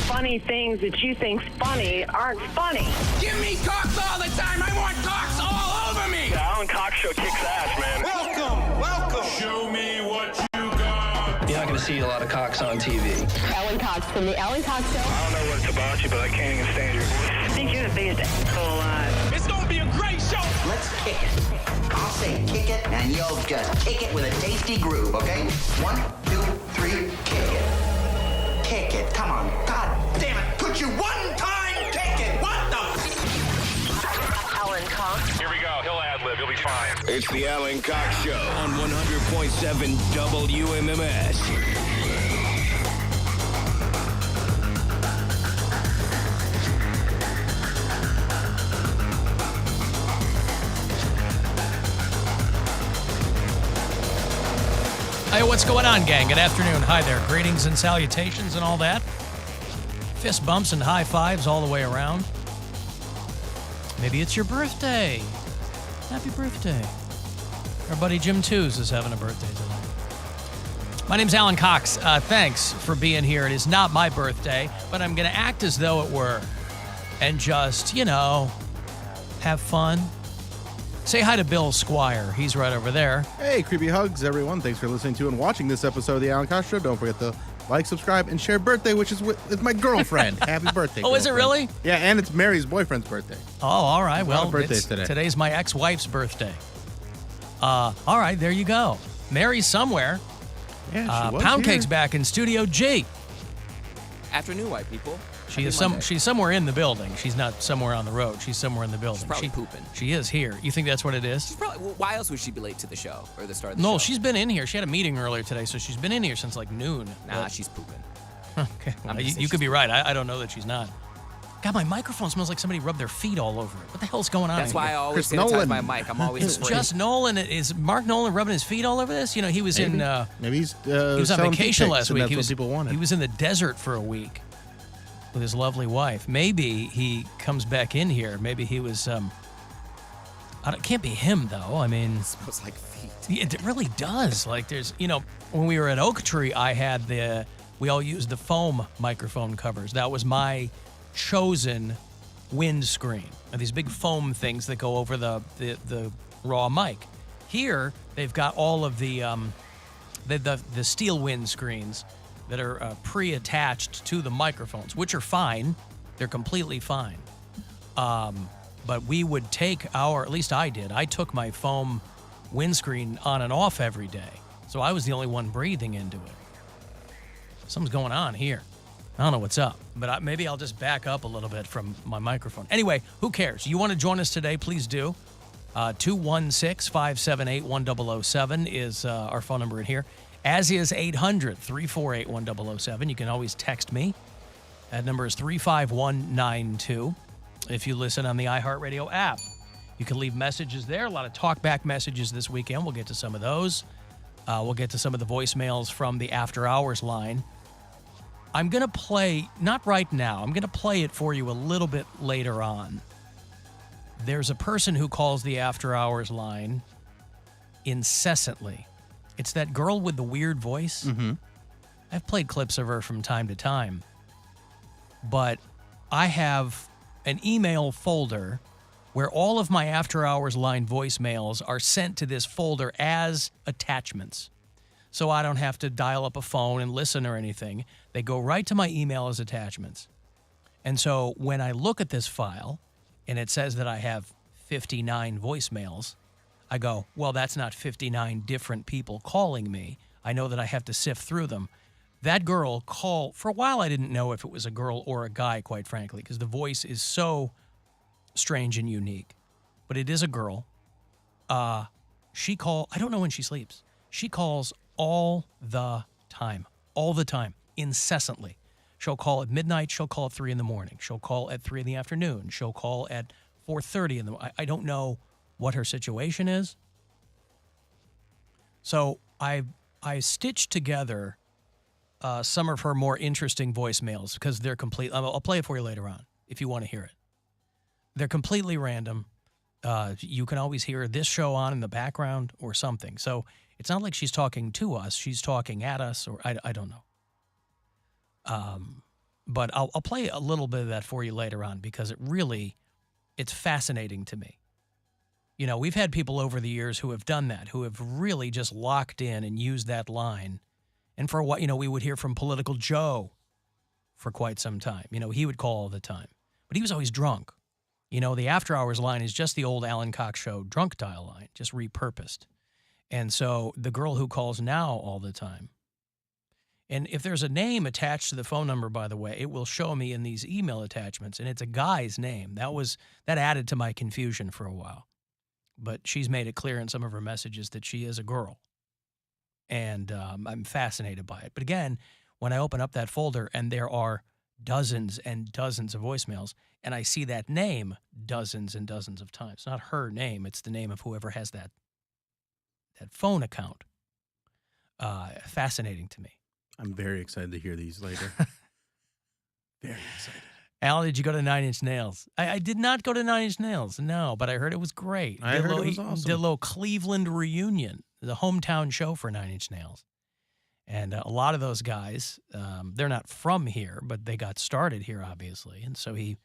funny things that you think's funny aren't funny. Give me cocks all the time. I want cocks all over me. The Alan Cox Show kicks ass, man. Welcome. Show me what you got. You're not going to see a lot of cocks on TV. Alan Cox from the Alan Cox Show. I don't know what it's about you, but I can't even stand your voice. I think you're the biggest asshole alive. It's gonna be a great show. Let's kick it. I'll say kick it, and you'll just kick it with a tasty groove, okay? 1, 2, 3, kick it. Kick it. Come on. God damn it. Put you one time. Kick it. What the? Alan Cox. Here we go. He'll ad-lib. He'll be fine. It's the Alan Cox Show on 100.7 WMMS. Hey, what's going on, gang? Good afternoon. Hi there. Greetings and salutations and all that. Fist bumps and high fives all the way around. Maybe it's your birthday. Happy birthday. Our buddy Jim Twos is having a birthday tonight. My name's Alan Cox. Thanks for being here. It is not my birthday, but I'm going to act as though it were and just, have fun. Say hi to Bill Squire. He's right over there. Hey, creepy hugs, everyone. Thanks for listening to and watching this episode of the Alan Cox Show. Don't forget to like, subscribe, and share birthday, which is with my girlfriend. Happy birthday, Oh, is it really? Yeah, and it's Mary's boyfriend's birthday. Oh, all right. Well, birthdays today. Today's my ex-wife's birthday. All right, there you go. Mary's somewhere. Yeah, she was Poundcake's here. back in Studio G. Afternoon, white people. She's somewhere in the building. She's not somewhere on the road. She's somewhere in the building. She's probably pooping. She is here. You think that's what it is? She's probably, why else would she be late to the show or the start of the show? No, she's been in here. She had a meeting earlier today, so she's been in here since like noon. Nah, she's pooping. Okay, well, you could be right. I don't know that she's not. God, my microphone smells like somebody rubbed their feet all over it. What the hell's going on? That's why I always Chris sanitize Nolan. my mic. I'm always It's afraid. just Nolan. Is Mark Nolan rubbing his feet all over this? He was Maybe. in. Maybe he's He was on selling vacation feet pics, last and week. That's He what was people wanted. He was in the desert for a week with his lovely wife. Maybe he comes back in here. Maybe he was. It can't be him though. I mean, It smells like feet. it really does. Like there's, when we were at Oak Tree, we all used the foam microphone covers. That was my chosen windscreen. And these big foam things that go over the raw mic. Here, they've got all of the steel windscreens that are pre-attached to the microphones, which are fine. They're completely fine. But we would take at least I did. I took my foam windscreen on and off every day. So I was the only one breathing into it. Something's going on here. I don't know what's up, but maybe I'll just back up a little bit from my microphone. Anyway, who cares? You want to join us today, please do. 216-578-1007 is our phone number in here, as is 800-348-1007. You can always text me. That number is 35192. If you listen on the iHeartRadio app, you can leave messages there. A lot of talkback messages this weekend. We'll get to some of those. We'll get to some of the voicemails from the After Hours line. I'm going to play, not right now, I'm going to play it for you a little bit later on. There's a person who calls the After Hours line incessantly. It's that girl with the weird voice. Mm-hmm. I've played clips of her from time to time. But I have an email folder where all of my After Hours line voicemails are sent to this folder as attachments. So I don't have to dial up a phone and listen or anything. They go right to my email as attachments. And so when I look at this file and it says that I have 59 voicemails, I go, well, that's not 59 different people calling me. I know that I have to sift through them. That girl called, for a while I didn't know if it was a girl or a guy, quite frankly, because the voice is so strange and unique. But it is a girl. She called, I don't know when she sleeps. She calls all the time, incessantly. She'll call at midnight. She'll call at 3 in the morning. She'll call at 3 in the afternoon. She'll call at 4:30 in the morning. I don't know what her situation is. So I stitched together some of her more interesting voicemails because they're complete. I'll play it for you later on if you want to hear it. They're completely random. You can always hear this show on in the background or something. So it's not like she's talking to us. She's talking at us, or I don't know. But I'll play a little bit of that for you later on because it's fascinating to me. You know, we've had people over the years who have done that, who have really just locked in and used that line. And for a while, you know, we would hear from Political Joe for quite some time. You know, he would call all the time. But he was always drunk. You know, the after hours line is just the old Alan Cox Show drunk dial line, just repurposed. And so the girl who calls now all the time, and if there's a name attached to the phone number, by the way, it will show me in these email attachments, and it's a guy's name. That added to my confusion for a while. But she's made it clear in some of her messages that she is a girl. And I'm fascinated by it. But again, when I open up that folder and there are dozens and dozens of voicemails, and I see that name dozens and dozens of times. It's not her name. It's the name of whoever has that phone account. Fascinating to me. I'm very excited to hear these later. Very excited. Alan, did you go to Nine Inch Nails? I did not go to Nine Inch Nails, no, but I heard it was great. I heard it was awesome. Did a little Cleveland reunion, the hometown show for Nine Inch Nails. And a lot of those guys, they're not from here, but they got started here, obviously. And so he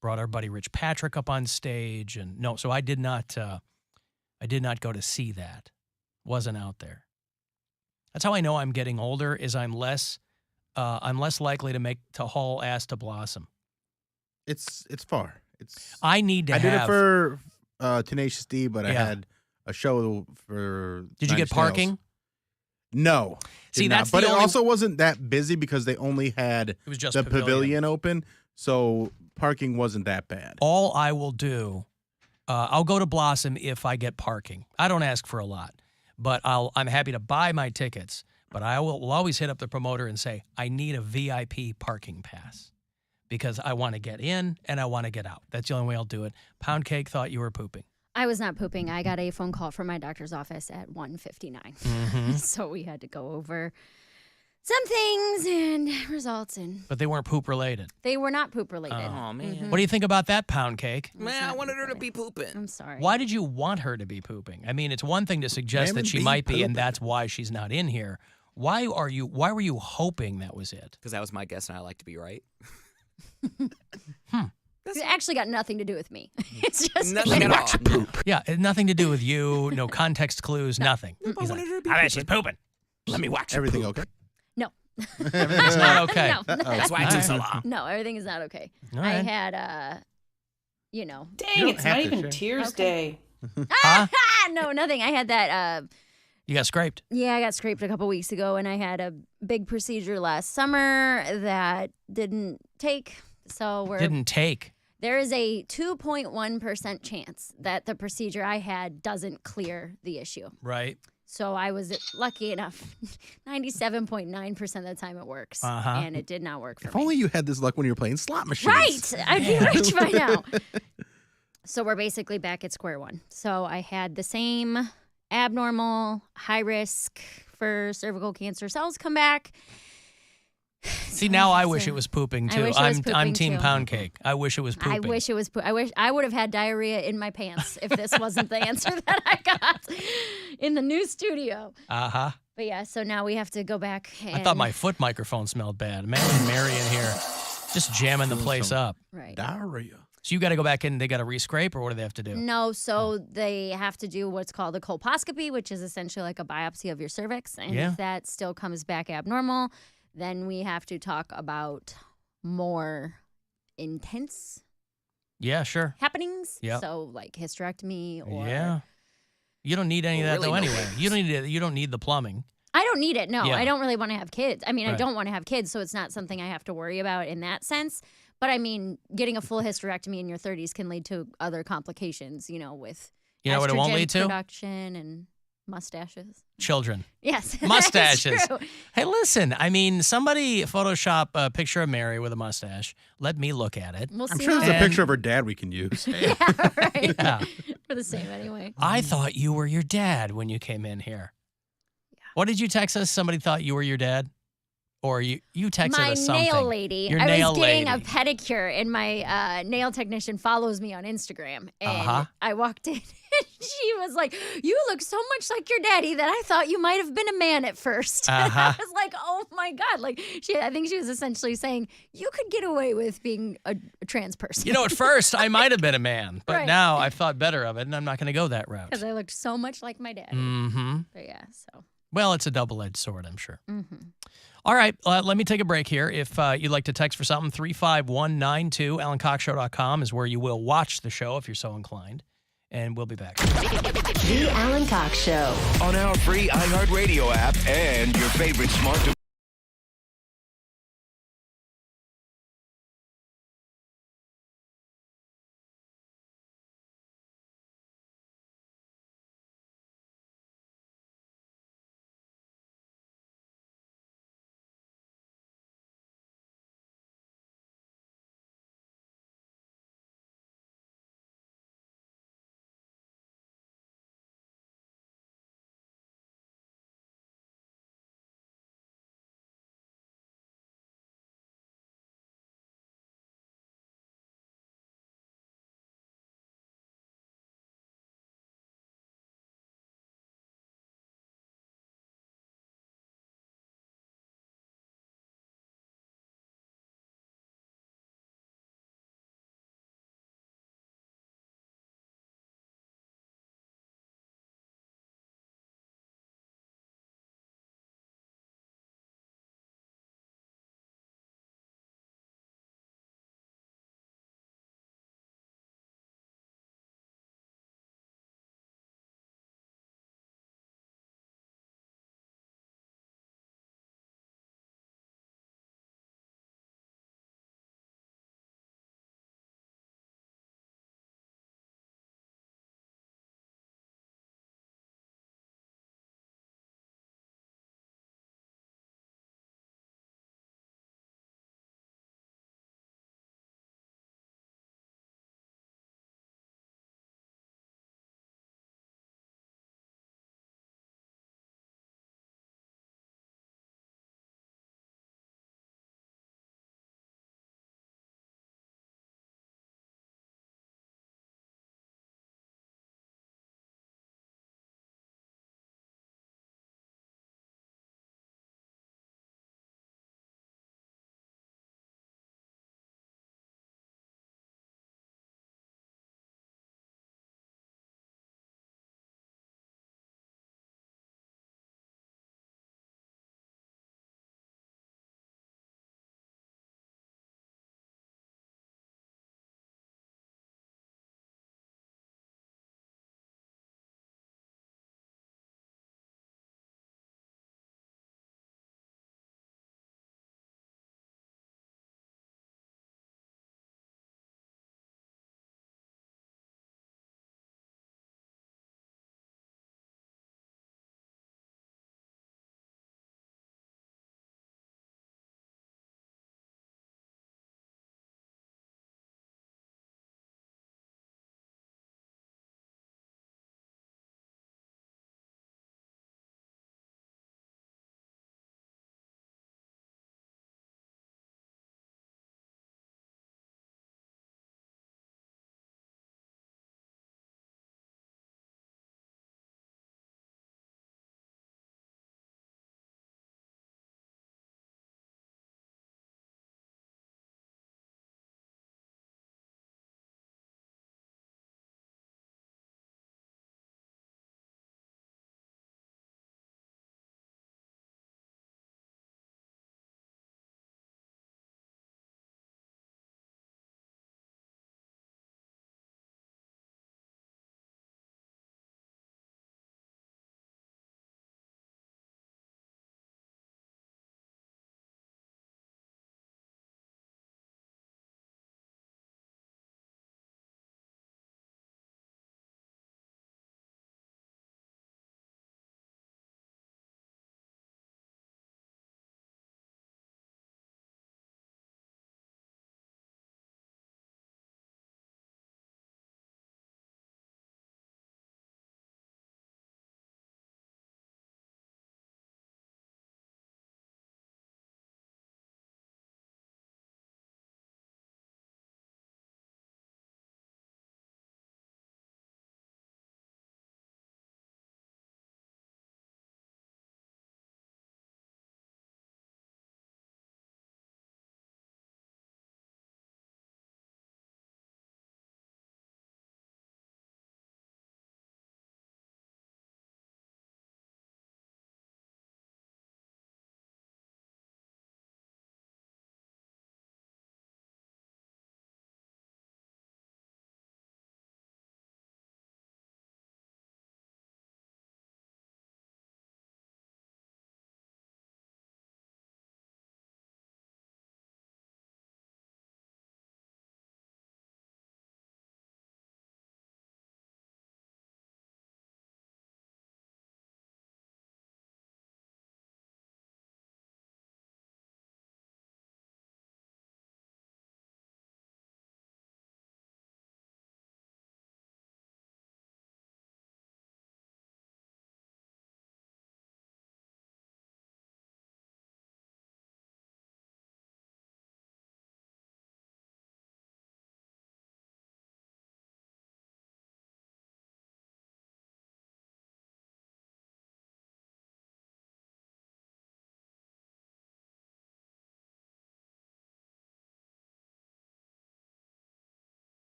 brought our buddy Rich Patrick up on stage. And no, so I did not go to see that. Wasn't out there. That's how I know I'm getting older, is I'm less likely to haul ass to Blossom. It's far. I need to I have. did it for Tenacious D, but I Yeah. had a show for. Did you Nine get Inch Nails. parking? No. See, did not. that's But the it only- also wasn't that busy because they only had It was just the pavilion. pavilion open, so parking wasn't that bad. All I will do, I'll go to Blossom if I get parking. I don't ask for a lot, but I'm happy to buy my tickets. But I will always hit up the promoter and say, I need a VIP parking pass because I want to get in and I want to get out. That's the only way I'll do it. Poundcake thought you were pooping. I was not pooping. I got a phone call from my doctor's office at 1:59. So we had to go over some things and results, and But they weren't poop related. they were not poop related. Oh, man. What do you think about that, Poundcake? Man, I wanted her to be pooping. I'm sorry. Why did you want her to be pooping? I mean, it's one thing to suggest Women that she be might be, and pooping. that's why she's not in here. Why were you hoping that was it? Because that was my guess, and I like to be right. It actually got nothing to do with me. It's just Nothing at all. Yeah, it had nothing to do with you, no context clues, nothing. He's like, I bet she's pooping. Let me watch her Everything poop. okay? no. Everything's not okay. No. That's why it took so long. No, everything is not okay. All I right. had You Dang, don't it's have not to even share. Tears Okay. Day. Huh? no, nothing. I had that You got scraped. yeah, I got scraped a couple weeks ago, and I had a big procedure last summer that didn't take. So Didn't take. there is a 2.1% chance that the procedure I had doesn't clear the issue. Right. So I was lucky enough. 97.9% of the time it works, and it did not work for If me. only you had this luck when you were playing slot machines. Right, I'd be rich by now. So we're basically back at square one. So I had the same abnormal, high risk for cervical cancer cells come back. See, now I wish it was pooping I too. wish it was I'm pooping, Team too. Poundcake. I wish it was pooping. I wish it was. I wish I would have had diarrhea in my pants if this wasn't the answer that I got in the new studio. Uh-huh. But yeah, so now we have to go back. And, I thought my foot microphone smelled bad. Imagine Mary in here just jamming the place up. right. Diarrhea. So you got to go back in, they got to re-scrape, or what do they have to do? No, so they have to do what's called a colposcopy, which is essentially like a biopsy of your cervix. And Yeah. if that still comes back abnormal, then we have to talk about more intense Yeah, sure. happenings. Yep. So like hysterectomy or Yeah. You don't need any of that, Really though, no anyway. ways. You don't need the plumbing. I don't need it. No, Yeah. I don't really want to have kids. I mean, I Right. don't want to have kids, so it's not something I have to worry about in that sense. But I mean, getting a full hysterectomy in your 30s can lead to other complications, with You know what it won't estrogen lead to? production and mustaches. Children. Yes. that is Mustaches. true. Hey, listen, I mean, somebody Photoshop a picture of Mary with a mustache. Let me look at it. We'll I'm see sure there's how a picture of her dad we can use. Yeah, right. Yeah. We're the same anyway. I thought you were your dad when you came in here. What did you text us? Somebody thought you were your dad? Or you texted my us something. nail lady. Your I nail was getting lady. a pedicure, and my nail technician follows me on Instagram. And I walked in, and she was like, "You look so much like your daddy that I thought you might have been a man at first." And I was like, "Oh my god!" Like I think she was essentially saying you could get away with being a trans person. You know, at first I might have been a man, but Right. now I've thought better of it, and I'm not going to go that route. Because I looked so much like my daddy. Mm-hmm. But yeah, so. Well, it's a double-edged sword, I'm sure. Mm-hmm. All right, let me take a break here. If you'd like to text for something, 35192, AlanCoxShow.com is where you will watch the show if you're so inclined. And we'll be back. The Alan Cox Show. On our free iHeartRadio app and your favorite smart device.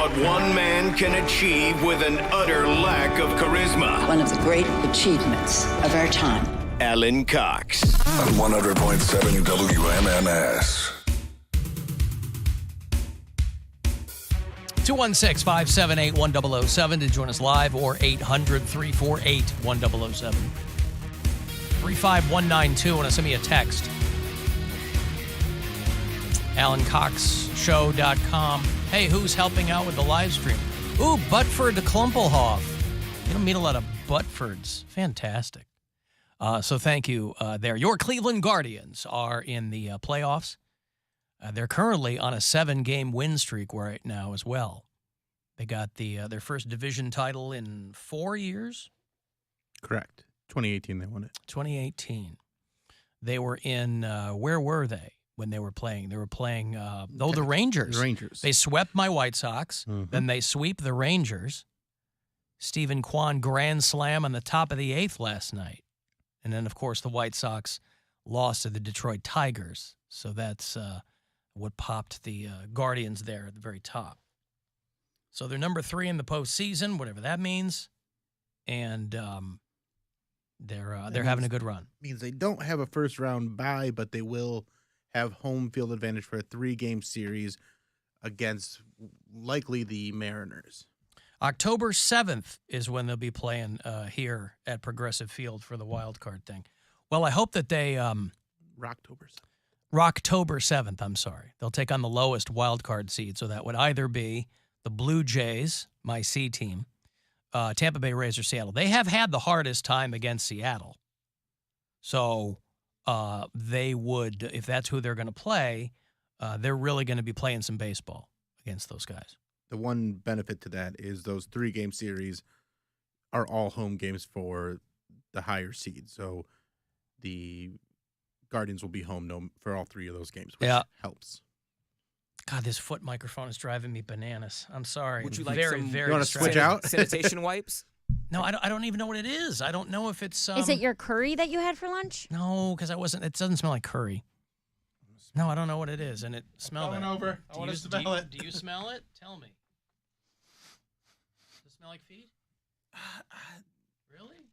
what one man can achieve with an utter lack of charisma. One of the great achievements of our time. Alan Cox. On 100.7 WMMS. 216-578-1007 to join us live, or 800-348-1007. 35192. Want to send me a text. AlanCoxShow.com. Hey, who's helping out with the live stream? Ooh, Butford to Klumpelhof. You don't meet a lot of Butfords. Fantastic. So thank you there. Your Cleveland Guardians are in the playoffs. They're currently on a 7-game win streak right now as well. They got their first division title in 4 years. Correct. 2018 they won it. 2018. They were in, where were they when they were playing? They were playing, the Rangers. The Rangers. They swept my White Sox. Mm-hmm. Then they sweep the Rangers. Stephen Kwan grand slam on the top of the 8th last night. And then, of course, the White Sox lost to the Detroit Tigers. So that's what popped the Guardians there at the very top. So they're number 3 in the postseason, whatever that means. And they're having a good run. Means they don't have a first-round bye, but they will have home field advantage for a 3-game series against likely the Mariners. October 7th is when they'll be playing here at Progressive Field for the wild card thing. Well, I hope that they Rocktober 7th, I'm sorry. They'll take on the lowest wild card seed, so that would either be the Blue Jays, my C team, Tampa Bay Rays, or Seattle. They have had the hardest time against Seattle. So they would, if that's who they're going to play, they're really going to be playing some baseball against those guys. The one benefit to that is those 3-game series are all home games for the higher seed. So the Guardians will be home for all 3 of those games, which helps. God, this foot microphone is driving me bananas. I'm sorry. Would you like very, some? very You want to switch out? Sanitation wipes? No, I don't even know what it is. I don't know if it's. Is it your curry that you had for lunch? No, because I wasn't. It doesn't smell like curry. No, I don't know what it is, and it smells. Coming over. I want to smell it. Do you smell it? Tell me. Does it smell like feet? Really?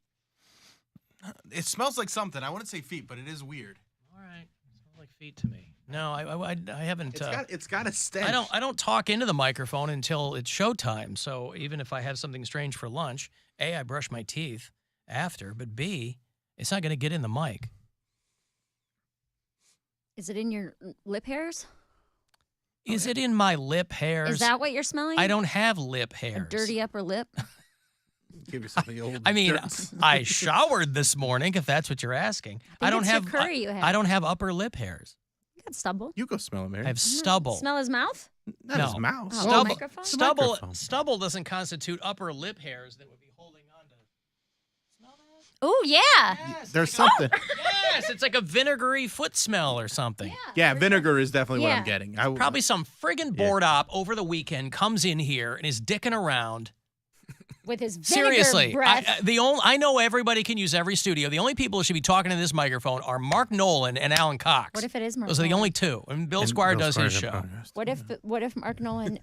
It smells like something. I wouldn't say feet, but it is weird. All right, it smells like feet to me. No, I haven't. It's got a stench. I don't talk into the microphone until it's showtime. So even if I have something strange for lunch, A, I brush my teeth after, but B, it's not going to get in the mic. Is it in your lip hairs? Is it in my lip hairs? Is that what you're smelling? I don't have lip hairs. A dirty upper lip? Give yourself the old I mean, dirt. I showered this morning, if that's what you're asking. I don't it's have your curry you have. I don't have upper lip hairs. You got stubble. You go smell him, Mary. I have stubble. Smell his mouth? Not his mouth. Oh, Stubble, microphone? stubble, Microphone. stubble doesn't constitute upper lip hairs that would be holding on to. Smell that? Oh, yeah. Yes, There's like something. Yes, it's like a vinegary foot smell or something. Yeah, vinegar is definitely what Yeah. I'm getting. Probably some friggin' board op over the weekend comes in here and is dicking around. With his vinegar Seriously, breath. I know everybody can use every studio. The only people who should be talking to this microphone are Mark Nolan and Alan Cox. What if it is Mark Those are the Nolan? only two. And Bill Squire does his show. What if Mark Nolan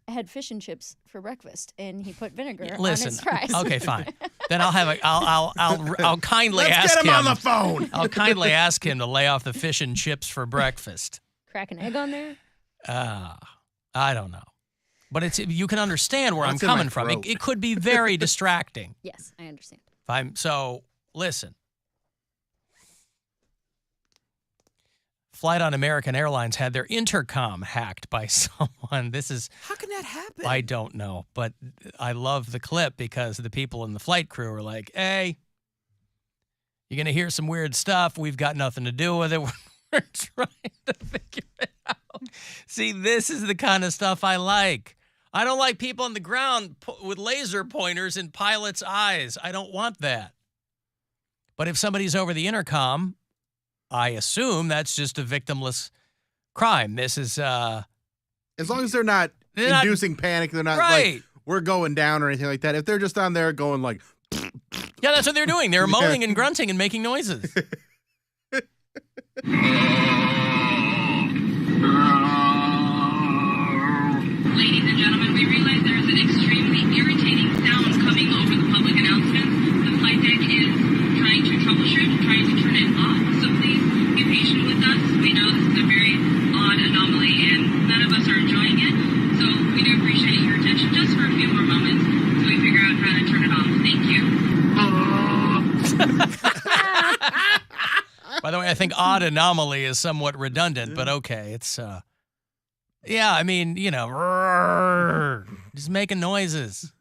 had fish and chips for breakfast and he put vinegar Listen, on his fries? Okay, fine. Then I'll kindly Let's ask get him on the phone. I'll kindly ask him to lay off the fish and chips for breakfast. Crack an egg on there? I don't know. But you can understand where What's I'm in my coming from. throat? It could be very distracting. Yes, I understand. Listen. Flight on American Airlines had their intercom hacked by someone. How can that happen? I don't know, but I love the clip because the people in the flight crew are like, hey, you're going to hear some weird stuff. We've got nothing to do with it. We're trying to figure it out. See, this is the kind of stuff I like. I don't like people on the ground with laser pointers in pilots' eyes. I don't want that. But if somebody's over the intercom, I assume that's just a victimless crime. This is as long as they're not inducing panic, they're not like we're going down or anything like that. If they're just on there going like, yeah, that's what they're doing. They're moaning and grunting and making noises. Ladies and gentlemen, we realize irritating sounds coming over the public announcements. The flight deck is trying to troubleshoot, trying to turn it off. So please be patient with us. We know this is a very odd anomaly and none of us are enjoying it. So we do appreciate your attention just for a few more moments so we figure out how to turn it off. Thank you. By the way, I think odd anomaly is somewhat redundant, but okay. It's, yeah, I mean, you know, just making noises.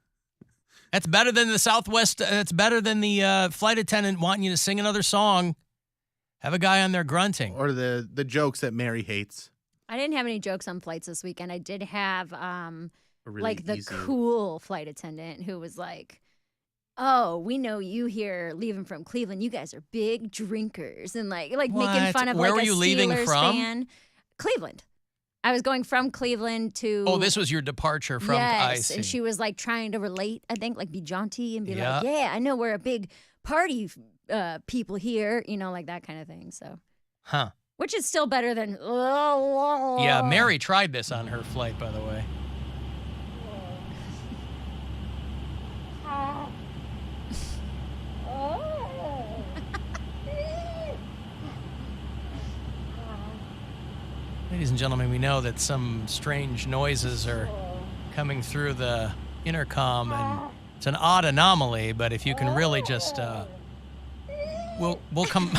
That's better than the Southwest. It's better than the flight attendant wanting you to sing another song. Have a guy on there grunting. Or the jokes that Mary hates. I didn't have any jokes on flights this weekend. I did have, Really like, the easy. cool flight attendant who was like, oh, we know you here leaving from Cleveland. You guys are big drinkers. And, like making fun of, Where like, were a you leaving Steelers from? fan. Cleveland. I was going from Cleveland to... Oh, this was your departure from Yes, IC. and she was, like, trying to relate, I think, like, be jaunty and be Yeah. like, yeah, I know we're a big party people here, you know, like that kind of thing, so. Huh. Which is still better than... Yeah, Mary tried this on her flight, by the way. Ladies and gentlemen, we know that some strange noises are coming through the intercom, and it's an odd anomaly, but if you can really just... We'll come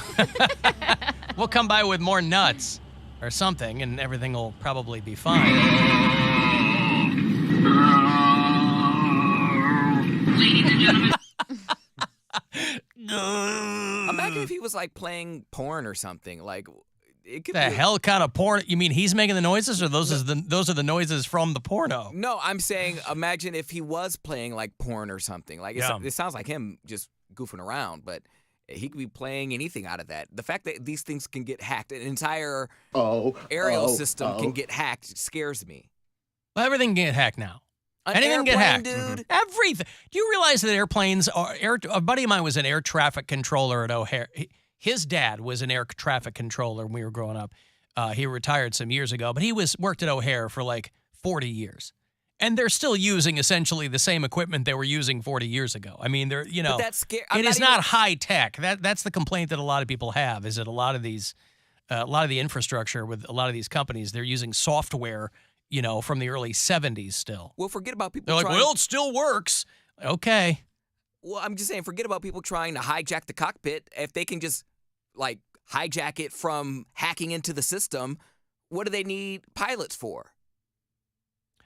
we'll come by with more nuts or something, and everything will probably be fine. Ladies and gentlemen. Imagine if he was like playing porn or something. Like, it could The be hell kind of porn? You mean he's making the noises, or those are the noises from the porno? No, I'm saying imagine if he was playing like porn or something. Like, it sounds like him just goofing around, but he could be playing anything out of that. The fact that these things can get hacked, an entire aerial system can get hacked, scares me. Well, everything can get hacked now. Anything can get hacked. Dude. Everything. Do you realize that airplanes are a buddy of mine was an air traffic controller at O'Hare. His dad was an air traffic controller when we were growing up. He retired some years ago, but he worked at O'Hare for like 40 years. And they're still using essentially the same equipment they were using 40 years ago. I mean, they're, you know, but that's scary. It is not high tech. That's the complaint that a lot of people have, is that a lot of these, a lot of the infrastructure with a lot of these companies, they're using software, you know, from the early 70s still. Well, forget about people They're like, trying... well, it still works. Okay. Well, I'm just saying, forget about people trying to hijack the cockpit. If they can just, like, hijack it from hacking into the system, what do they need pilots for?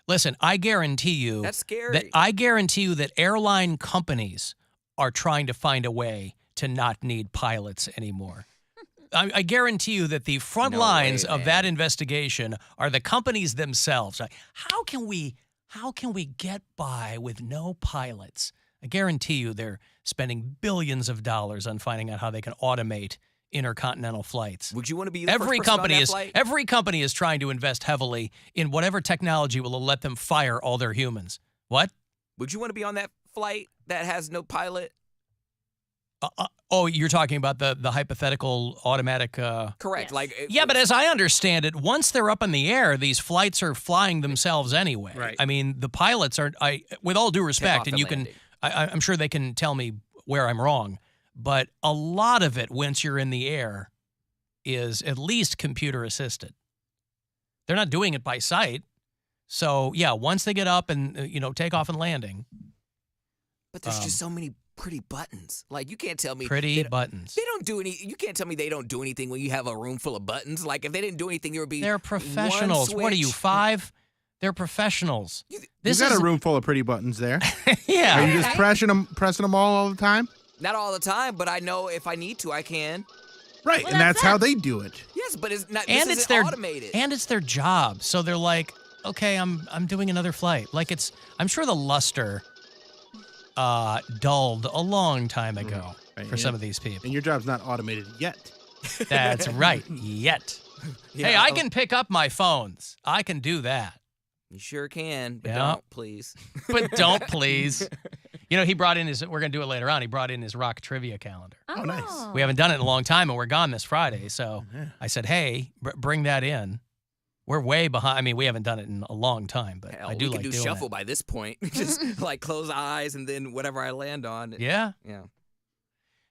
Listen, I guarantee you That's scary. that airline companies are trying to find a way to not need pilots anymore. I guarantee you that the front lines of that investigation are the companies themselves. Like, how can we get by with no pilots? I guarantee you they're spending billions of dollars on finding out how they can automate intercontinental flights. Would you want to be the first person on that flight? Every company is trying to invest heavily in whatever technology will let them fire all their humans. What? Would you want to be on that flight that has no pilot? Oh, you're talking about the hypothetical automatic... Correct. Yes. Like, Yeah, but as I understand it, once they're up in the air, these flights are flying themselves anyway. Right. I mean, the pilots are... with all due respect, and you can... landing. I'm sure they can tell me where I'm wrong, but a lot of it, once you're in the air, is at least computer assisted. They're not doing it by sight. So, yeah, once they get up and, take off and landing... But there's just so many pretty buttons. Like, you can't tell me... buttons. They don't do any... You can't tell me they don't do anything when you have a room full of buttons. Like, if they didn't do anything, there would be They're professionals. one What are you, switch. 5? They're professionals. You've got a room full of pretty buttons there. Yeah. Are you just pressing them all the time? Not all the time, but I know if I need to, I can. Right, Well, and that's that's how they do it. Yes, but it's not... And this it's isn't their automated. And it's their job. So they're like, okay, I'm doing another flight. Like I'm sure the luster dulled a long time ago Right, for some of these people. And your job's not automated yet. That's right. Yet. Yeah, Hey, I can pick up my phones. I can do that. You sure can, but Yeah. don't, please. But don't, please. He brought in we're going to do it later on. He brought in his rock trivia calendar. Oh, nice. We haven't done it in a long time, and we're gone this Friday. So I said, hey, bring that in. We're way behind. I mean, we haven't done it in a long time, but Hell, I do we like can do doing shuffle it. by this point. Just like close eyes and then whatever I land on. Yeah. Yeah.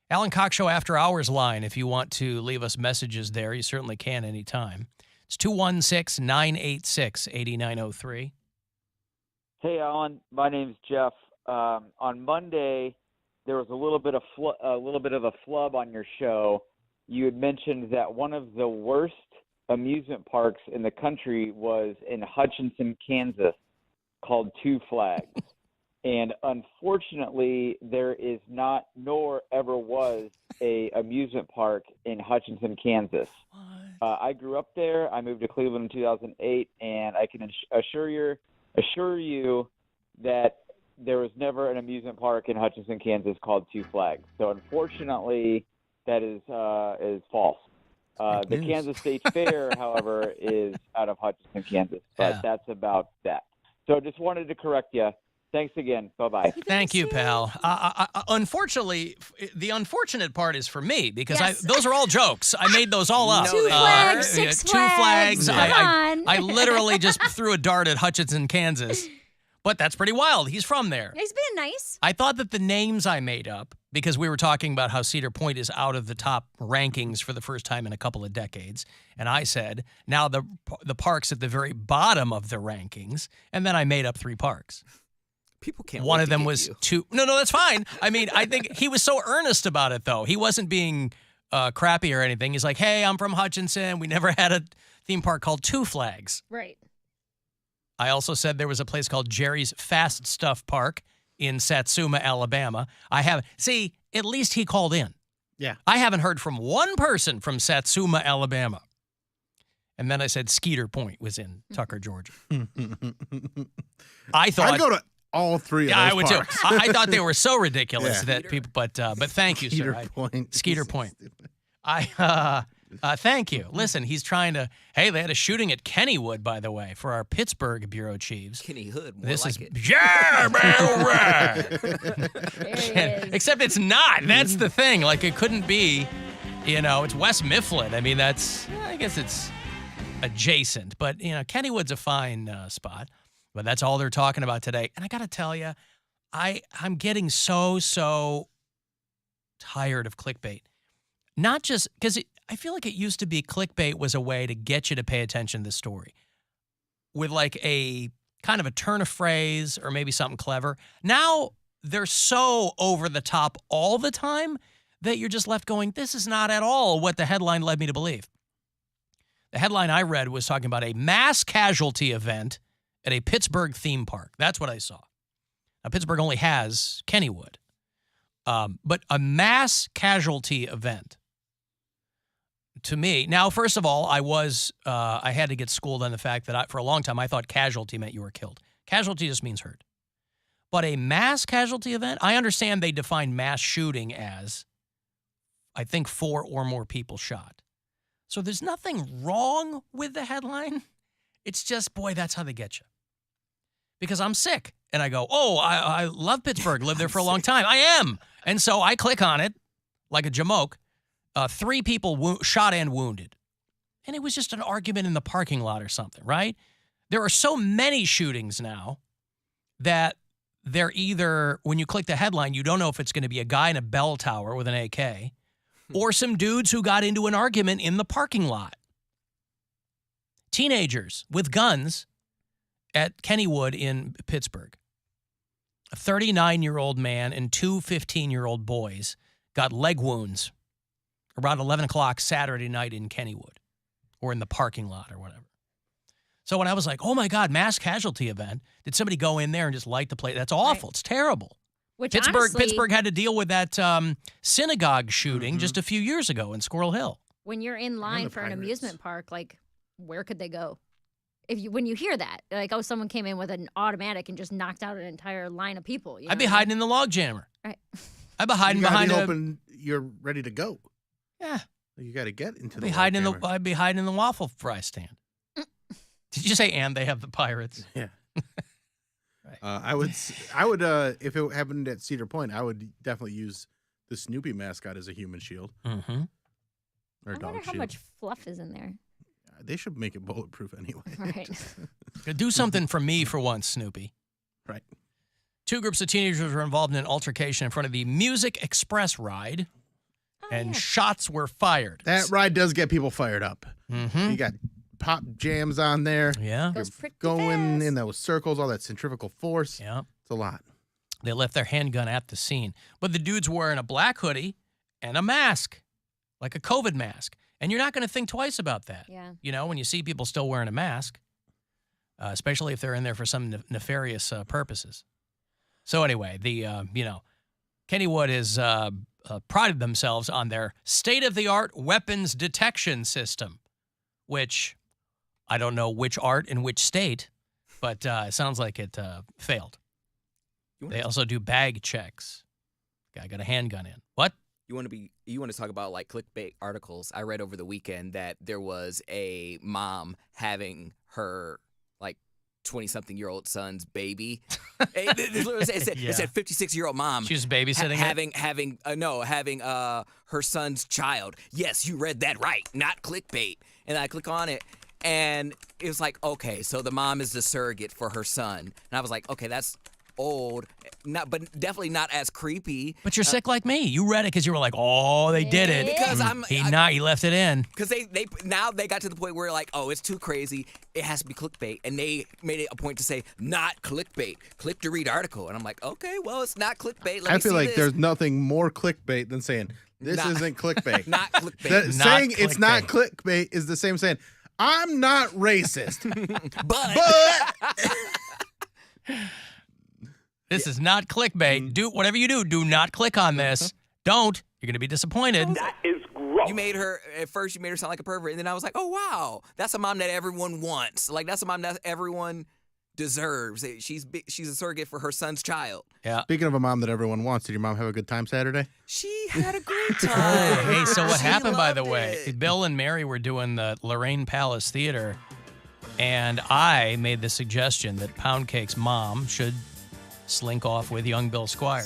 Alan Cox Show After Hours line. If you want to leave us messages there, you certainly can anytime. It's 216-986-8903. Hey, Alan. My name's Jeff. On Monday, there was a little bit of a flub on your show. You had mentioned that one of the worst amusement parks in the country was in Hutchinson, Kansas, called Two Flags. And unfortunately, there is not, nor ever was, a amusement park in Hutchinson, Kansas. I grew up there. I moved to Cleveland in 2008, and I can assure you that there was never an amusement park in Hutchinson, Kansas called Two Flags. So unfortunately, that is false. The Kansas State Fair, however, is out of Hutchinson, Kansas. But that's about that. So just wanted to correct you. Thanks again. Bye-bye. Thank you, pal. Unfortunately, the unfortunate part is for me because those are all jokes. I made those all up. Two flags, six Two flags. Come on. I literally just threw a dart at Hutchinson, Kansas. But that's pretty wild. He's from there. He's being nice. I thought that the names I made up, because we were talking about how Cedar Point is out of the top rankings for the first time in a couple of decades, and I said, now the park's at the very bottom of the rankings, and then I made up 3 parks. People can't. One of them was two. No, that's fine. I mean, I think he was so earnest about it, though. He wasn't being crappy or anything. He's like, hey, I'm from Hutchinson. We never had a theme park called Two Flags. Right. I also said there was a place called Jerry's Fast Stuff Park in Satsuma, Alabama. See, at least he called in. Yeah. I haven't heard from one person from Satsuma, Alabama. And then I said Skeeter Point was in Tucker, Georgia. I thought I'd go to all 3 of those I would parks. too. I thought they were so ridiculous that people, but thank you, Skeeter sir. Point. Skeeter Point. Thank you. Listen, he's trying to. Hey, they had a shooting at Kennywood, by the way, for our Pittsburgh bureau chiefs. Kenny Hood. More This like is it. yeah, man, all right. There he is. Except it's not. That's the thing. Like it couldn't be. It's West Mifflin. I mean, I guess it's adjacent, but Kennywood's a fine spot. But that's all they're talking about today. And I got to tell you, I'm getting so tired of clickbait. Not just because I feel like it used to be clickbait was a way to get you to pay attention to the story with like a kind of a turn of phrase or maybe something clever. Now they're so over the top all the time that you're just left going, this is not at all what the headline led me to believe. The headline I read was talking about a mass casualty event at a Pittsburgh theme park. That's what I saw. Now, Pittsburgh only has Kennywood. But a mass casualty event. To me, now, first of all, I had to get schooled on the fact that for a long time I thought casualty meant you were killed. Casualty just means hurt. But a mass casualty event, I understand they define mass shooting as, I think, 4 or more people shot. So there's nothing wrong with the headline. It's just, boy, that's how they get you. Because I'm sick. And I go, I love Pittsburgh, lived there for a long time. I am. And so I click on it like a jamoke. 3 people shot and wounded. And it was just an argument in the parking lot or something, right? There are so many shootings now that they're either, when you click the headline, you don't know if it's going to be a guy in a bell tower with an AK or some dudes who got into an argument in the parking lot. Teenagers with guns at Kennywood in Pittsburgh. A 39-year-old man and 2 15-year-old boys got leg wounds around 11 o'clock Saturday night in Kennywood or in the parking lot or whatever. So when I was like, oh, my God, mass casualty event, did somebody go in there and just light the place? That's awful. Right. It's terrible. Which Pittsburgh had to deal with that synagogue shooting just a few years ago in Squirrel Hill. When you're in line for an amusement park, like, where could they go? When you hear that, like, someone came in with an automatic and just knocked out an entire line of people. I'd be hiding in the log jammer. Right. I'd be hiding behind you're ready to go. Yeah. You got to get into the I'd be hiding in the waffle fry stand. Did you say and they have the pirates? Yeah. Right. I would if it happened at Cedar Point, I would definitely use the Snoopy mascot as a human shield. Mm-hmm. Or I dog wonder how shield. much fluff is in there. They should make it bulletproof anyway. Right. Do something for me for once, Snoopy. Right. 2 groups of teenagers were involved in an altercation in front of the Music Express ride, and shots were fired. That ride does get people fired up. Mm-hmm. You got pop jams on there. Yeah. Goes pretty Going fast. in those circles, all that centrifugal force. Yeah. It's a lot. They left their handgun at the scene. But the dude's wearing a black hoodie and a mask, like a COVID mask. And you're not going to think twice about that. Yeah. You know, when you see people still wearing a mask, especially if they're in there for some nefarious purposes. So anyway, Kennywood has prided themselves on their state-of-the-art weapons detection system, which I don't know which art in which state, but it sounds like it failed. They also do bag checks. Guy got a handgun in. What? You want to talk about like clickbait articles? I read over the weekend that there was a mom having her like 20-something-year-old son's baby. It said 56-year-old mom. She was babysitting having her son's child. Yes, you read that right. Not clickbait. And I click on it, and it was like, okay, so the mom is the surrogate for her son. And I was like, okay, that's old, but definitely not as creepy. But you're sick like me. You read it because you were like, oh, they did it. Because he left it in. Because they got to the point where like, oh, it's too crazy. It has to be clickbait, and they made it a point to say not clickbait. Click to read article, and I'm like, okay, well, it's not clickbait. I feel like there's nothing more clickbait than saying this isn't clickbait. Not clickbait. Saying it's not clickbait is the same saying I'm not racist, but. This is not clickbait. Do whatever you do not click on this. Don't. You're going to be disappointed. That is gross. At first you made her sound like a pervert, and then I was like, oh, wow. That's a mom that everyone wants. Like, that's a mom that everyone deserves. She's a surrogate for her son's child. Yeah. Speaking of a mom that everyone wants, did your mom have a good time Saturday? She had a great time. Hey, so what She happened, by the loved way? it. Bill and Mary were doing the Lorraine Palace Theater, and I made the suggestion that Poundcake's mom should slink off with young Bill Squire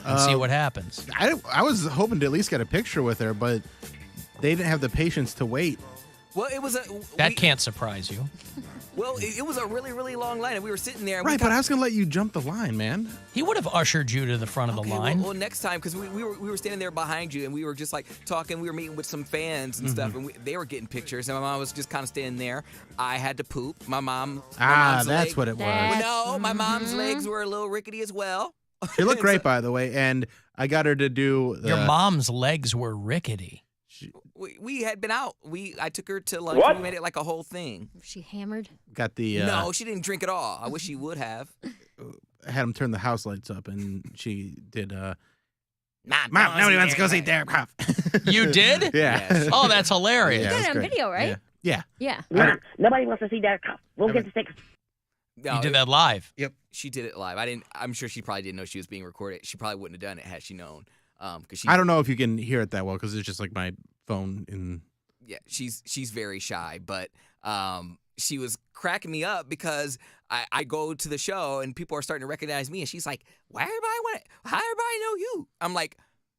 and see what happens. I was hoping to at least get a picture with her, but they didn't have the patience to wait. Well, it was That can't surprise you. Well, it was a really, really long line, and we were sitting there. And Right, but I was going to let you jump the line, man. He would have ushered you to the front of the line. Well, next time, because we were standing there behind you, and we were just like talking. We were meeting with some fans and stuff, and they were getting pictures, and my mom was just kind of standing there. I had to poop. My mom's that's what it was. No, my mom's legs were a little rickety as well. She looked great, by the way, and I got her to do Your mom's legs were rickety. We had been out. I took her to lunch. What? We made it like a whole thing. Was she hammered? Got the No, she didn't drink at all. I wish she would have. had him turn the house lights up, and she did. Mom, nobody wants to go see Derek Hoff. You did? Yeah. Oh, that's hilarious. You got it on video, right? Yeah. Yeah. Nobody wants to see that cop. We'll get the tickets. No, You did that live. Yep. She did it live. I'm sure she probably didn't know she was being recorded. She probably wouldn't have done it had she known. I don't know if you can hear it that well because it's just like my phone in. Yeah, she's very shy, but she was cracking me up because I go to the show and people are starting to recognize me, and she's like, "How everybody know you?" I'm like,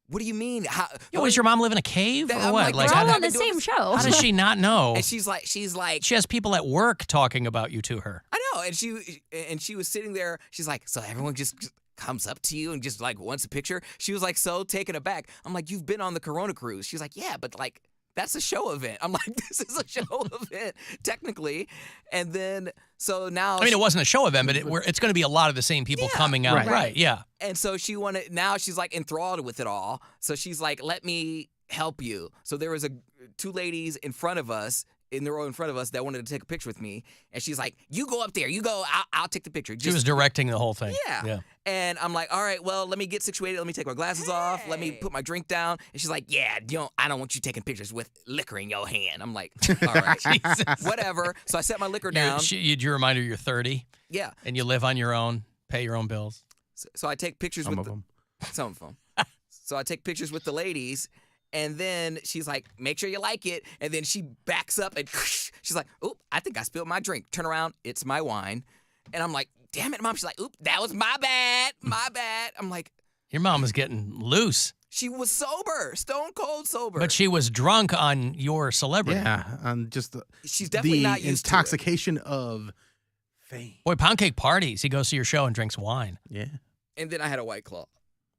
"What do you mean? How?" Does your mom live in a cave or I'm what? like, We're all how on the same show. How does she not know? And she's like, She has people at work talking about you to her. I know, and she was sitting there. She's like, so everyone just comes up to you and just like wants a picture. She was like so taken aback. I'm like, you've been on the Corona cruise. She's like, yeah, but like that's a show event. I'm like, this is a show event technically. And then so now, I mean, it wasn't a show event, but it's going to be a lot of the same people coming out. Right. Yeah. And so now she's like enthralled with it all. So she's like, let me help you. So there was two ladies in front of us. In the row in front of us that wanted to take a picture with me, and she's like, "You go up there, you go. I'll take the picture." She was directing the whole thing. Yeah. And I'm like, "All right, well, let me get situated. Let me take my glasses off. Let me put my drink down." And she's like, "Yeah, I don't want you taking pictures with liquor in your hand." I'm like, "All right, whatever." So I set my liquor down. You remind her you're 30. Yeah. And you live on your own, pay your own bills. So I take pictures Some with some of them. So I take pictures with the ladies. And then she's like, make sure you like it. And then she backs up and she's like, oop, I think I spilled my drink. Turn around, it's my wine. And I'm like, damn it, Mom. She's like, oop, that was my bad. My bad. I'm like, your mom is getting loose. She was sober, stone cold sober. But she was drunk on your celebrity. Yeah, on just she's definitely not used intoxication of fame. Boy, Poundcake parties. He goes to your show and drinks wine. Yeah. And then I had a White Claw.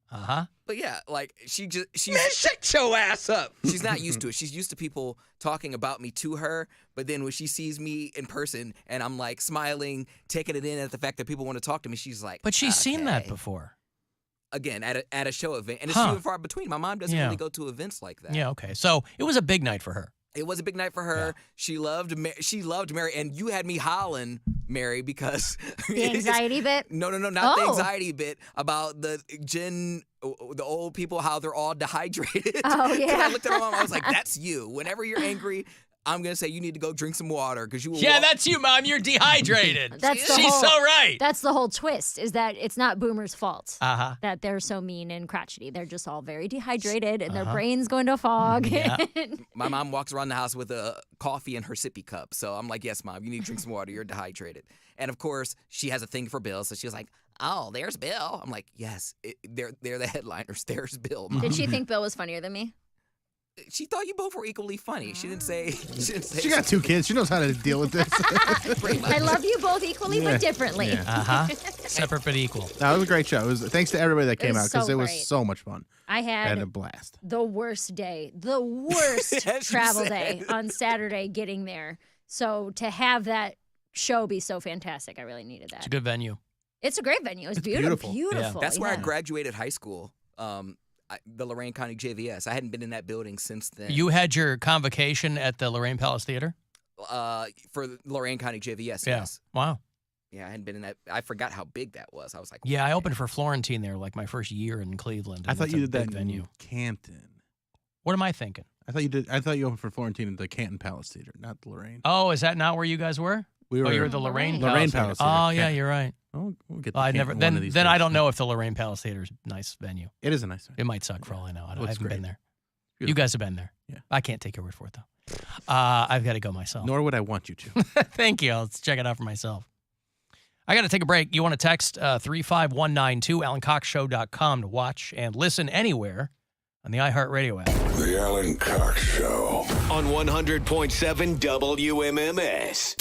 Uh-huh. But yeah, like she's Man, shut your ass up. She's not used to it. She's used to people talking about me to her, but then when she sees me in person and I'm like smiling, taking it in at the fact that people want to talk to me, she's like, But she's seen that before. Again, at a show event, and it's few and far between. My mom doesn't really go to events like that. Yeah, okay. So it was a big night for her. It was a big night for her. Yeah. She loved Mary, and you had me hollering, Mary, because the anxiety bit. No, not the anxiety bit about the old people, how they're all dehydrated. Oh yeah. I looked at my mom. I was like, "That's you. Whenever you're angry, I'm gonna say you need to go drink some water because you will." Yeah, that's you, Mom. You're dehydrated. She's so right. That's the whole twist. Is that it's not Boomer's fault that they're so mean and crotchety. They're just all very dehydrated and their brains go into fog. Yeah. My mom walks around the house with a coffee in her sippy cup, so I'm like, "Yes, Mom, you need to drink some water. You're dehydrated." And of course, she has a thing for Bill, so she was like, "Oh, there's Bill." I'm like, "Yes, they're the headliners. There's Bill." Mom. Did she think Bill was funnier than me? She thought you both were equally funny. She didn't say. She got 2 kids. She knows how to deal with this. I love you both equally, but differently. Yeah. Separate but equal. That was a great show. Thanks to everybody that came out because it was great. so much fun. I had a blast. The worst travel day on Saturday getting there. So to have that show be so fantastic, I really needed that. It's a good venue. It's a great venue. It's beautiful. Beautiful. That's where I graduated high school. The Lorain County JVS. I hadn't been in that building since then. You had your convocation at the Lorain Palace Theater? For the Lorain County JVS, yeah. yes. Wow. Yeah, I hadn't been in that. I forgot how big that was. I was like, yeah, I opened for Florentine there like my first year in Cleveland. I thought you did that venue. in Canton. What am I thinking? I thought you opened for Florentine at the Canton Palace Theater, not the Lorain. Oh, is that not where you guys were? You were at the Lorain Palace Theater. Theater. Oh, yeah, you're right. We'll get I never. Then I don't know if the Lorain Palace Theater is a nice venue. It is a nice venue. It might suck for all I know. I haven't been there. Beautiful. You guys have been there. Yeah. I can't take your word for it though. I've got to go myself. Nor would I want you to. Thank you. I'll check it out for myself. I got to take a break. You want to text 35192 AlanCoxShow.com to watch and listen anywhere on the iHeartRadio app. The Alan Cox Show. On 100.7 WMMS.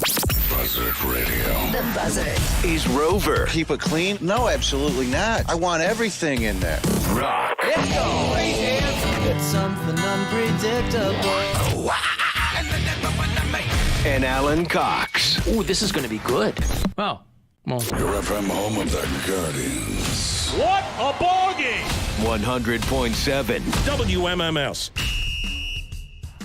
Buzzard Radio. The Buzzard. He's Rover. Keep it clean? No, absolutely not. I want everything in there. Rock. Let's go. It's something unpredictable. And Alan Cox. Ooh, this is going to be good. Oh, well. Your FM home of the Guardians. What a ball game! 100.7 WMMS.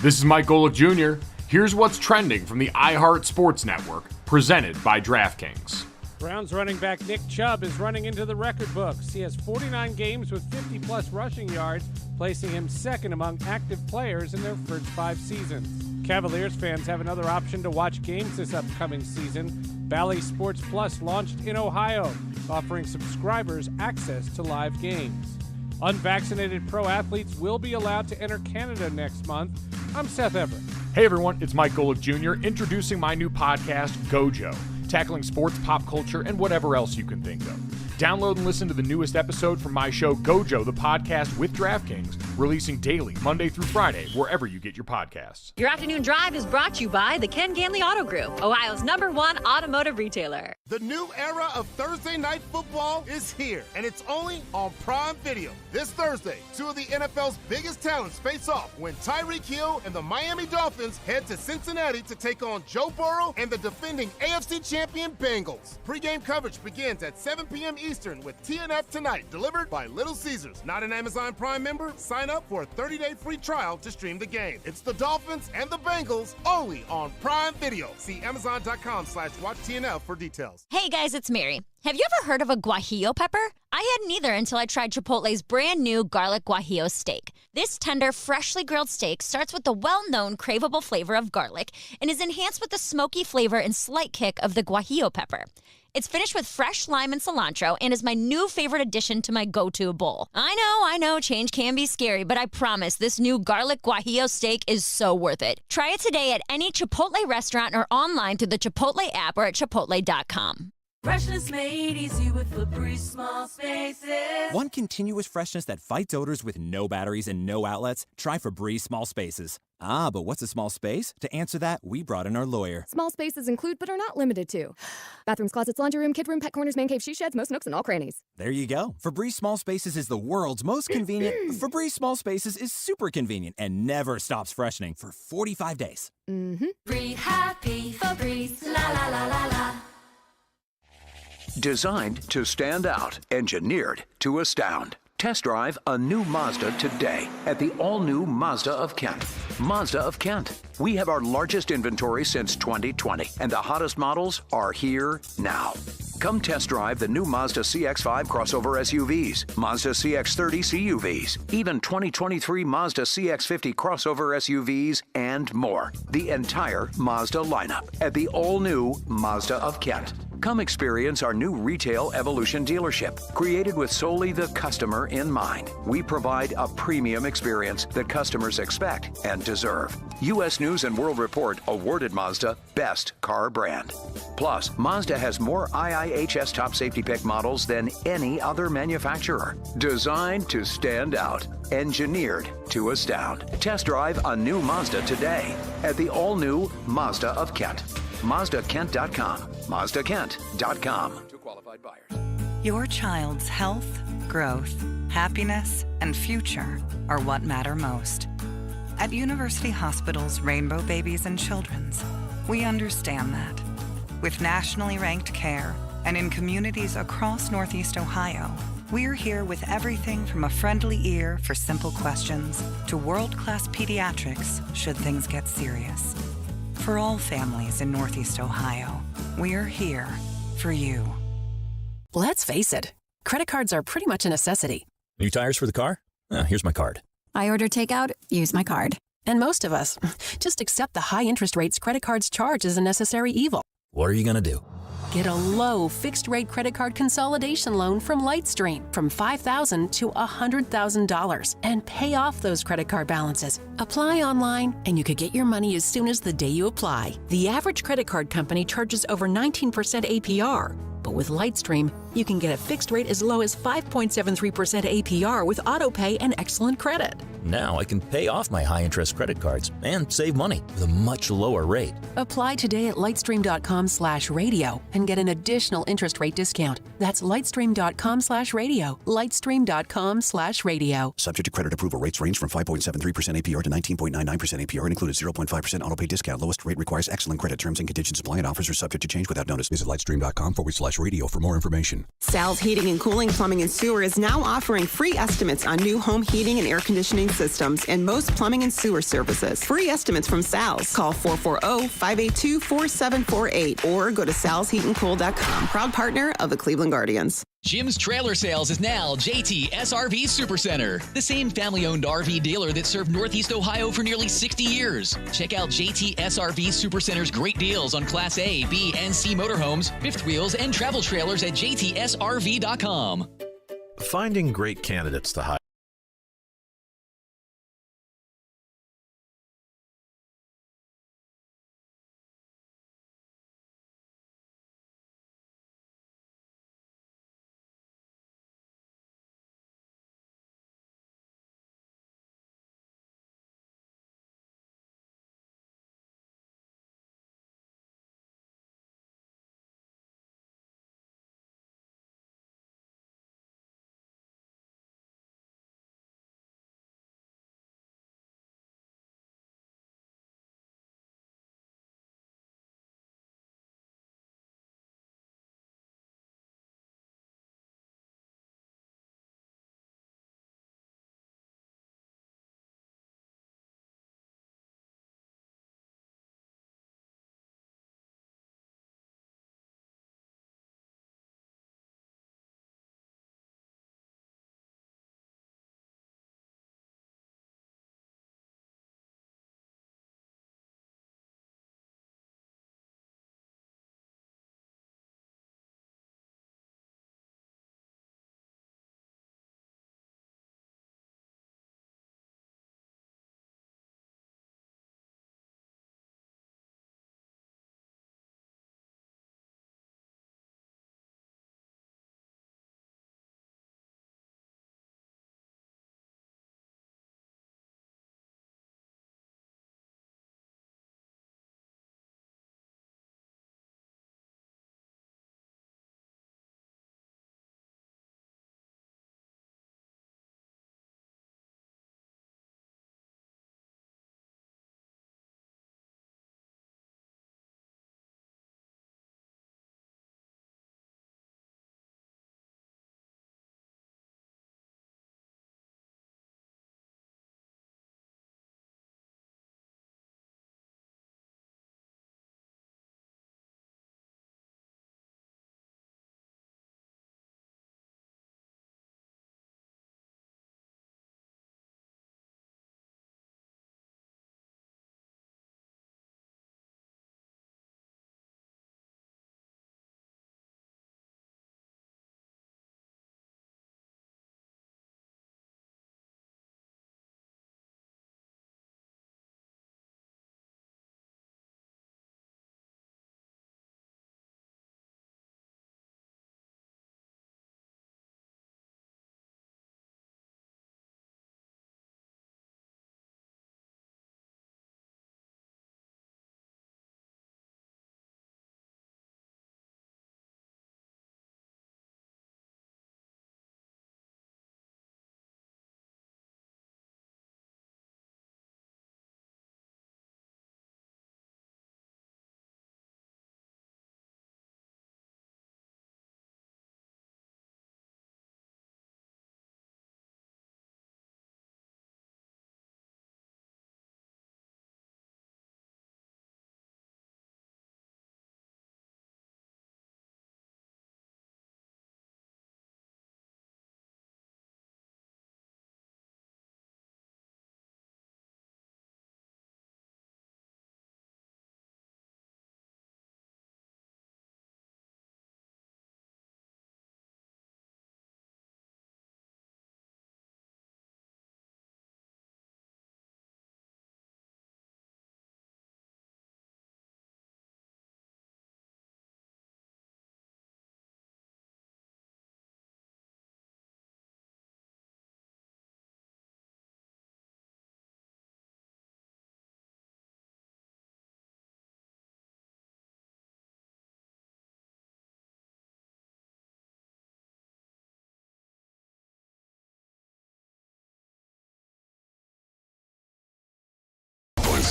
This is Mike Golick Jr. Here's what's trending from the iHeart Sports Network, presented by DraftKings. Browns running back Nick Chubb is running into the record books. He has 49 games with 50-plus rushing yards, placing him second among active players in their first 5 seasons. Cavaliers fans have another option to watch games this upcoming season. Bally Sports Plus launched in Ohio, offering subscribers access to live games. Unvaccinated pro athletes will be allowed to enter Canada next month. I'm Seth Everett. Hey everyone, it's Mike Golick Jr. introducing my new podcast, Gojo, tackling sports, pop culture, and whatever else you can think of. Download and listen to the newest episode from my show, Gojo, the podcast with DraftKings, releasing daily, Monday through Friday, wherever you get your podcasts. Your afternoon drive is brought to you by the Ken Ganley Auto Group, Ohio's #1 automotive retailer. The new era of Thursday Night Football is here, and it's only on Prime Video. This Thursday, 2 of the NFL's biggest talents face off when Tyreek Hill and the Miami Dolphins head to Cincinnati to take on Joe Burrow and the defending AFC champion Bengals. Pre-game coverage begins at 7 p.m. Eastern with TNF Tonight, delivered by Little Caesars. Not an Amazon Prime member? Sign up for a 30-day free trial to stream the game. It's the Dolphins and the Bengals, only on Prime Video. See Amazon.com/watchtnf for details. Hey guys, it's Mary. Have you ever heard of a guajillo pepper? I hadn't either until I tried Chipotle's brand new garlic guajillo steak. This tender, freshly grilled steak starts with the well-known craveable flavor of garlic and is enhanced with the smoky flavor and slight kick of the guajillo pepper. It's finished with fresh lime and cilantro and is my new favorite addition to my go-to bowl. I know, change can be scary, but I promise this new garlic guajillo steak is so worth it. Try it today at any Chipotle restaurant or online through the Chipotle app or at chipotle.com. Freshness made easy with Febreze small spaces. Want continuous freshness that fights odors with no batteries and no outlets? Try Febreze small spaces. Ah, but what's a small space? To answer that, we brought in our lawyer. Small spaces include but are not limited to bathrooms, closets, laundry room, kid room, pet corners, man cave, she sheds, most nooks, and all crannies. There you go. Febreze small spaces is the world's most convenient. Febreze small spaces is super convenient and never stops freshening for 45 days. Breathe happy, Febreze, la la la la la. Designed to stand out, engineered to astound. Test drive a new Mazda today at the all-new Mazda of Kent. Mazda of Kent. We have our largest inventory since 2020, and the hottest models are here now. Come test drive the new Mazda CX-5 crossover SUVs, Mazda CX-30 CUVs, even 2023 Mazda CX-50 crossover SUVs, and more. The entire Mazda lineup at the all-new Mazda of Kent. Come experience our new retail Evolution dealership, created with solely the customer in mind. We provide a premium experience that customers expect and deserve. U.S. News and World Report awarded Mazda Best Car Brand. Plus, Mazda has more IIHS Top Safety Pick models than any other manufacturer. Designed to stand out, engineered to astound. Test drive a new Mazda today at the all-new Mazda of Kent. MazdaKent.com. MazdaKent.com. To qualified buyers. Your child's health, growth, happiness, and future are what matter most. At University Hospital's Rainbow Babies and Children's, we understand that. With nationally ranked care and in communities across Northeast Ohio, we're here with everything from a friendly ear for simple questions to world-class pediatrics should things get serious. For all families in Northeast Ohio, we're here for you. Let's face it, credit cards are pretty much a necessity. New tires for the car? Here's my card. I order takeout, use my card. And most of us just accept the high interest rates credit cards charge as a necessary evil. What are you going to do? Get a low fixed-rate credit card consolidation loan from Lightstream from $5,000 to $100,000 and pay off those credit card balances. Apply online, and you could get your money as soon as the day you apply. The average credit card company charges over 19% APR. But with Lightstream, you can get a fixed rate as low as 5.73% APR with autopay and excellent credit. Now I can pay off my high-interest credit cards and save money with a much lower rate. Apply today at lightstream.com/radio and get an additional interest rate discount. That's lightstream.com/radio. Lightstream.com/radio. Subject to credit approval. Rates range from 5.73% APR to 19.99% APR and includes 0.5% autopay discount. Lowest rate requires excellent credit. Terms and conditions apply and offers are subject to change without notice. Visit lightstream.com/radio for more information. Sal's Heating and Cooling, Plumbing and Sewer is now offering free estimates on new home heating and air conditioning systems and most plumbing and sewer services. Free estimates from Sal's. Call 440-582-4748 or go to salsheatandcool.com. Proud partner of the Cleveland Guardians. Jim's Trailer Sales is now JT SRV Supercenter, the same family-owned RV dealer that served Northeast Ohio for nearly 60 years. Check out JT SRV Supercenter's great deals on Class A, B, and C motorhomes, fifth wheels, and travel trailers at jtsrv.com. Finding great candidates to hire.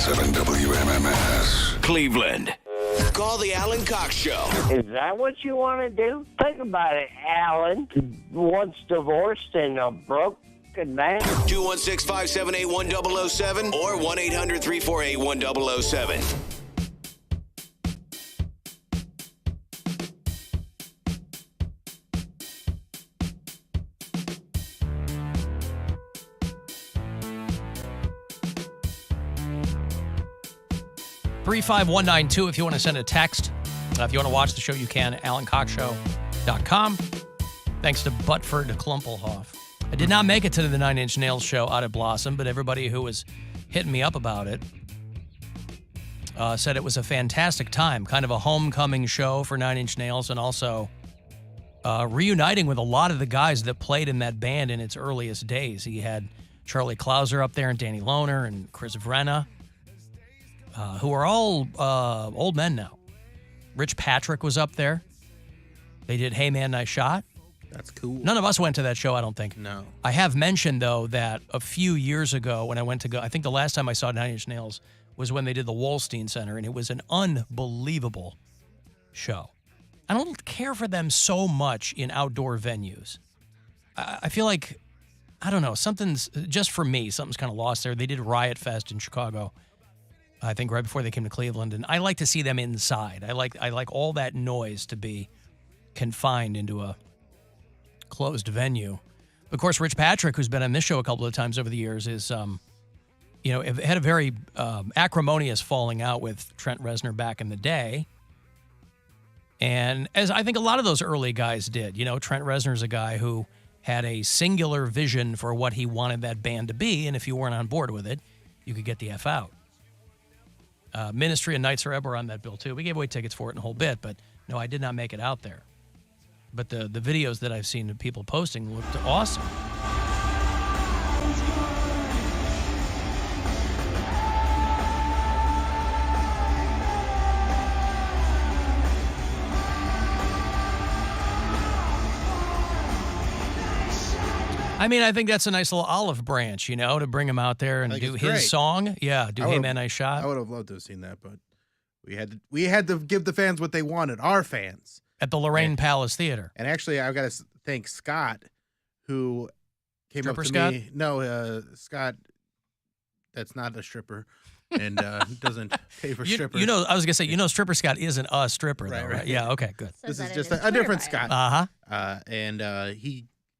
100.7 WMMS. Cleveland. Call the Alan Cox Show. Is that what you want to do? Think about it, Alan. Once divorced and a broken man. 216-578-1007 or 1-800-348-1007. $35192 if you want to send a text. If you want to watch the show, you can. AlanCoxShow.com. Thanks to Butford Klumpelhoff. I did not make it to the 9 Inch Nails show out at Blossom, but everybody who was hitting me up about it said it was a fantastic time. Kind of a homecoming show for 9 Inch Nails, and also reuniting with a lot of the guys that played in that band in its earliest days. He had Charlie Clouser up there and Danny Lohner and Chris Vrenna. Who are all old men now. Rich Patrick was up there. They did Hey Man, Nice Shot. That's cool. None of us went to that show, I don't think. No. I have mentioned, though, that a few years ago when I went to go, I think the last time I saw 9 Inch Nails was when they did the Wolstein Center, and it was an unbelievable show. I don't care for them so much in outdoor venues. I feel like, I don't know, something's, just for me, something's kind of lost there. They did Riot Fest in Chicago, I think right before they came to Cleveland, and I like to see them inside. I like all that noise to be confined into a closed venue. Of course, Rich Patrick, who's been on this show a couple of times over the years, is had a very acrimonious falling out with Trent Reznor back in the day. And as I think a lot of those early guys did, Trent Reznor's a guy who had a singular vision for what he wanted that band to be, and if you weren't on board with it, you could get the F out. Ministry and Nights Forever were on that bill, too. We gave away tickets for it in a whole bit, but no, I did not make it out there. But the videos that I've seen of people posting looked awesome. I mean, I think that's a nice little olive branch, to bring him out there and do his song. Yeah, do Hey Man, Nice Shot. I would have loved to have seen that, but we had to give the fans what they wanted, our fans. At the Lorraine Palace Theater. And actually, I've got to thank Scott, who came Stripper up to Scott? me. No, Scott, that's not a stripper and doesn't pay for strippers. I was going to say, Stripper Scott isn't a stripper, though, right? Yeah, okay, good. This is just a different Scott. Uh-huh. And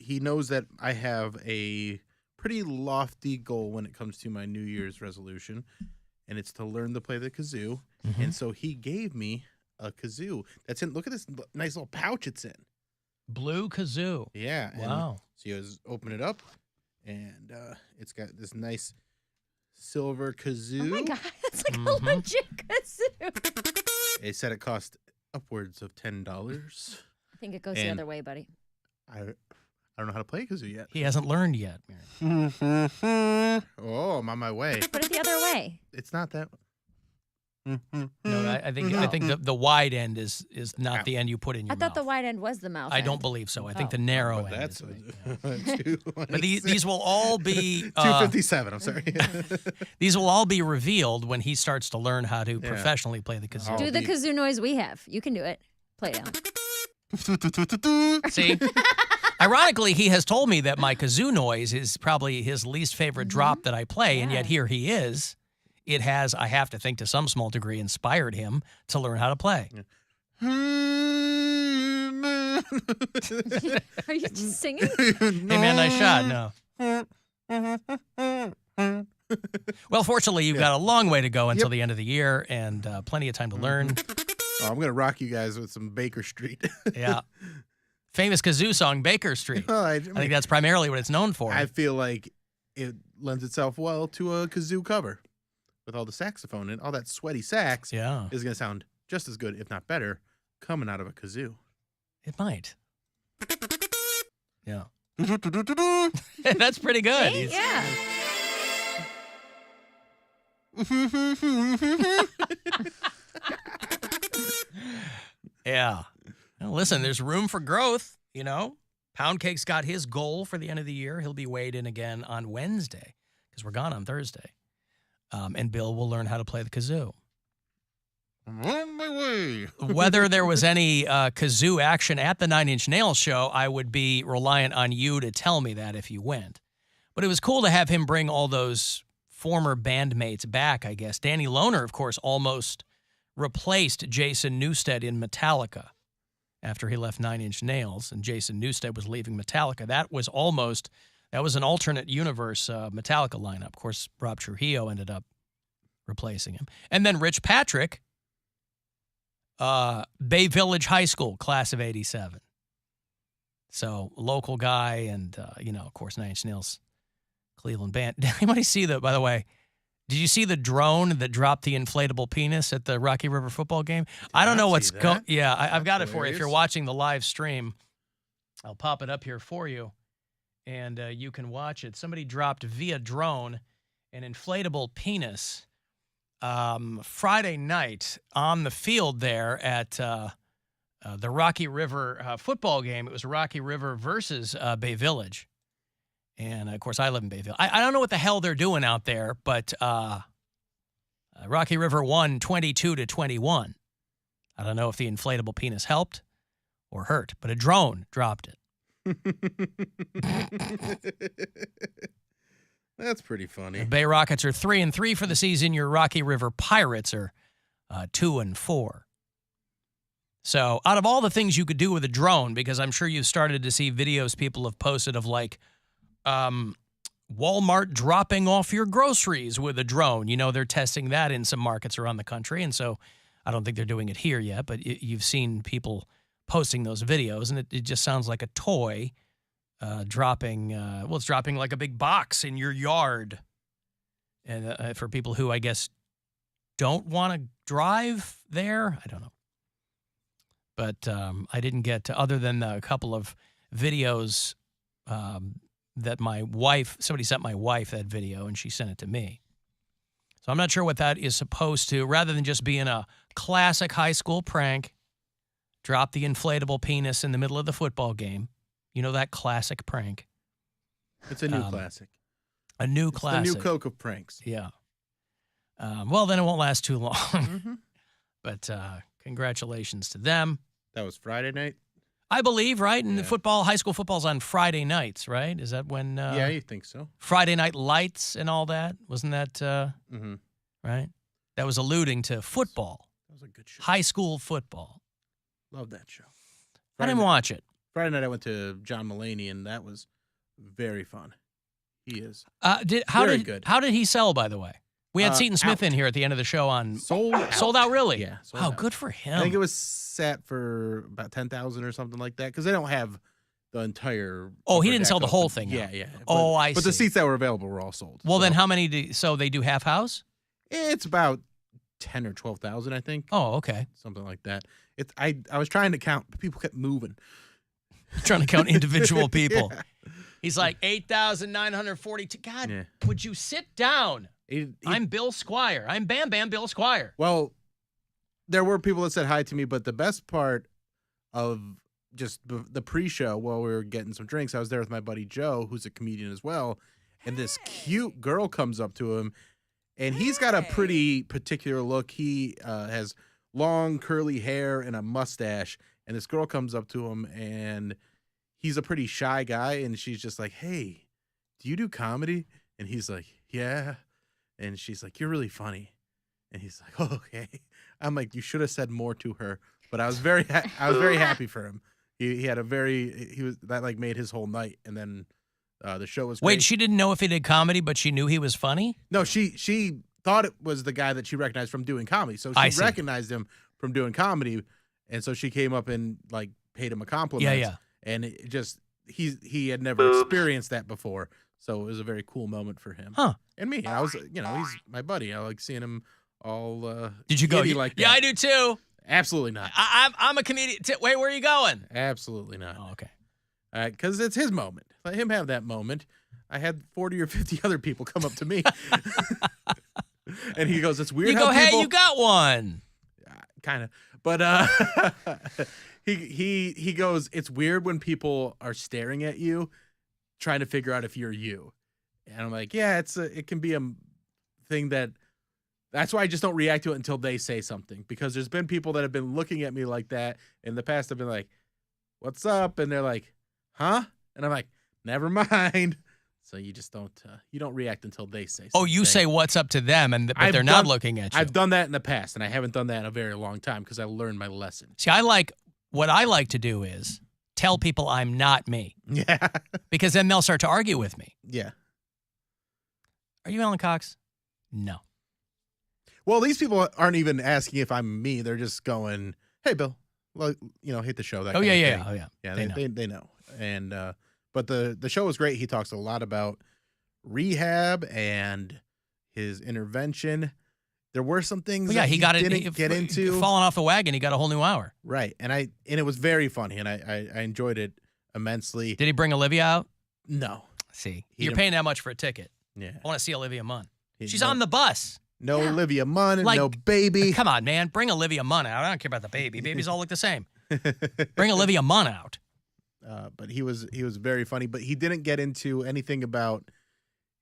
he knows that I have a pretty lofty goal when it comes to my New Year's resolution, and it's to learn to play the kazoo. Mm-hmm. And so he gave me a kazoo that's in. Look at this nice little pouch it's in. Blue kazoo. Yeah. Wow. So you just open it up, and it's got this nice silver kazoo. Oh my God, that's like a legit kazoo. They said it cost upwards of $10. I think it goes the other way, buddy. I don't know how to play kazoo yet. He hasn't learned yet. Oh, I'm on my way. Put it the other way. It's not that. No, I think the wide end is not the end you put in your mouth. I thought the wide end was the mouth. I don't believe so. I think the narrow end. That's but these will all be 257. I'm sorry. These will all be revealed when he starts to learn how to professionally play the kazoo. Do the kazoo noise we have. You can do it. Play it out. See? Ironically, he has told me that my kazoo noise is probably his least favorite drop that I play, and yet here he is. It has, I have to think, to some small degree, inspired him to learn how to play. Are you just singing? Hey, man, nice shot. No. Well, fortunately, you've got a long way to go until the end of the year and plenty of time to learn. Oh, I'm going to rock you guys with some Baker Street. Yeah. Famous kazoo song, Baker Street. Well, I think that's primarily what it's known for. I feel like it lends itself well to a kazoo cover. With all the saxophone and all that sweaty sax, is going to sound just as good, if not better, coming out of a kazoo. It might. Yeah. That's pretty good. See? Yeah. Yeah. Now, listen, there's room for growth, Poundcake's got his goal for the end of the year. He'll be weighed in again on Wednesday because we're gone on Thursday. and Bill will learn how to play the kazoo. I'm on my way. Whether there was any kazoo action at the Nine Inch Nails show, I would be reliant on you to tell me that if you went. But it was cool to have him bring all those former bandmates back, I guess. Danny Lohner, of course, almost replaced Jason Newsted in Metallica after he left Nine Inch Nails, and Jason Newsted was leaving Metallica. That was an alternate universe Metallica lineup. Of course, Rob Trujillo ended up replacing him. And then Rich Patrick, Bay Village High School, class of 87. So, local guy and, of course, Nine Inch Nails, Cleveland band. Did anybody see by the way, did you see the drone that dropped the inflatable penis at the Rocky River football game? I don't know what's going. Yeah, I've got it for you. If you're watching the live stream, I'll pop it up here for you, and you can watch it. Somebody dropped via drone an inflatable penis Friday night on the field there at the Rocky River football game. It was Rocky River versus Bay Village. And, of course, I live in Bayville. I don't know what the hell they're doing out there, but Rocky River won 22-21. I don't know if the inflatable penis helped or hurt, but a drone dropped it. That's pretty funny. The Bay Rockets are 3-3 for the season. Your Rocky River Pirates are 2-4. So out of all the things you could do with a drone, because I'm sure you've started to see videos people have posted of like Walmart dropping off your groceries with a drone. They're testing that in some markets around the country. And so I don't think they're doing it here yet, but you've seen people posting those videos, and it just sounds like a toy dropping, it's dropping like a big box in your yard. And for people who, I guess, don't want to drive there, I don't know. But I didn't get to, other than a couple of videos that somebody sent my wife that video, and she sent it to me. So I'm not sure what that is supposed to, rather than just being a classic high school prank, drop the inflatable penis in the middle of the football game. That classic prank. It's a new classic. A new classic. The new Coke of pranks. Yeah. Well, then it won't last too long. Mm-hmm. But congratulations to them. That was Friday night? I believe, right? And high school football's on Friday nights, right? Is that when? Yeah, you think so. Friday Night Lights and all that? Wasn't that right? That was alluding to football. That was a good show. High school football. Love that show. I didn't watch it. Friday night I went to John Mulaney, and that was very fun. He is very good. How did he sell, by the way? We had Seton Smith out. in here at the end of the show on sold out, really? Yeah. Wow, good for him. I think it was set for about 10,000 or something like that, because they don't have the entire. Oh, he didn't sell the whole thing. Yeah. I see. But the seats that were available were all sold. Well, then how many? So they do half house? It's about 10 or 12,000, I think. Oh, okay. Something like that. I was trying to count, but people kept moving. Trying to count individual people. Yeah. He's like 8,942. God, would you sit down? I'm Bill Squire. I'm Bam Bam Bill Squire. Well, there were people that said hi to me, but the best part of just the pre-show, while we were getting some drinks, I was there with my buddy Joe, who's a comedian as well, and this cute girl comes up to him, and he's got a pretty particular look. He has long curly hair and a mustache, and this girl comes up to him, and he's a pretty shy guy, and she's just like, "Hey, do you do comedy?" And he's like, "Yeah." And she's like, "You're really funny." And he's like, "Oh, okay." I'm like, "You should have said more to her." But I was very happy for him. That like made his whole night. And then the show was great. Wait, she didn't know if he did comedy, but she knew he was funny? No, she thought it was the guy that she recognized from doing comedy. So she recognized him from doing comedy, and so she came up and like paid him a compliment. Yeah. And it just he had never experienced that before. So it was a very cool moment for him. Huh. And me. I was, he's my buddy. I like seeing him all Did you go? Like that. Yeah, I do too. Absolutely not. I'm a comedian. Wait, where are you going? Absolutely not. Oh, okay. Because it's his moment. Let him have that moment. I had 40 or 50 other people come up to me. And he goes, "It's weird." You go, "Hey, you got one." Kind of. But he goes, "It's weird when people are staring at you, trying to figure out if you're you." And I'm like, "Yeah, it can be a thing that's why I just don't react to it until they say something, because there's been people that have been looking at me like that in the past. I've been like, what's up? And they're like, huh? And I'm like, never mind. So you just don't react until they say something. Oh, you say what's up to them, but they're not looking at you. I've done that in the past, and I haven't done that in a very long time because I learned my lesson. See, what I like to do is tell people I'm not me. Yeah. Because then they'll start to argue with me. Yeah. Are you Alan Cox? No. Well, these people aren't even asking if I'm me. They're just going, hey, Bill, well, hit the show. That Oh, kind yeah, of yeah. thing. Oh, yeah. Yeah, they know. And but the show was great. He talks a lot about rehab and his intervention. There were some things he didn't get into. Falling off the wagon, he got a whole new hour. Right. And it was very funny, and I enjoyed it immensely. Did he bring Olivia out? No. See, you're paying that much for a ticket. Yeah. I want to see Olivia Munn. She's on the bus. No Olivia Munn, no baby. Come on, man. Bring Olivia Munn out. I don't care about the baby. Babies all look the same. Bring Olivia Munn out. But he was very funny. But he didn't get into anything about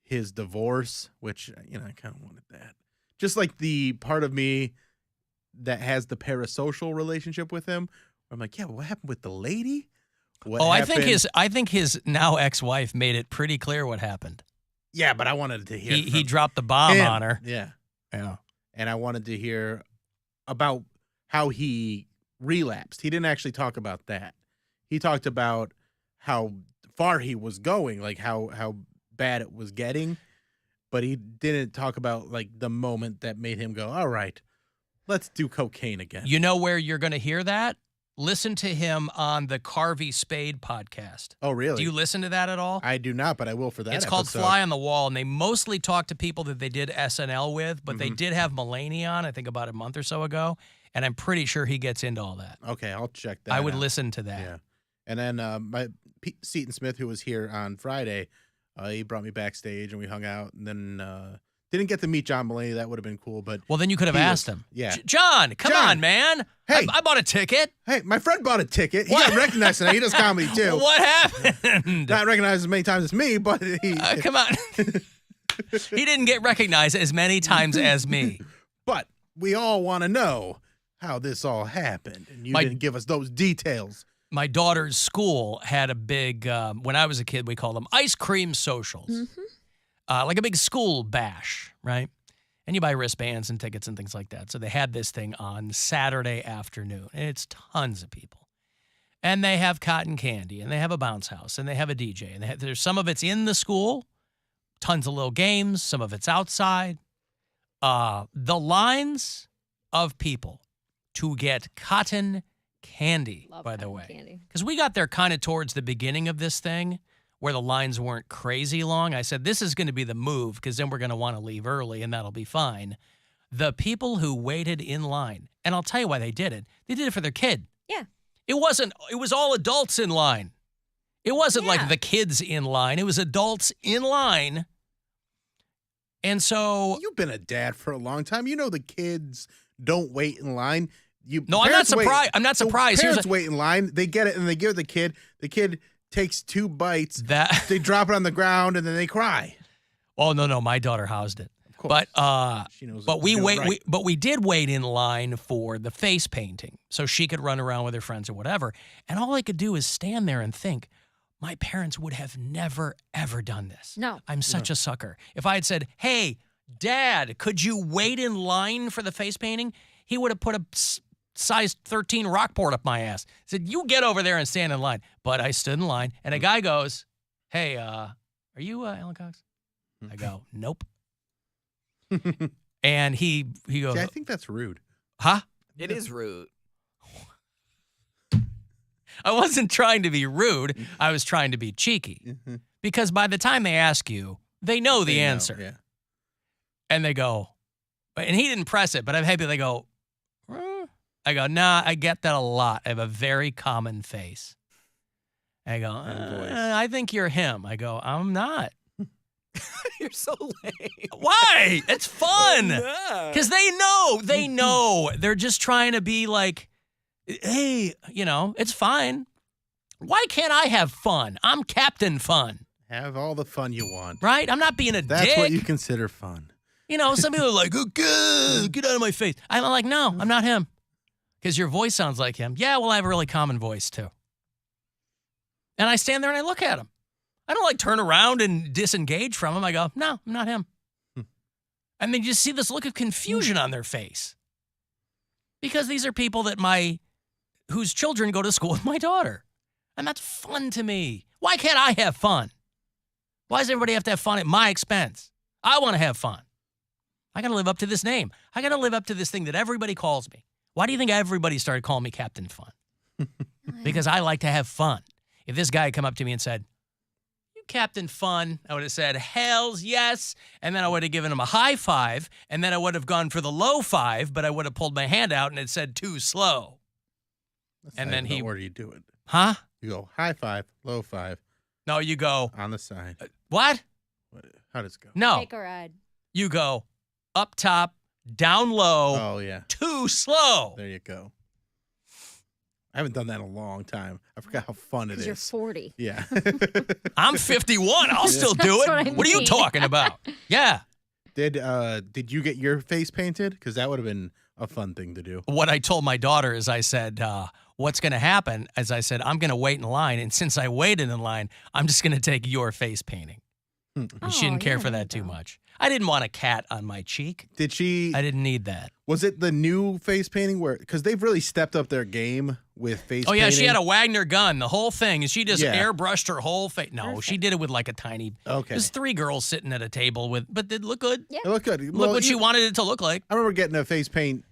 his divorce, which, I kind of wanted that. Just like the part of me that has the parasocial relationship with him. I'm like, yeah, what happened with the lady? I think his now ex-wife made it pretty clear what happened. Yeah, but I wanted to hear. He dropped the bomb on her. Yeah. Yeah. And I wanted to hear about how he relapsed. He didn't actually talk about that. He talked about how far he was going, like how bad it was getting. But he didn't talk about like the moment that made him go, all right, let's do cocaine again. You know where you're going to hear that? Listen to him on the Carvey Spade podcast. Oh, really? Do you listen to that at all? I do not, but I will for that. It's called Fly on the Wall, and they mostly talk to people that they did SNL with, but they did have Mulaney on, I think about a month or so ago, and I'm pretty sure he gets into all that. Okay, I'll check that I would out. listen to that. Yeah. And then my Pete Seton Smith, who was here on Friday, he brought me backstage, and we hung out, and then didn't get to meet John Mulaney. That would have been cool, but well, then you could have asked him. Yeah, John, come on, man. Hey, I bought a ticket. Hey, my friend bought a ticket. He got recognized tonight. He does comedy too. What happened? Not recognized as many times as me, but he come on. He didn't get recognized as many times as me. But we all want to know how this all happened, and you didn't give us those details. My daughter's school had a big, when I was a kid, we called them ice cream socials. Mm-hmm. Like a big school bash, right? And you buy wristbands and tickets and things like that. So they had this thing on Saturday afternoon. And it's tons of people. And they have cotton candy, and they have a bounce house, and they have a DJ. And there's some of it's in the school, tons of little games, some of it's outside. The lines of people to get cotton candy, by the way. Because we got there kind of towards the beginning of this thing, where the lines weren't crazy long. I said, this is going to be the move, because then we're going to want to leave early, and that'll be fine. The people who waited in line, and I'll tell you why they did it. They did it for their kid. Yeah. It was all adults in line. It wasn't like the kids in line. It was adults in line. And so... You've been a dad for a long time. You know the kids don't wait in line. No, I'm not surprised. I'm not surprised. Parents wait in line. They get it, and they give the kid. The kid takes 2 bites. They drop it on the ground, and then they cry. Oh no, my daughter housed it. Of course. But she knows. But we did wait in line for the face painting, so she could run around with her friends or whatever. And all I could do is stand there and think, my parents would have never ever done this. No, I'm such a sucker. If I had said, "Hey, Dad, could you wait in line for the face painting?" He would have put a size 13 Rockport up my ass. Said, you get over there and stand in line. But I stood in line, and a guy goes, hey, are you Alan Cox? I go, nope. And he goes, See, I think that's rude. Huh? It is rude. I wasn't trying to be rude. I was trying to be cheeky. Because by the time they ask you, they know the answer. Yeah. And they go, and he didn't press it, but I'm happy they go, I go, nah, I get that a lot. I have a very common face. I go, I think you're him. I go, I'm not. You're so lame. Why? It's fun. Because they know. They're just trying to be like, hey, it's fine. Why can't I have fun? I'm Captain Fun. Have all the fun you want. Right? I'm not being a dick. That's what you consider fun. You know, some people are like, okay, get out of my face. I'm like, no, I'm not him. Because your voice sounds like him. Yeah, well, I have a really common voice, too. And I stand there and I look at him. I don't like turn around and disengage from him. I go, no, I'm not him. And then you see this look of confusion on their face. Because these are people whose children go to school with my daughter. And that's fun to me. Why can't I have fun? Why does everybody have to have fun at my expense? I want to have fun. I got to live up to this name. I got to live up to this thing that everybody calls me. Why do you think everybody started calling me Captain Fun? Because I like to have fun. If this guy had come up to me and said, you Captain Fun, I would have said, hells yes. And then I would have given him a high five. And then I would have gone for the low five, but I would have pulled my hand out and it said too slow. And then where do you do it? Huh? You go high five, low five. No, you go. On the side. What? How does it go? No. Take a ride. You go up top, down low. Oh, yeah. Too slow. There you go. I haven't done that in a long time. I forgot how fun it is. You're 40. Yeah. I'm 51. I'll still do it. What are you talking about? Yeah. Did you get your face painted? Because that would have been a fun thing to do. What I told my daughter is I said, what's going to happen? As I said, I'm going to wait in line. And since I waited in line, I'm just going to take your face painting. And she didn't care for that too much. I didn't want a cat on my cheek. Did she? I didn't need that. Was it the new face painting because they've really stepped up their game with face painting? Oh, yeah, she had a Wagner gun, the whole thing. And she just airbrushed her whole face. No, Perfect. she did it with like a tiny. Okay. There's 3 girls sitting at a table but it looked good. Yeah. It looked good. Look what she wanted it to look like. I remember getting a face paint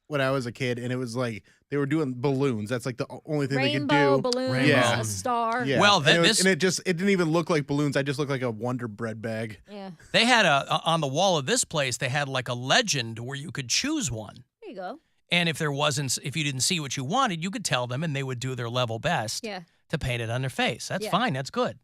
when I was a kid, and it was like they were doing balloons. That's like the only thing they could do. Rainbow balloons, Yeah. a star. Yeah. Well, and it didn't even look like balloons. I just looked like a Wonder Bread bag. Yeah. They had on the wall of this place, they had like a legend where you could choose one. There you go. And if you didn't see what you wanted, you could tell them and they would do their level best to paint it on their face. That's fine. That's good.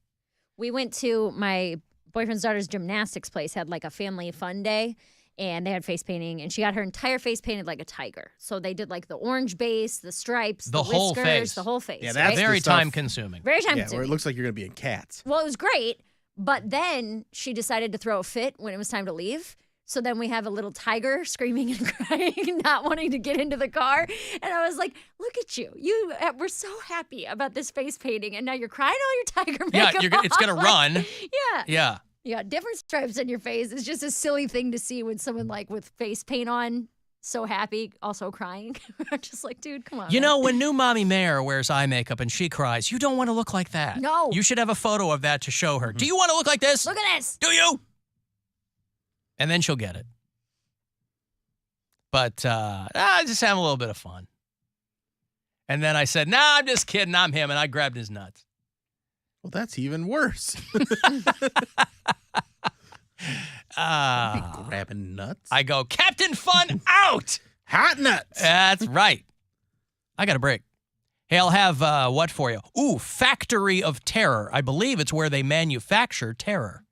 We went to my boyfriend's daughter's gymnastics place, had like a family fun day. And they had face painting, and she got her entire face painted like a tiger. So they did like the orange base, the stripes, the whole whiskers, face. the whole face. Yeah, that's very time consuming. Very time Where consuming. it looks like you're going to be in Cats. Well, it was great, but then she decided to throw a fit when it was time to leave. So then we have a little tiger screaming and crying, not wanting to get into the car. And I was like, look at you. You were so happy about this face painting, and now you're crying all your tiger makeup it's going to run. Yeah. Yeah. You got different stripes on your face. It's just a silly thing to see when someone like with face paint on, so happy, also crying. I'm just like, dude, come on. You know, when new mommy Mayor wears eye makeup and she cries, you don't want to look like that. No. You should have a photo of that to show her. Do you want to look like this? Look at this. Do you? And then she'll get it. But just have a little bit of fun. And then I said, nah, I'm just kidding. I'm him. And I grabbed his nuts. Well, that's even worse. Grabbing nuts. I go, Captain Fun out. Hot nuts. That's right. I got a break. Hey, I'll have what for you? Ooh, Factory of Terror. I believe it's where they manufacture terror.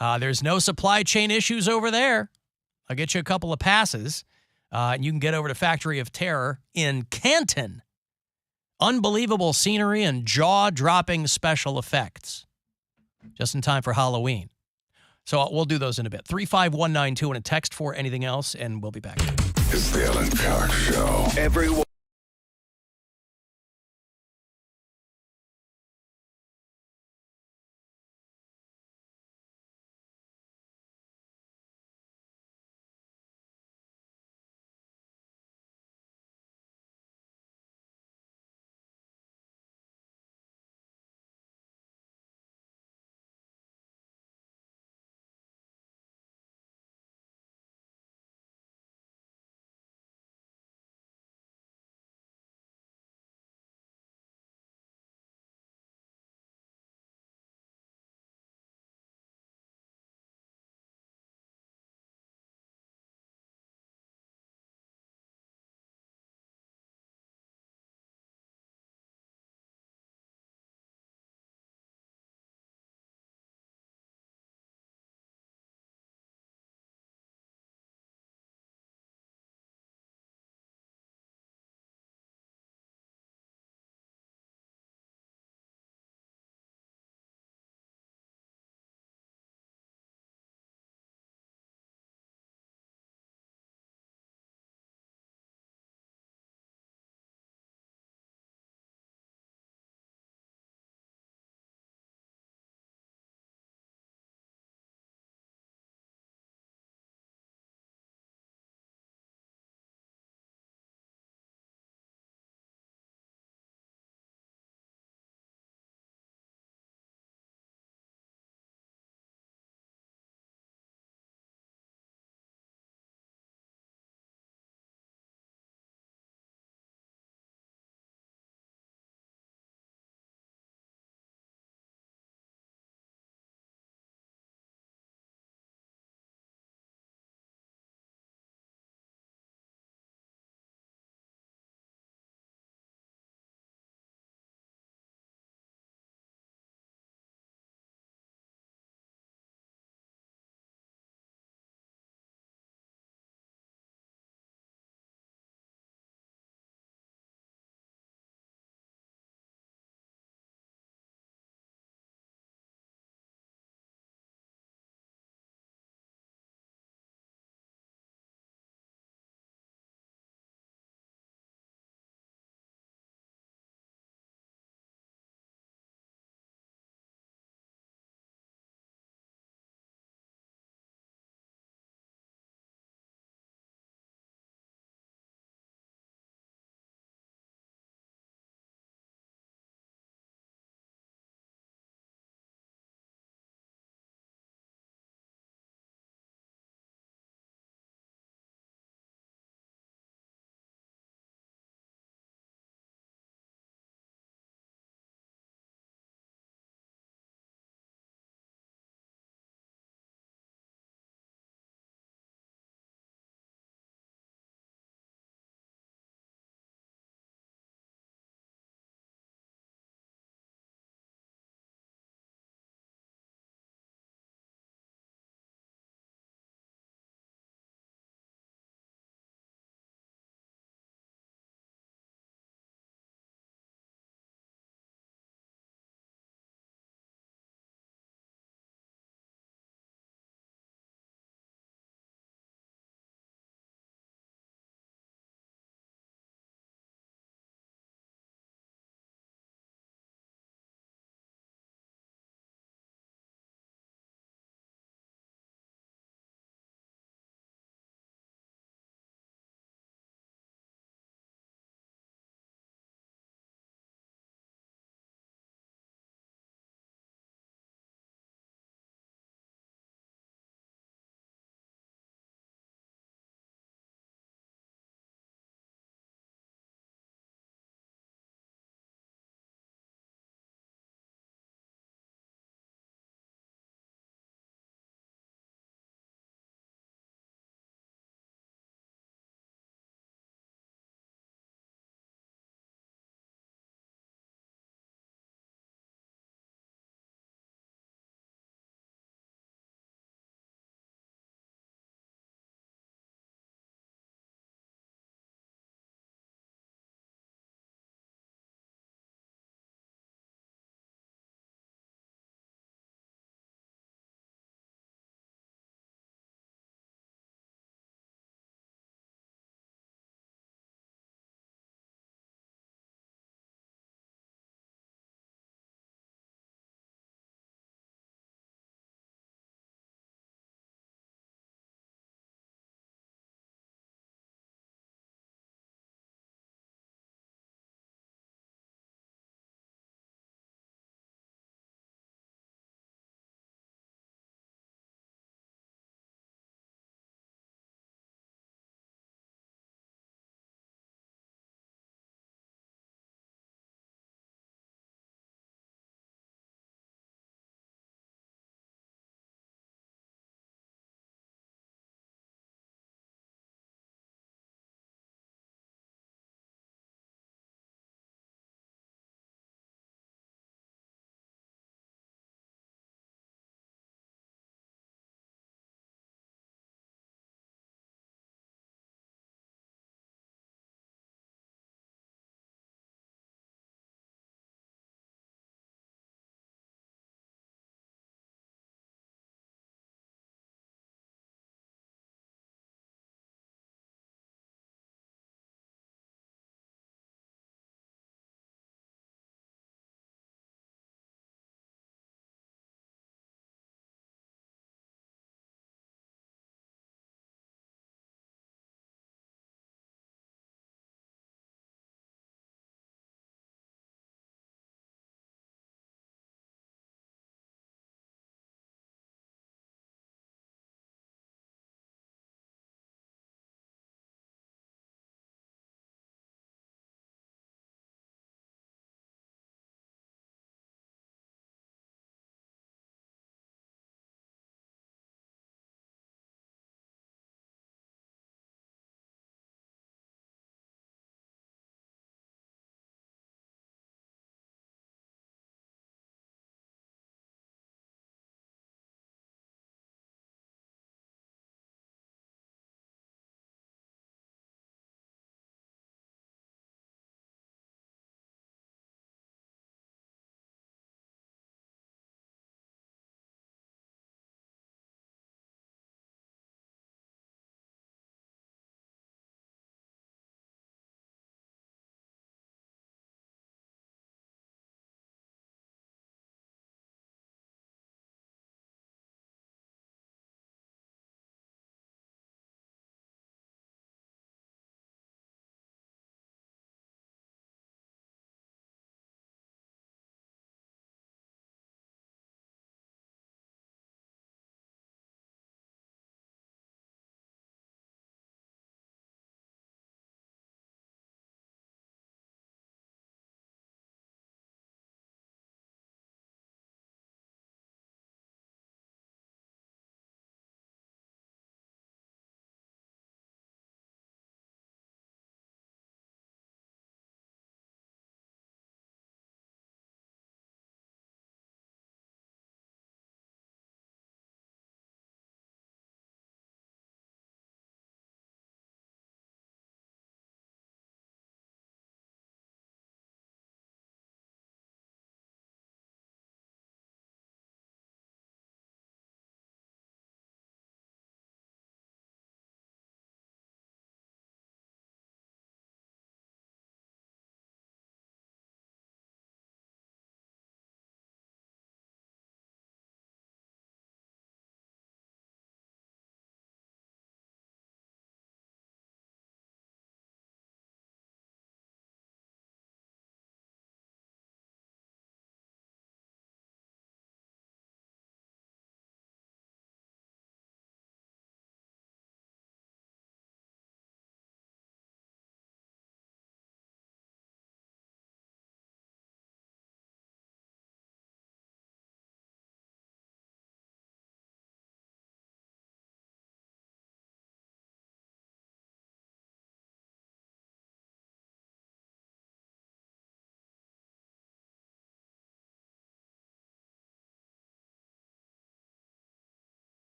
There's no supply chain issues over there. I'll get you a couple of passes, and you can get over to Factory of Terror in Canton. Unbelievable scenery and jaw-dropping special effects. Just in time for Halloween. So we'll do those in a bit. 35192 and a text for anything else, and we'll be back. It's the Alan Cox Show. Everyone.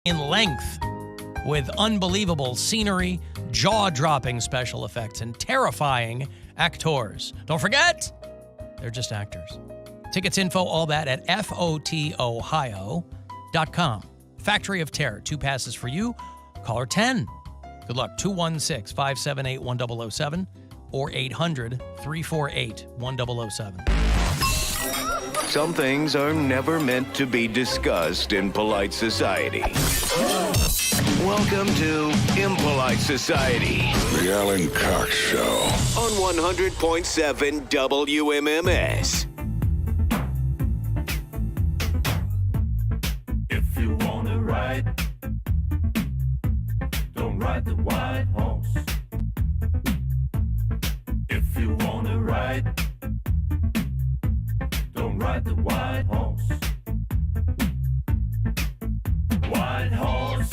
in length with unbelievable scenery, jaw-dropping special effects, and terrifying actors. Don't forget, they're just actors. Tickets, info, all that at fotohio.com. Factory of Terror, 2 passes for you. Caller 10. Good luck. 216-578-1007 or 800-348-1007. Some things are never meant to be discussed in polite society. Welcome to Impolite Society. The Alan Cox Show. On 100.7 WMMS. If you want to ride, don't ride the white horse. If you want to ride, don't ride the white horse. White horse.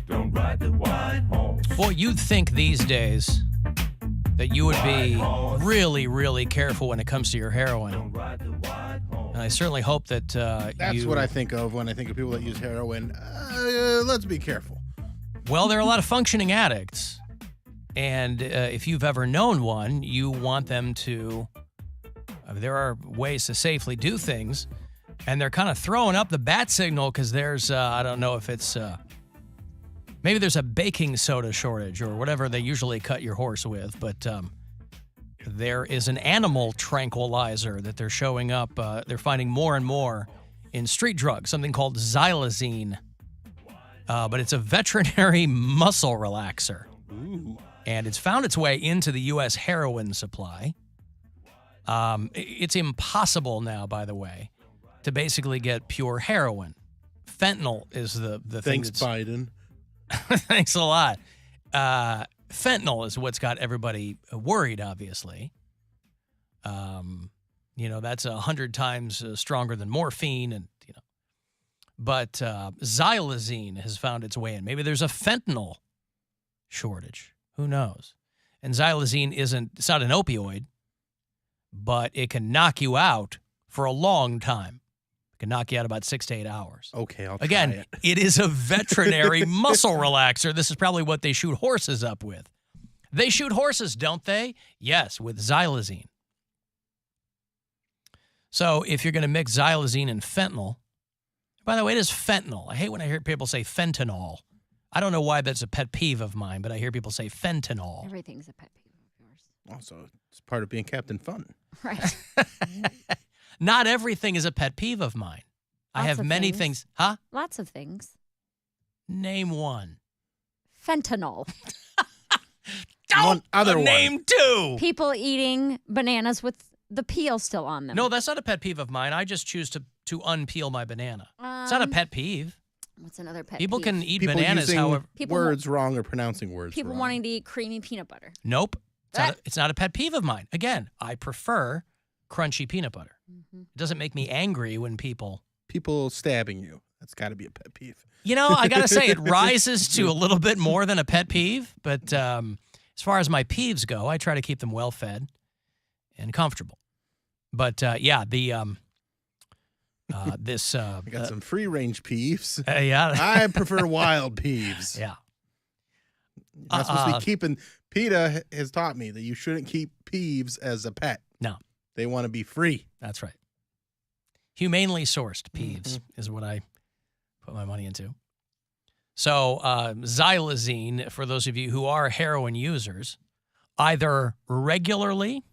Don't ride the white horse. Boy, you'd think these days that you would be really, really careful when it comes to your heroin. And I certainly hope that That's what I think of when I think of people that use heroin. Let's be careful. Well, there are a lot of functioning addicts. And if you've ever known one, you want them to... there are ways to safely do things. And they're kind of throwing up the bat signal because there's, I don't know if it's... maybe there's a baking soda shortage or whatever they usually cut your horse with. But there is an animal tranquilizer that they're showing up. They're finding more and more in street drugs, something called xylazine. But it's a veterinary muscle relaxer. Ooh. And it's found its way into the U.S. heroin supply. It's impossible now, by the way, to basically get pure heroin. Fentanyl is the thing Thanks, Biden. Thanks a lot. Fentanyl is what's got everybody worried, obviously. That's 100 times stronger than morphine, and But xylazine has found its way in. Maybe there's a fentanyl shortage. Who knows? And xylazine it's not an opioid, but it can knock you out for a long time. It can knock you out about 6 to 8 hours. Okay, I'll Again, try it. It is a veterinary muscle relaxer. This is probably what they shoot horses up with. They shoot horses, don't they? Yes, with xylazine. So if you're going to mix xylazine and fentanyl, by the way, it is fentanyl. I hate when I hear people say fentanyl. I don't know why that's a pet peeve of mine, but I hear people say fentanyl. Everything's a pet peeve of yours. Also, it's part of being Captain Fun. Right. Not everything is a pet peeve of mine. I have many things. Huh? Lots of things. Name one. Fentanyl. One other one. Name two. People eating bananas with the peel still on them. No, that's not a pet peeve of mine. I just choose to unpeel my banana. It's not a pet peeve. What's another pet People peeve? can eat People bananas, using however. words wrong or pronouncing words People wrong. wanting to eat creamy peanut butter. Nope. It's not a pet peeve of mine. Again, I prefer crunchy peanut butter. Mm-hmm. It doesn't make me angry when people stabbing you. That's got to be a pet peeve. I got to say, it rises to a little bit more than a pet peeve. But as far as my peeves go, I try to keep them well-fed and comfortable. But, this... I got some free-range peeves. Yeah. I prefer wild peeves. Yeah. You're not supposed to be keeping... PETA has taught me that you shouldn't keep peeves as a pet. No. They want to be free. That's right. Humanely sourced peeves is what I put my money into. So xylazine, for those of you who are heroin users, either regularly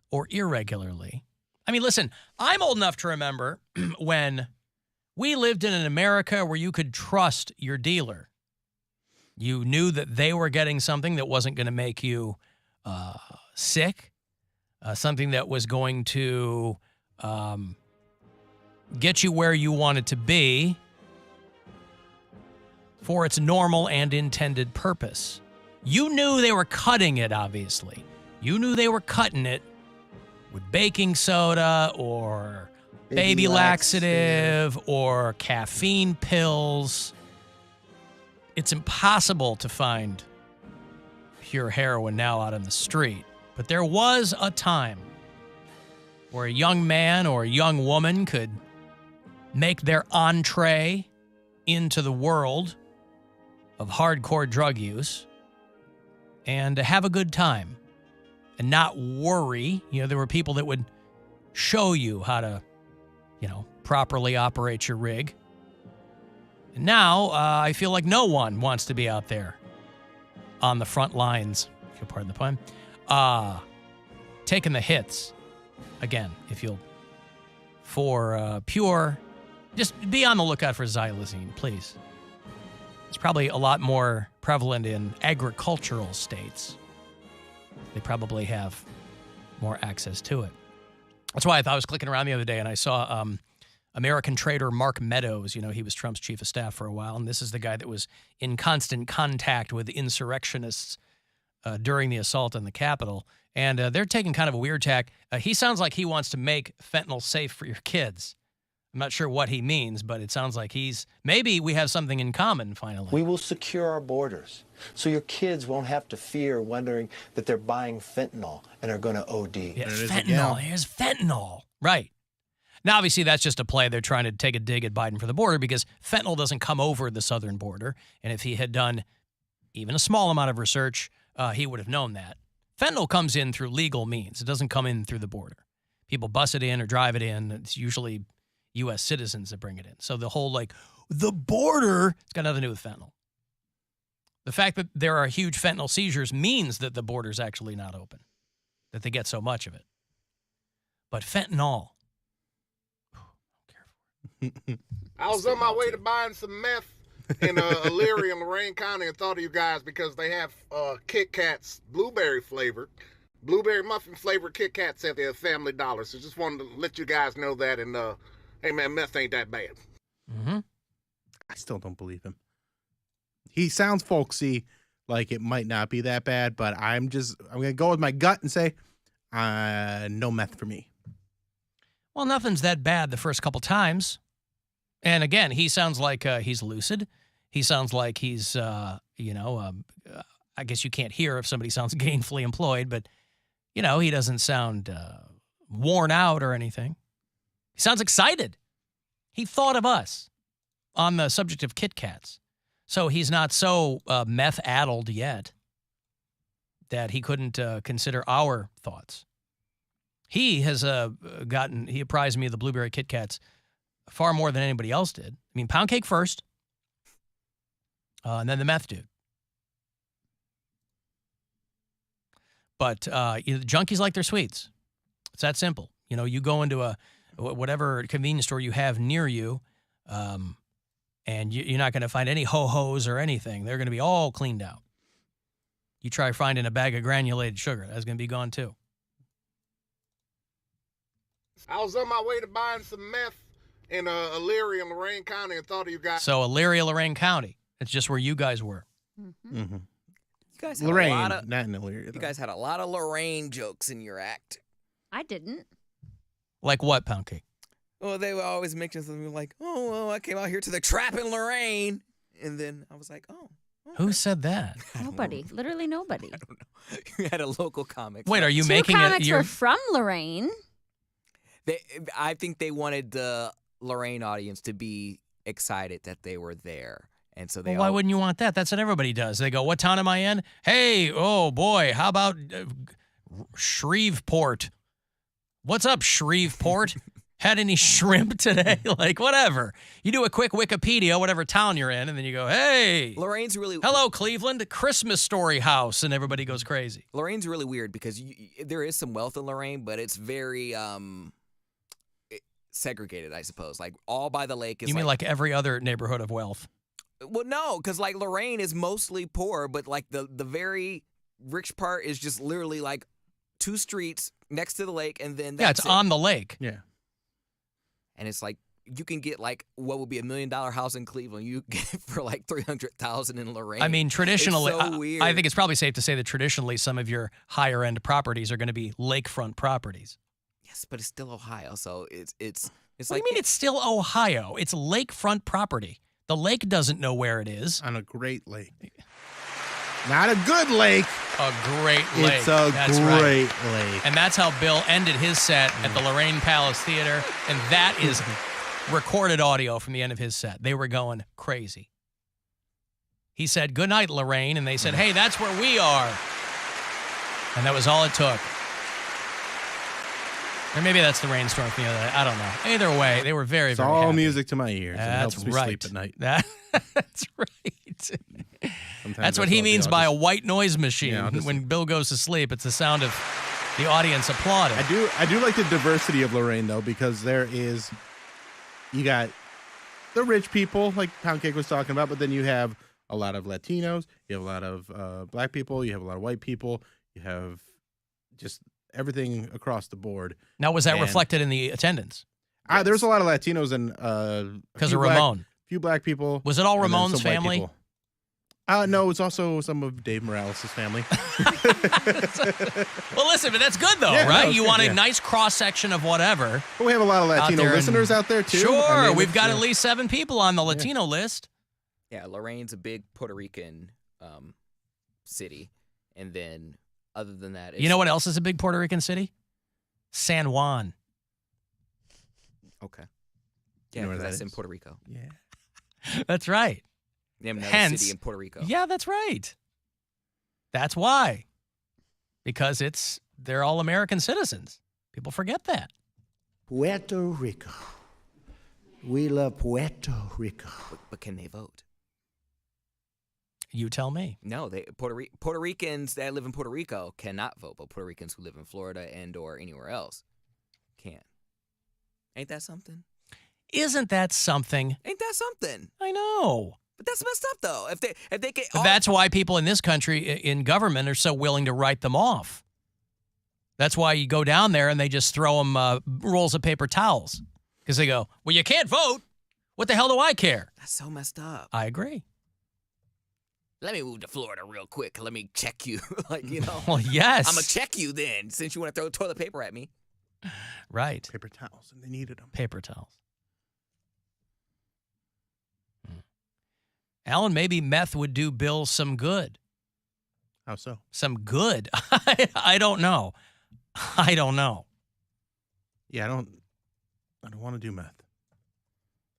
or irregularly. I mean, listen, I'm old enough to remember when we lived in an America where you could trust your dealer. You knew that they were getting something that wasn't going to make you sick, something that was going to get you where you wanted to be for its normal and intended purpose. You knew they were cutting it, obviously. You knew they were cutting it with baking soda or baby laxative or caffeine pills. It's impossible to find pure heroin now out on the street. But there was a time where a young man or a young woman could make their entree into the world of hardcore drug use and have a good time and not worry. There were people that would show you how to, properly operate your rig. And now I feel like no one wants to be out there on the front lines, if you'll pardon the pun, taking the hits. Again, for pure, just be on the lookout for xylazine, please. It's probably a lot more prevalent in agricultural states. They probably have more access to it. That's why I was clicking around the other day and I saw American trader Mark Meadows. He was Trump's chief of staff for a while, and this is the guy that was in constant contact with insurrectionists during the assault on the Capitol. And they're taking kind of a weird tack. He sounds like he wants to make fentanyl safe for your kids. I'm not sure what he means, but it sounds like maybe we have something in common finally. We will secure our borders so your kids won't have to fear wondering that they're buying fentanyl and are going to OD. Yeah, fentanyl. Here's fentanyl. Right. Now, obviously, that's just a play. They're trying to take a dig at Biden for the border because fentanyl doesn't come over the southern border. And if he had done even a small amount of research, he would have known that. Fentanyl comes in through legal means. It doesn't come in through the border. People bus it in or drive it in. It's usually U.S. citizens that bring it in. So the whole, the border, it's got nothing to do with fentanyl. The fact that there are huge fentanyl seizures means that the border's actually not open, that they get so much of it. But fentanyl. I was on my way to buying some meth in Elyria, Lorain County, and thought of you guys because they have Kit Kats blueberry muffin flavored Kit Kats at the Family Dollar. So just wanted to let you guys know that. And hey man, meth ain't that bad. Mm-hmm. I still don't believe him. He sounds folksy, like it might not be that bad, but I'm gonna go with my gut and say, no meth for me. Well, nothing's that bad the first couple times. And again, he sounds like he's lucid. He sounds like he's, I guess you can't hear if somebody sounds gainfully employed, but, he doesn't sound worn out or anything. He sounds excited. He thought of us on the subject of Kit Kats. So he's not so meth-addled yet that he couldn't consider our thoughts. He has he apprised me of the blueberry Kit Kats far more than anybody else did. I mean, Poundcake first, and then the meth dude. But junkies like their sweets. It's that simple. You go into whatever convenience store you have near you, and you're not going to find any ho-hos or anything. They're going to be all cleaned out. You try finding a bag of granulated sugar. That's going to be gone too. I was on my way to buying some meth in Elyria, Lorain County, and thought of you guys. So Elyria, Lorain County. It's just where you guys were. Mm-hmm. You guys had Lorraine, a lot of, not in Elyria. You guys had a lot of Lorraine jokes in your act. I didn't. Like what, Poundcake? Well, they would always mention something like, "Oh, well, I came out here to the trap in Lorraine," and then I was like, "Oh." Okay. Who said that? Nobody. Literally nobody. I don't know. You had a local comic. Wait, are you Two making it? comics were from Lorraine. I think they wanted the Lorraine audience to be excited that they were there. And so why wouldn't you want that? That's what everybody does. They go, "What town am I in? Hey, oh boy, how about Shreveport? What's up, Shreveport? Had any shrimp today?" Like, whatever. You do a quick Wikipedia, whatever town you're in, and then you go, "Hey, Lorraine's really hello, Cleveland, Christmas Story House," and everybody goes crazy. Lorraine's really weird because there is some wealth in Lorraine, but it's very segregated, I suppose. Like all by the lake is. You mean like every other neighborhood of wealth? Well, no, because like Lorraine is mostly poor, but like the very rich part is just literally like 2 streets next to the lake, and then that's it's on the lake. Yeah, and it's like you can get like what would be $1 million house in Cleveland, you get it for like $300,000 in Lorraine. I mean, traditionally, it's so weird. I think it's probably safe to say that traditionally some of your higher end properties are going to be lakefront properties. Yes, but it's still Ohio, so it's What like. do you mean it's still Ohio? It's lakefront property. The lake doesn't know where it is. On a great lake. Not a good lake. A great lake. It's a That's great right. lake. And that's how Bill ended his set at the Lorraine Palace Theater. And that is recorded audio from the end of his set. They were going crazy. He said, "Good night, Lorraine," and they said, "Hey, that's where we are." And that was all it took. Or maybe that's the rainstorm from the other day. I don't know. Either way, they were very, It's very all happy. music to my ears. That's it helps me right. sleep at night. That's right. Sometimes That's what he all means I'll by a just- white noise machine. Yeah, I'll just- When Bill goes to sleep, it's the sound of the audience applauding. I do like the diversity of Lorraine, though, because you got the rich people, like Poundcake was talking about, but then you have a lot of Latinos, you have a lot of black people, you have a lot of white people, you have just everything across the board. Now, was that And- reflected in the attendance? There's a lot of Latinos and Because of Ramon. Few black people. Was it all and then Ramon's some white family? people. No, it's also some of Dave Morales' family. Well, listen, but that's good, though, Yeah, right? no, it's You good, want yeah. a nice cross-section of whatever. But we have a lot of Latino listeners out there, too. Sure. I mean, We've got it's, at least 7 people on the Latino list. Yeah, Lorraine's a big Puerto Rican city. And then other than that, You know what else is a big Puerto Rican city? San Juan. Okay. You Yeah, know where 'cause that that's in is? Puerto Rico. Yeah. That's right. Name another Hence, city in Puerto Rico. Yeah, that's right. That's why. Because they're all American citizens. People forget that. Puerto Rico. We love Puerto Rico. But can they vote? You tell me. No, Puerto Ricans that live in Puerto Rico cannot vote, but Puerto Ricans who live in Florida and or anywhere else can. Ain't that something? Isn't that something? Ain't that something? I know. But that's messed up though. If they get But that's why people in this country in government are so willing to write them off. That's why you go down there and they just throw them rolls of paper towels. Because they go, well, you can't vote. What the hell do I care? That's so messed up. I agree. Let me move to Florida real quick. Let me check you. Well, yes. I'm going to check you then, since you want to throw toilet paper at me. Right. Paper towels, and they needed them. Paper towels. Alan, maybe meth would do Bill some good. How so? Some good? I don't know. I don't know. Yeah, I don't want to do meth.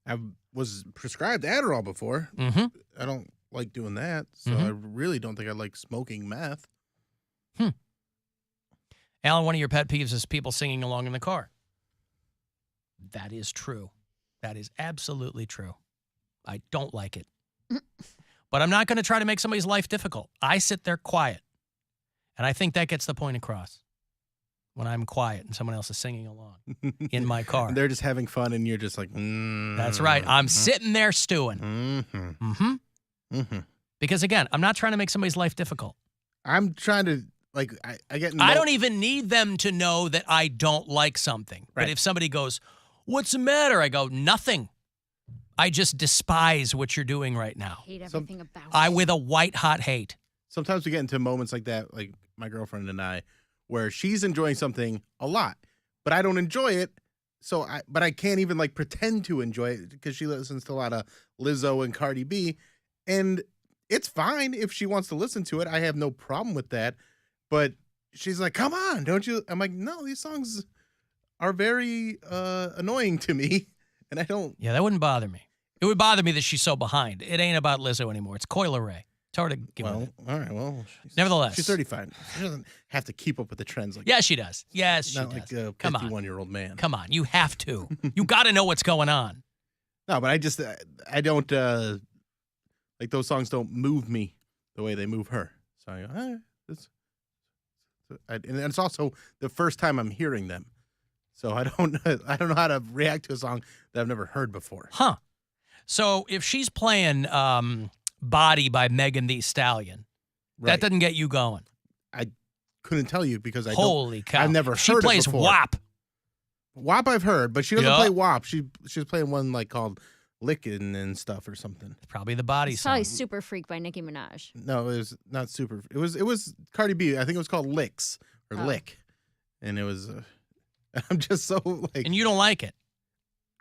I was prescribed Adderall before. Mm-hmm. I don't like doing that, so I really don't think I like smoking meth. Alan, one of your pet peeves is people singing along in the car. That is true. That is absolutely true. I don't like it. But I'm not going to try to make somebody's life difficult. I sit there quiet. And I think that gets the point across. When I'm quiet and someone else is singing along in my car. They're just having fun, and you're just like, That's right. I'm sitting there stewing. Because, again, I'm not trying to make somebody's life difficult. I'm trying to, like, I get... I don't even need them to know that I don't like something. Right. But if somebody goes, what's the matter? I go, nothing. I just despise what you're doing right now. Hate everything about I with a white hot hate. Sometimes we get into moments like that, like my girlfriend and I, where she's enjoying something a lot, but I don't enjoy it. But I can't even like pretend to enjoy it because she listens to a lot of Lizzo and Cardi B, and it's fine if she wants to listen to it. I have no problem with that. But she's like, "Come on, don't you?" I'm like, "No, these songs are very annoying to me." And I don't. Yeah, that wouldn't bother me. It would bother me that she's so behind. It ain't about Lizzo anymore. It's Coil Ray. It's hard to give Well, it. all right. Well, Nevertheless, she's 35. She doesn't have to keep up with the trends. Like yeah, she does. Yes, she not does. like a Come on. 51-year-old man. Come on. You have to. You got to know what's going on. No, but I don't like those songs don't move me the way they move her. So I go, and it's also the first time I'm hearing them. So I don't know how to react to a song that I've never heard before. Huh. So if she's playing Body by Megan Thee Stallion, that doesn't get you going. I couldn't tell you because Holy cow. I've never She heard plays it before. WAP. WAP I've heard, but she doesn't Yeah. play WAP. She's playing one like called Lickin' and stuff or something. Probably the Body It's song. probably Super Freak by Nicki Minaj. No, it was not super. It was Cardi B. I think it was called Licks or Oh. Lick, and it was. I'm just so like. And you don't like it.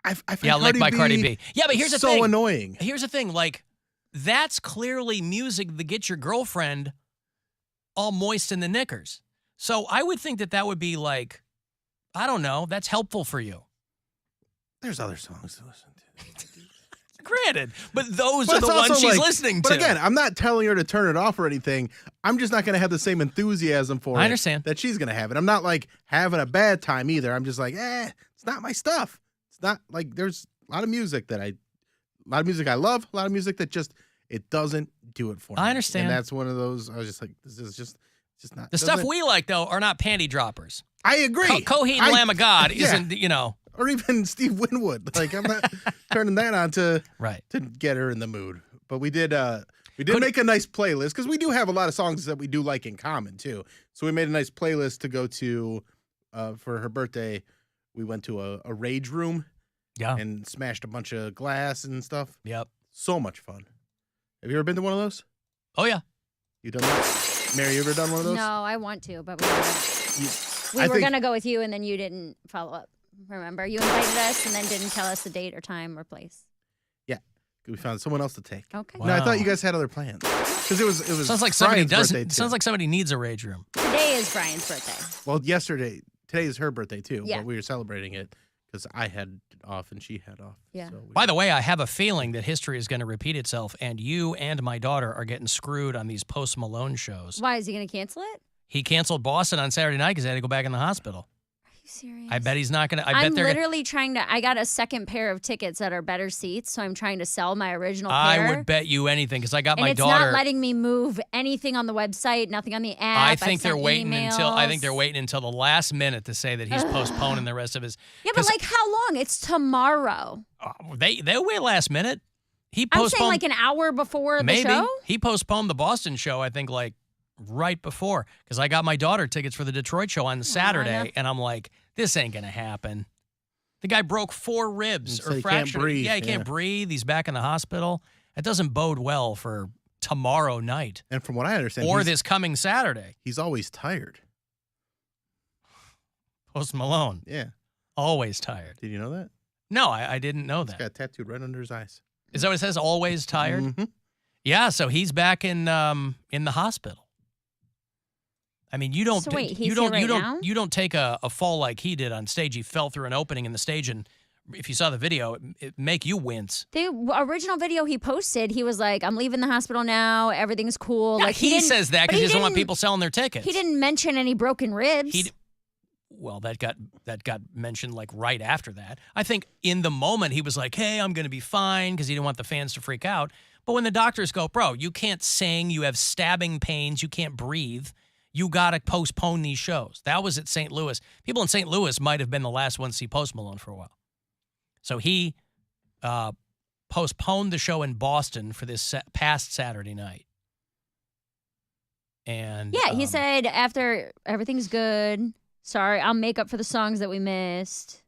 I find Yeah, Lick by Cardi B. Yeah, but here's the thing. So annoying. Here's the thing. Like, that's clearly music that gets your girlfriend all moist in the knickers. So I would think that would be like, I don't know, that's helpful for you. There's other songs to listen to. Granted, but those are the ones she's listening to. But again, I'm not telling her to turn it off or anything. I'm just not going to have the same enthusiasm for I understand that she's going to have it. I'm not like having a bad time either. I'm just like, it's not my stuff. It's not like there's a lot of music I love, a lot of music that just it doesn't do it for me. I understand. And that's one of those. I was just like, this is just not the stuff we like though are not panty droppers. I agree. Coheed and Lamb of God isn't, you know. Or even Steve Winwood. Like I'm not turning that on to get her in the mood. But we did make a nice playlist because we do have a lot of songs that we do like in common too. So we made a nice playlist to go to for her birthday. We went to a rage room. Yeah. And smashed a bunch of glass and stuff. Yep. So much fun. Have you ever been to one of those? Oh yeah. You done that? Mary, you ever done one of those? No, I want to, but we were gonna go with you, and then you didn't follow up. Remember, you invited us and then didn't tell us the date or time or place. Yeah, we found someone else to take. Okay. Wow. No, I thought you guys had other plans because it was. Sounds like Brian's somebody sounds like somebody needs a rage room. Today is Brian's birthday. Well, today is her birthday too. Yeah. But we were celebrating it because I had off and she had off. Yeah. So By the way, I have a feeling that history is going to repeat itself, and you and my daughter are getting screwed on these Post Malone shows. Why is he gonna cancel it? He canceled Boston on Saturday night because he had to go back in the hospital. You serious? I bet he's not going to. I'm literally trying to. I got a second pair of tickets that are better seats, so I'm trying to sell my original pair. I would bet you anything because I got my it's daughter. not letting me move anything on the website, nothing on the app. I think they're waiting emails. until the last minute to say that he's postponing the rest of his. Yeah, but like how long? It's tomorrow. They'll wait last minute. I'm saying like an hour before the show. He postponed the Boston show. I think like right before because I got my daughter tickets for the Detroit show on Saturday, and I'm like, this ain't gonna happen. The guy broke 4 ribs or fractured. Can't breathe. Yeah, he can't breathe. He's back in the hospital. That doesn't bode well for tomorrow night. And from what I understand, or this coming Saturday. He's always tired. Post Malone. Yeah. Always tired. Did you know that? No, I didn't know that. He's got tattooed right under his eyes. Is that what it says? Always tired? Mm-hmm. Yeah, so he's back in the hospital. I mean, you don't you don't take a fall like he did on stage. He fell through an opening in the stage, and if you saw the video, it make you wince. The original video he posted, he was like, "I'm leaving the hospital now. Everything's cool." Yeah, like he says that because he doesn't want people selling their tickets. He didn't mention any broken ribs. Well, that got mentioned like right after that. I think in the moment he was like, "Hey, I'm going to be fine," because he didn't want the fans to freak out. But when the doctors go, "Bro, you can't sing. You have stabbing pains. You can't breathe. You got to postpone these shows." That was at St. Louis. People in St. Louis might have been the last ones to see Post Malone for a while. So he postponed the show in Boston for this past Saturday night. And yeah, he said after everything's good, sorry, I'll make up for the songs that we missed.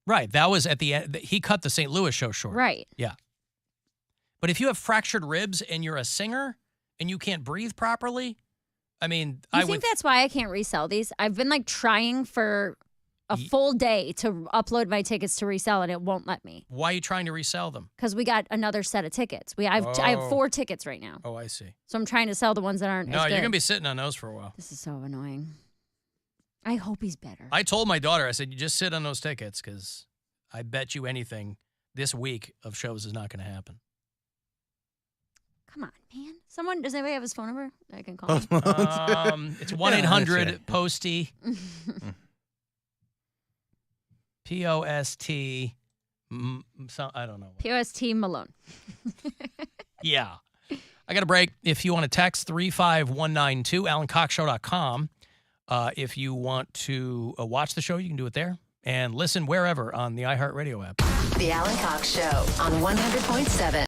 Right. That was at the end. He cut the St. Louis show short. Right. Yeah. But if you have fractured ribs and you're a singer and you can't breathe properly, I mean, I think that's why I can't resell these. I've been like trying for a full day to upload my tickets to resell, and it won't let me. Why are you trying to resell them? Because we got another set of tickets. I have 4 tickets right now. Oh, I see. So I'm trying to sell the ones that aren't. No, as good. you're gonna be sitting on those for a while. This is so annoying. I hope he's better. I told my daughter, I said, you just sit on those tickets because I bet you anything this week of shows is not going to happen. Come on, man. Does anybody have his phone number that I can call him? It's 1-800-POSTY. P-O-S-T. I don't know. P-O-S-T Malone. Yeah. I got a break. If you want to text 35192, AlanCoxShow.com. If you want to watch the show, you can do it there. And listen wherever on the iHeartRadio app. The Alan Cox Show on 100.7.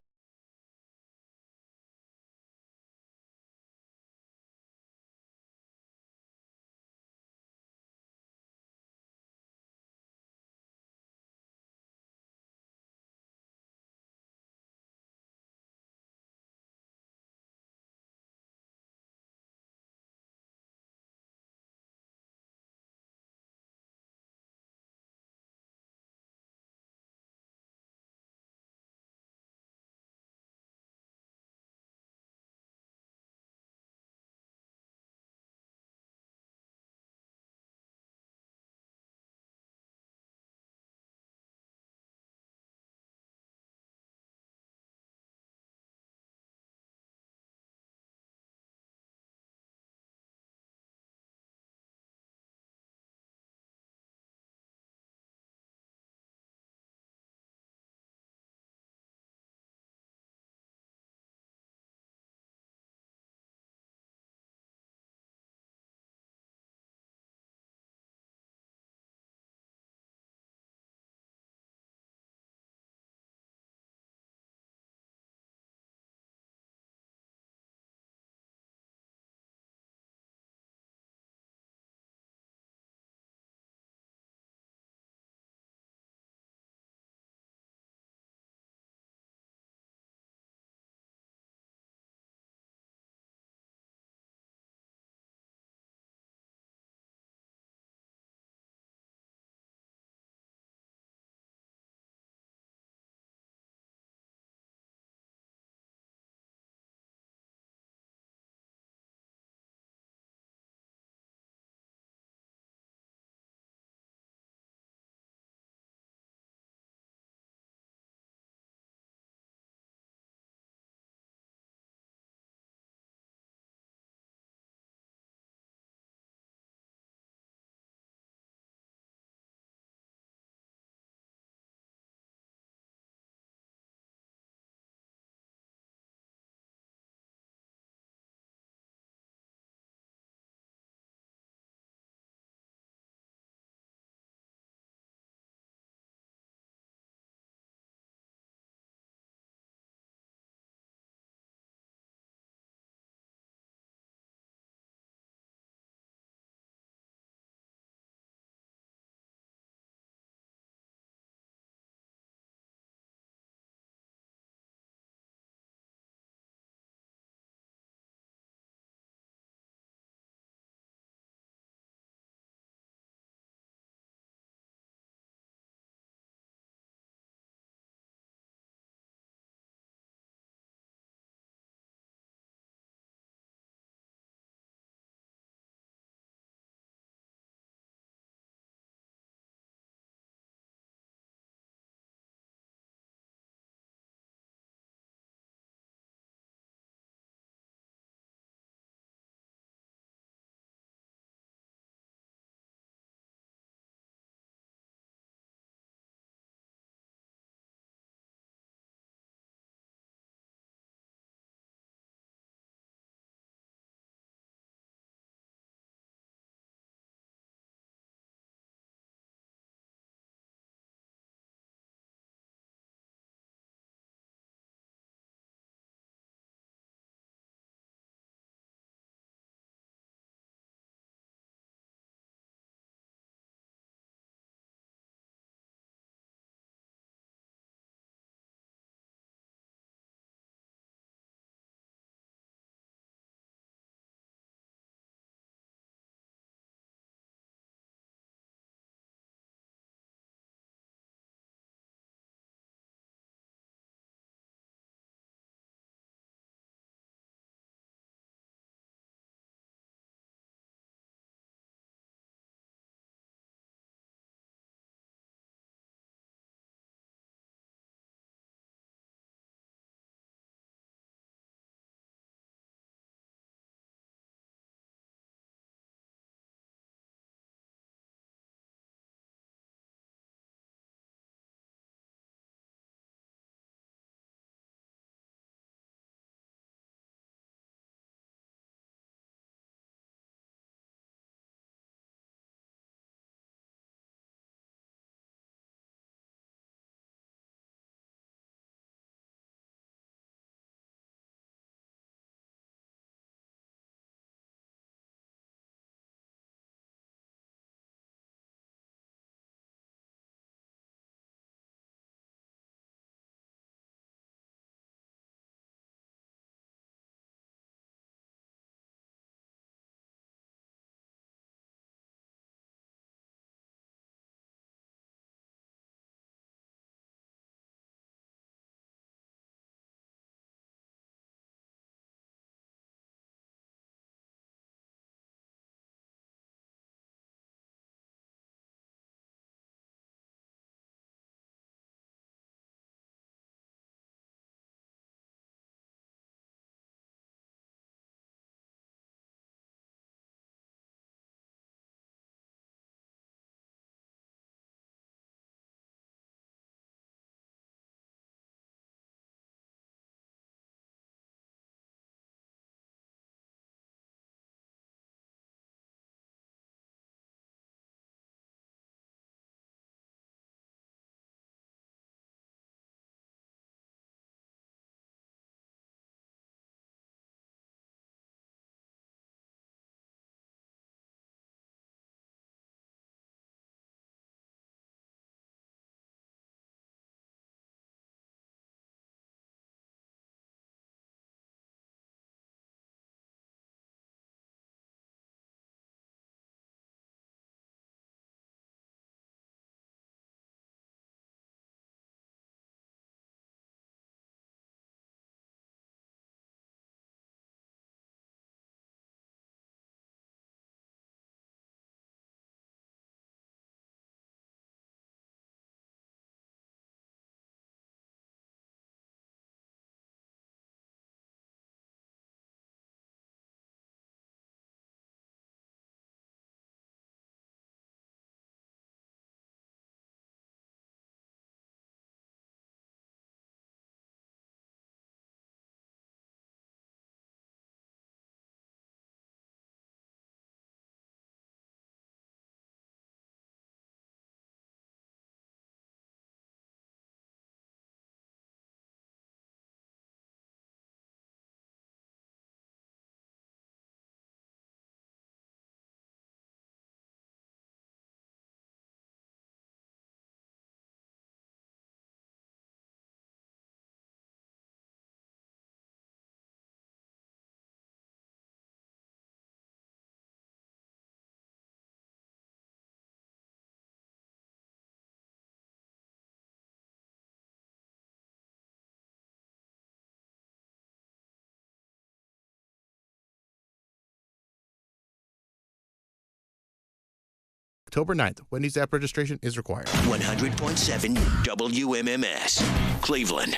October 9th. Wendy's app registration is required. 100.7 WMMS, Cleveland.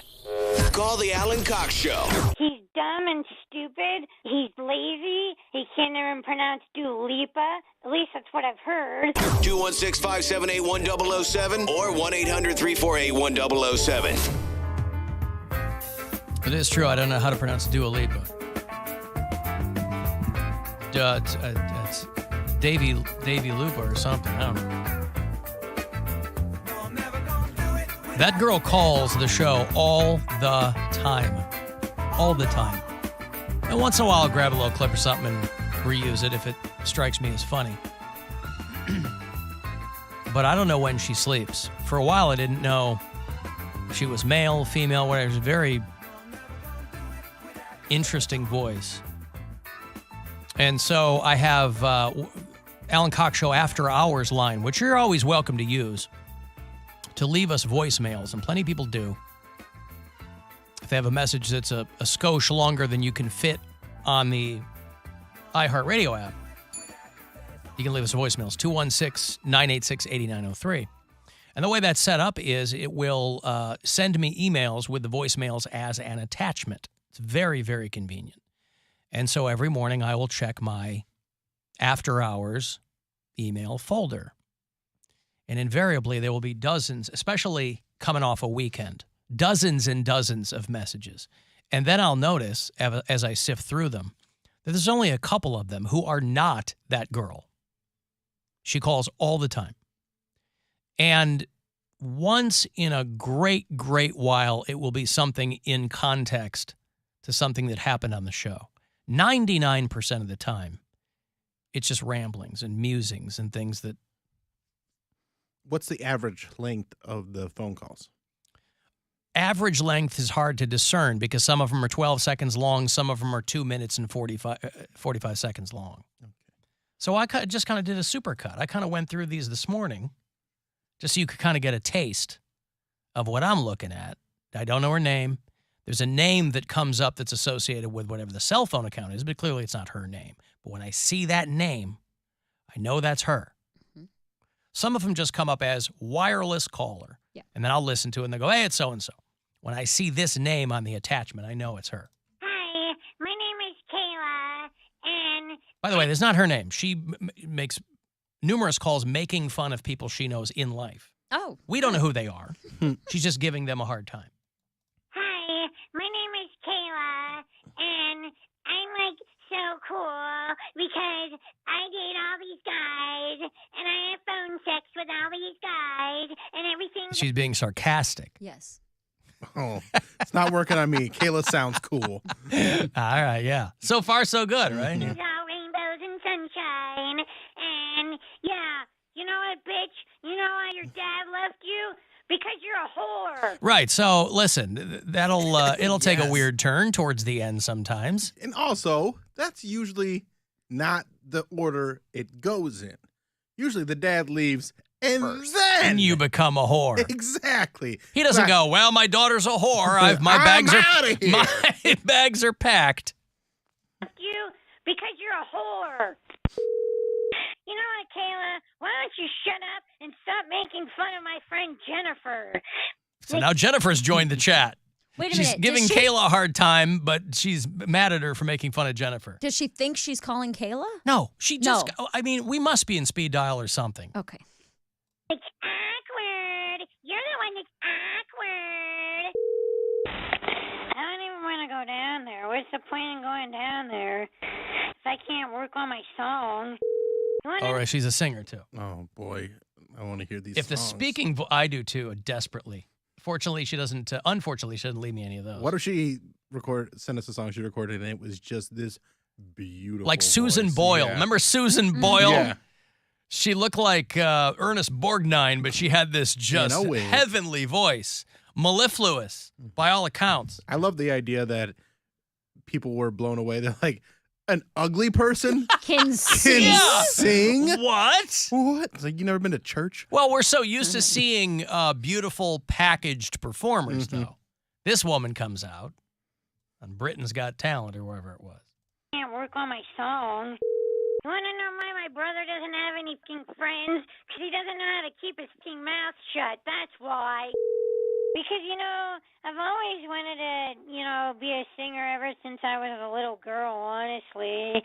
Call the Alan Cox Show. He's dumb and stupid. He's lazy. He can't even pronounce Dua Lipa. At least that's what I've heard. 216-578-1007 or 1-800-348-1007. It is true. I don't know how to pronounce Dua Lipa. It's Davy Lupa or something. I don't know. That girl calls the show all the time. All the time. And once in a while, I'll grab a little clip or something and reuse it if it strikes me as funny. But I don't know when she sleeps. For a while, I didn't know if she was male, female, whatever. It was a very interesting voice. And so I have Alan Cox Show After Hours line, which you're always welcome to use, to leave us voicemails, and plenty of people do. If they have a message that's a skosh longer than you can fit on the iHeartRadio app, you can leave us voicemails, 216-986-8903. And the way that's set up is it will send me emails with the voicemails as an attachment. It's very, very convenient. And so every morning I will check my After Hours email folder. And invariably, there will be dozens, especially coming off a weekend, dozens and dozens of messages. And then I'll notice, as I sift through them, that there's only a couple of them who are not that girl. She calls all the time. And once in a great, great while, it will be something in context to something that happened on the show. 99% of the time, it's just ramblings and musings and things that... What's the average length of the phone calls? Average length is hard to discern because some of them are 12 seconds long, some of them are 2 minutes and 45 seconds long. Okay. So I just kind of did a supercut. I kind of went through these this morning just so you could kind of get a taste of what I'm looking at. I don't know her name. There's a name that comes up that's associated with whatever the cell phone account is, but clearly it's not her name. But when I see that name, I know that's her. Some of them just come up as wireless caller. Yeah. And then I'll listen to it and they go, hey, it's so-and-so. When I see this name on the attachment, I know it's her. Hi, my name is Kayla, and... By the way, that's not her name. She makes numerous calls making fun of people she knows in life. Oh. We don't know who they are. She's just giving them a hard time. Hi, my name is Kayla, and I'm, so cool because I date all these guys, and I have phone sex with all these guys, and everything... She's being sarcastic. Yes. Oh, it's not working on me. Kayla sounds cool. All right, yeah. So far, so good, right? It's all rainbows and sunshine, and yeah, you know what, bitch? You know why your dad left you? Because you're a whore. Right. So listen, it'll take a weird turn towards the end sometimes. And also, that's usually not the order it goes in. Usually the dad leaves and then you become a whore. Exactly. He doesn't go, well, my daughter's a whore. My bags are packed. You because you're a whore. You know what, Kayla? Why don't you shut up and stop making fun of my friend Jennifer? So now Jennifer's joined the chat. Wait a she's minute. Giving Kayla a hard time, but she's mad at her for making fun of Jennifer. Does she think she's calling Kayla? No, she just, I mean, we must be in speed dial or something. Okay. It's awkward. You're the one that's awkward. I don't even want to go down there. What's the point in going down there if I can't work on my song? All right, she's a singer, too. Oh, boy. I want to hear these If songs. the speaking, I do, too, desperately. Unfortunately, she doesn't leave me any of those. What if she sent us a song she recorded and it was just this beautiful like Susan voice? Boyle. Yeah. Remember Susan Boyle? Yeah. She looked like Ernest Borgnine, but she had this just heavenly voice. Mellifluous, by all accounts. I love the idea that people were blown away. They're like, an ugly person can sing? What? It's like, you never been to church? Well, we're so used to seeing beautiful packaged performers, though. This woman comes out on Britain's Got Talent or wherever it was. I can't work on my song. You want to know why my brother doesn't have any friends? Because he doesn't know how to keep his mouth shut. That's why. Because, I've always wanted to, be a singer ever since I was a little girl, honestly.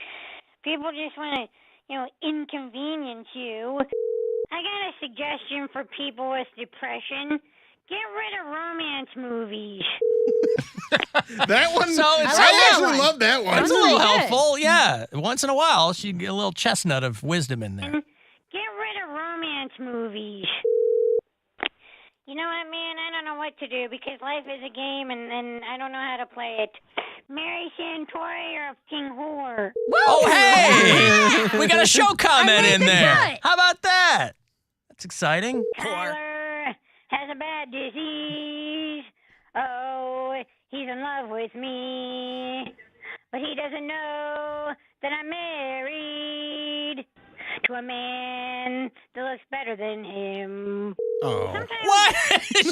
People just want to, inconvenience you. I got a suggestion for people with depression. Get rid of romance movies. That one, I actually love that one. It's a little helpful, yeah. Once in a while, she get a little chestnut of wisdom in there. Get rid of romance movies. You know what, man? I don't know what to do because life is a game and I don't know how to play it. Marry Santora or a king whore. Oh, hey! We got a show comment in there. cut. How about that? That's exciting. Tyler has a bad disease. Oh, he's in love with me. But he doesn't know that I'm married to a man that looks better than him. Oh. What?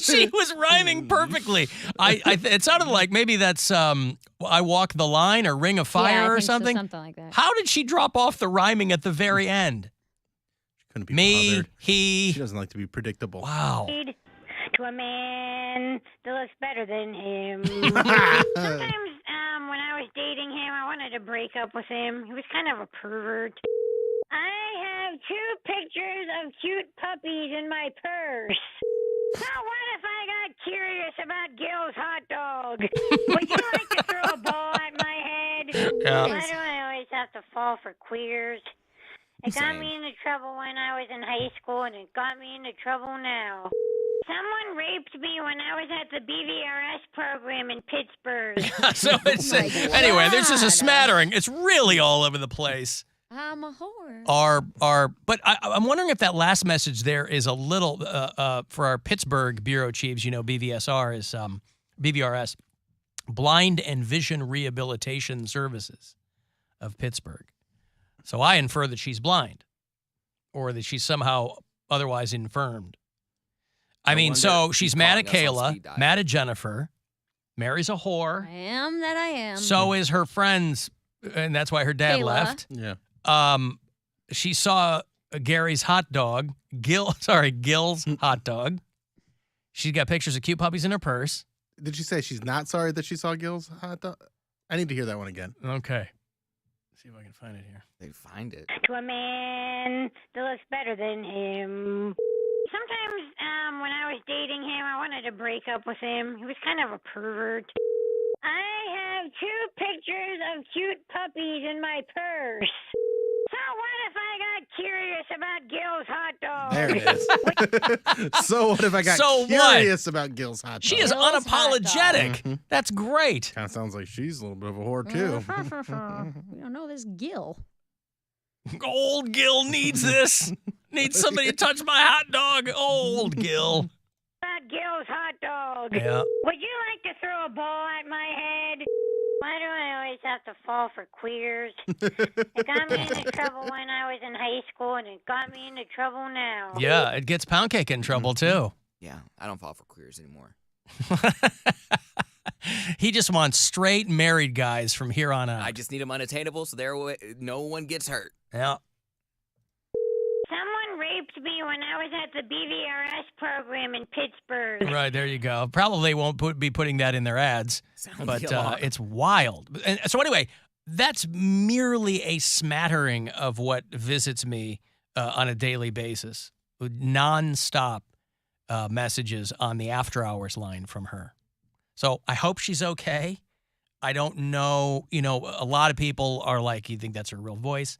She was rhyming perfectly. It sounded like maybe that's I Walk the Line or Ring of Fire or something. So, something like that. How did she drop off the rhyming at the very end? Couldn't be Me, bothered. he. She doesn't like to be predictable. Wow. To a man that looks better than him. Sometimes when I was dating him, I wanted to break up with him. He was kind of a pervert. I have 2 pictures of cute puppies in my purse. So what if I got curious about Gil's hot dog? Would you like to throw a ball at my head? Yeah. Why do I always have to fall for queers? It got me into trouble when I was in high school, and it got me into trouble now. Someone raped me when I was at the BVRS program in Pittsburgh. So it's anyway. There's just a smattering. It's really all over the place. I'm a whore. But I'm wondering if that last message there is a little for our Pittsburgh bureau chiefs. BVSR is BVRS, Blind and Vision Rehabilitation Services of Pittsburgh. So I infer that she's blind, or that she's somehow otherwise infirmed. I mean, so she's mad at Kayla, mad at Jennifer, marries a whore. I am that I am. So is her friends, and that's why her dad Kayla. left. Yeah. She saw Gary's hot dog, Gil's hot dog. She's got pictures of cute puppies in her purse. Did she say she's not sorry that she saw Gil's hot dog? I need to hear that one again. Okay. See if I can find it here. They find it. To a man that looks better than him. Sometimes when I was dating him, I wanted to break up with him. He was kind of a pervert. I have 2 pictures of cute puppies in my purse. So what if I got curious about Gil's hot dog? There it is. So what if I got curious about Gil's hot dog? She is unapologetic. That's great. Kind of sounds like she's a little bit of a whore, too. We don't know this Gil. Old Gil needs this. Needs somebody to touch my hot dog. Old Gil. About Gil's hot dog. Yeah. Would you like to throw a ball at my head? Why do I always have to fall for queers? It got me into trouble when I was in high school, and it got me into trouble now. Yeah, it gets Poundcake in trouble, too. Yeah, I don't fall for queers anymore. He just wants straight married guys from here on out. I just need them unattainable so no one gets hurt. Yeah. Someone raped me when I was at the BVRS program in Pittsburgh. Right, there you go. Probably won't be putting that in their ads, but it's wild. And so anyway, that's merely a smattering of what visits me on a daily basis. Non-stop messages on the after hours line from her. So I hope she's okay. I don't know. A lot of people are like, you think that's her real voice?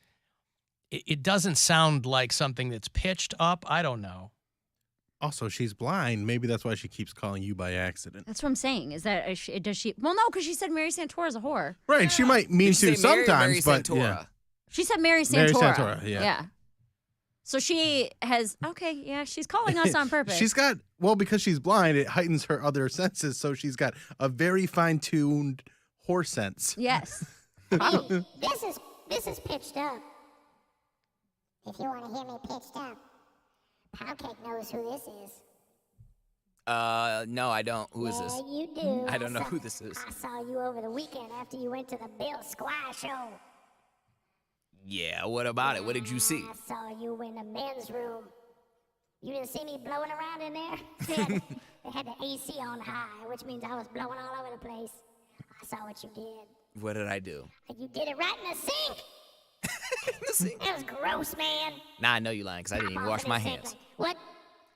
It doesn't sound like something that's pitched up. I don't know. Also, she's blind. Maybe that's why she keeps calling you by accident. That's what I'm saying. Does she? Well, no, because she said Mary Santora's a whore. Right. She might mean to sometimes, but yeah. She said Mary Santora. Mary Santora, yeah. So she has, she's calling us on purpose. She's got, because she's blind, it heightens her other senses, so she's got a very fine-tuned whore sense. Yes. Hey, this is pitched up. If you want to hear me pitched up, Poundcake knows who this is. No, I don't. Who is this? Yeah, you do. I don't know who this is. I saw you over the weekend after you went to the Bill Squire show. Yeah, what about it? What did you see? I saw you in the men's room. You didn't see me blowing around in there? They had the AC on high, which means I was blowing all over the place. I saw what you did. What did I do? You did it right in the sink. The sink? That was gross, man. Nah, I know you lying because I didn't even wash my hands. What?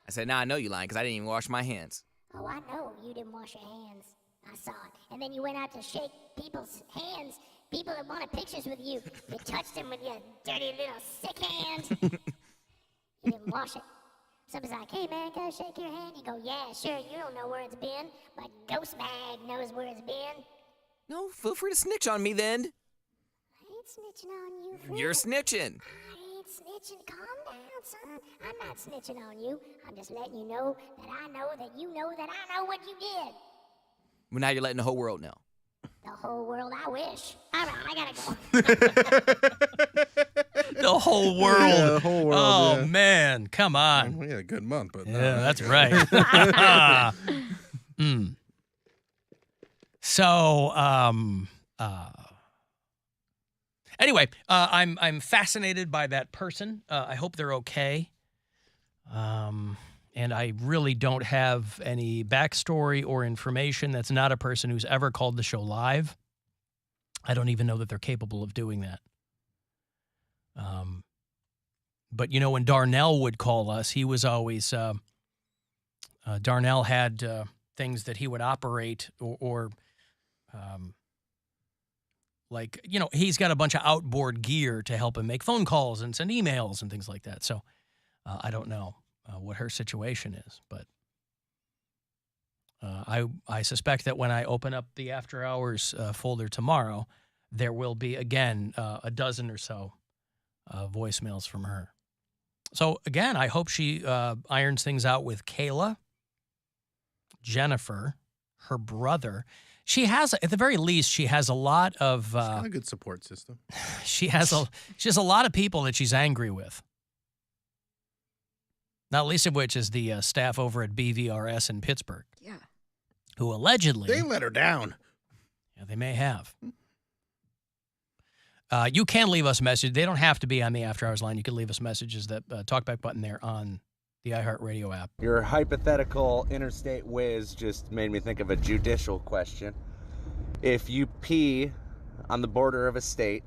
I said, nah, I know you lying because I didn't even wash my hands. Oh, I know you didn't wash your hands. I saw it. And then you went out to shake people's hands. People that wanted pictures with you. You touched them with your dirty little sick hands. You didn't wash it. Somebody's like, hey, man, can I shake your hand? You go, yeah, sure. You don't know where it's been, but Ghost Bag knows where it's been. No, feel free to snitch on me then. I ain't snitching on you, friend. You're snitching. I ain't snitching. Calm down, son. I'm not snitching on you. I'm just letting you know that I know that you know that I know what you did. Well, now you're letting the whole world know. The whole world, I wish. All right, I gotta go. The whole world. Yeah, the whole world. Oh, yeah. man. Come on. We had a good month, but yeah, that's right. So, anyway, I'm fascinated by that person. I hope they're okay. And I really don't have any backstory or information. That's not a person who's ever called the show live. I don't even know that they're capable of doing that. But, you know, when Darnell would call us, he was always, Darnell had things that he would operate or like, you know, he's got a bunch of outboard gear to help him make phone calls and send emails and things like that. So I don't know what her situation is, but I suspect that when I open up the After Hours folder tomorrow, there will be, again, a dozen or so voicemails from her. So, again, I hope she irons things out with Kayla, Jennifer, her brother. She has, at the very least, she has a lot of... She's got a good support system. She has a lot of people that she's angry with. Not least of which is the staff over at BVRS in Pittsburgh. Yeah. Who allegedly... They let her down. Yeah, they may have. You can leave us a message. They don't have to be on the After Hours line. You can leave us messages, that talkback button there on the iHeartRadio app. Your hypothetical interstate whiz just made me think of a judicial question. If you pee on the border of a state,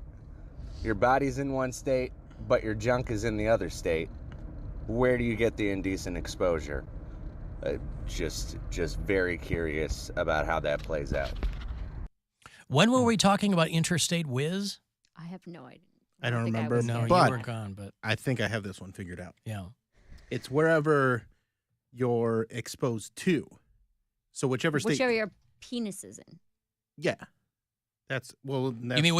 your body's in one state, but your junk is in the other state, where do you get the indecent exposure? Just very curious about how that plays out. When were we talking about interstate whiz? I have no idea. I don't remember. No, but you were gone, but I think I have this one figured out. Yeah. It's wherever you're exposed to. So whichever state. Whichever your penis is in. Yeah. That's, well. You mean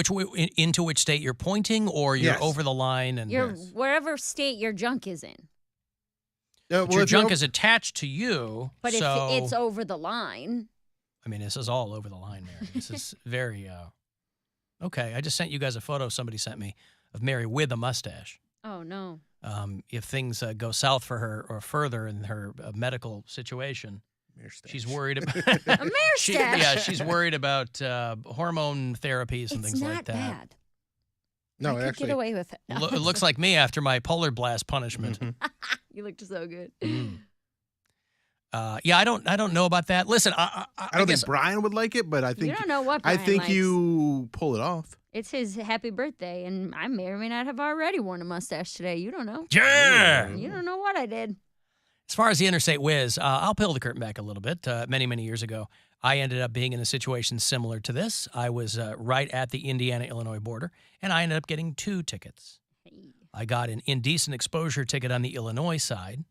into which state you're pointing, or you're Yes. over the line? And Wherever state your junk is in. But your junk is attached to you. But so, it's over the line. I mean, this is all over the line, Mary. This is very... Okay, I just sent you guys a photo somebody sent me of Mary with a mustache. Oh, no. If things go south for her or further in her medical situation, she's worried about... A mustache? she's worried about hormone therapies and things like that. It's not bad. No, I could get away with it. It looks like me after my polar blast punishment. You looked so good. Yeah, I don't know about that. Listen, I don't think Brian would like it, but I think You don't know what Brian I think likes. you pull it off. It's his happy birthday, and I may or may not have already worn a mustache today. You don't know. Yeah. You don't know what I did. As far as the interstate whiz, I'll peel the curtain back a little bit. Many years ago, I ended up being in a situation similar to this. I was right at the Indiana-Illinois border, and I ended up getting 2 tickets. I got an indecent exposure ticket on the Illinois side,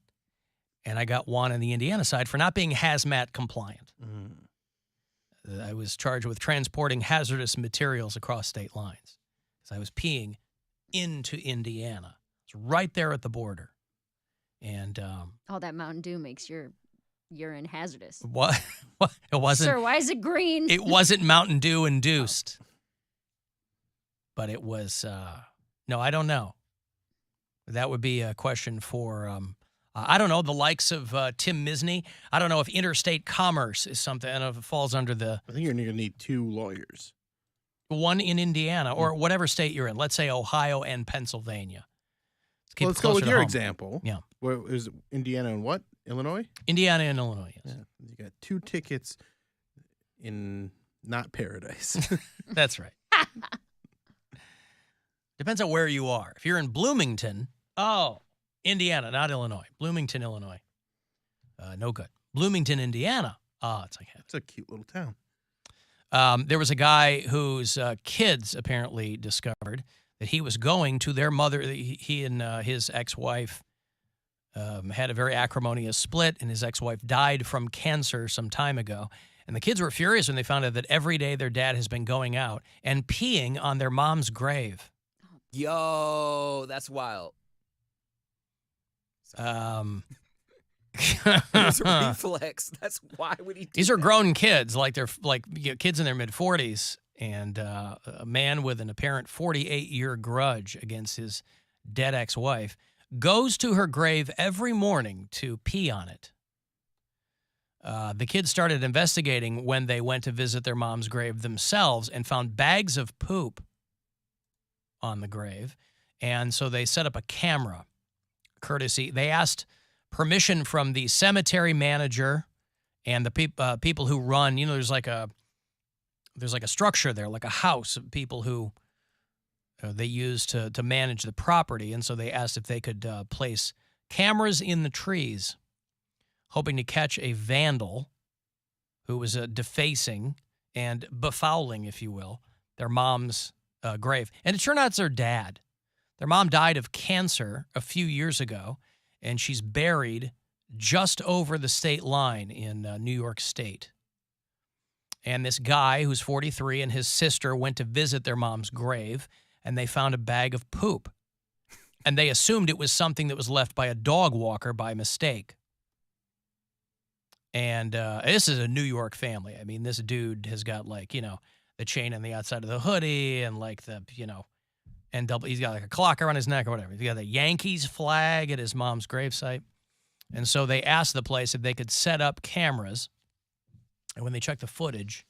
and I got one on the Indiana side for not being hazmat compliant. I was charged with transporting hazardous materials across state lines because I was peeing into Indiana. It's right there at the border. And All that Mountain Dew makes your urine hazardous. what? It wasn't. Sir, why is it green? It wasn't Mountain Dew induced. But it was, no, I don't know. That would be a question for, I don't know, the likes of Tim Misney. I don't know if interstate commerce is something, and if it falls under the... I think you're going to need 2 lawyers. One in Indiana or whatever state you're in. Let's say Ohio and Pennsylvania. Let's go with your home. example. Yeah. Where is Indiana and what? Illinois? Indiana and Illinois, yes. Yeah. You got 2 tickets in not paradise. That's right. Depends on where you are. If you're in Bloomington, Indiana, not Illinois. Bloomington, Illinois. No good. Bloomington, Indiana. It's a cute little town. There was a guy whose kids apparently discovered that he was going to their mother. He and his ex-wife had a very acrimonious split, and his ex-wife died from cancer some time ago. And the kids were furious when they found out that every day their dad has been going out and peeing on their mom's grave. Yo, that's wild. It's a reflex. That's why would he do These are that? grown kids, like they're kids in their mid-40s, and a man with an apparent 48-year grudge against his dead ex-wife goes to her grave every morning to pee on it. The kids started investigating when they went to visit their mom's grave themselves and found bags of poop on the grave, and so they set up a camera. They asked permission from the cemetery manager and the people who run. There's like a structure there, like a house of people who they use to manage the property, and so they asked if they could place cameras in the trees, hoping to catch a vandal who was defacing and befouling, if you will, their mom's grave. And it turned out it's their dad. Their mom died of cancer a few years ago, and she's buried just over the state line in New York State. And this guy who's 43 and his sister went to visit their mom's grave, and they found a bag of poop. And they assumed it was something that was left by a dog walker by mistake. And this is a New York family. I mean, this dude has got the chain on the outside of the hoodie and he's got like a clock around his neck or whatever. He's got the Yankees flag at his mom's gravesite. And so they asked the place if they could set up cameras. And when they checked the footage,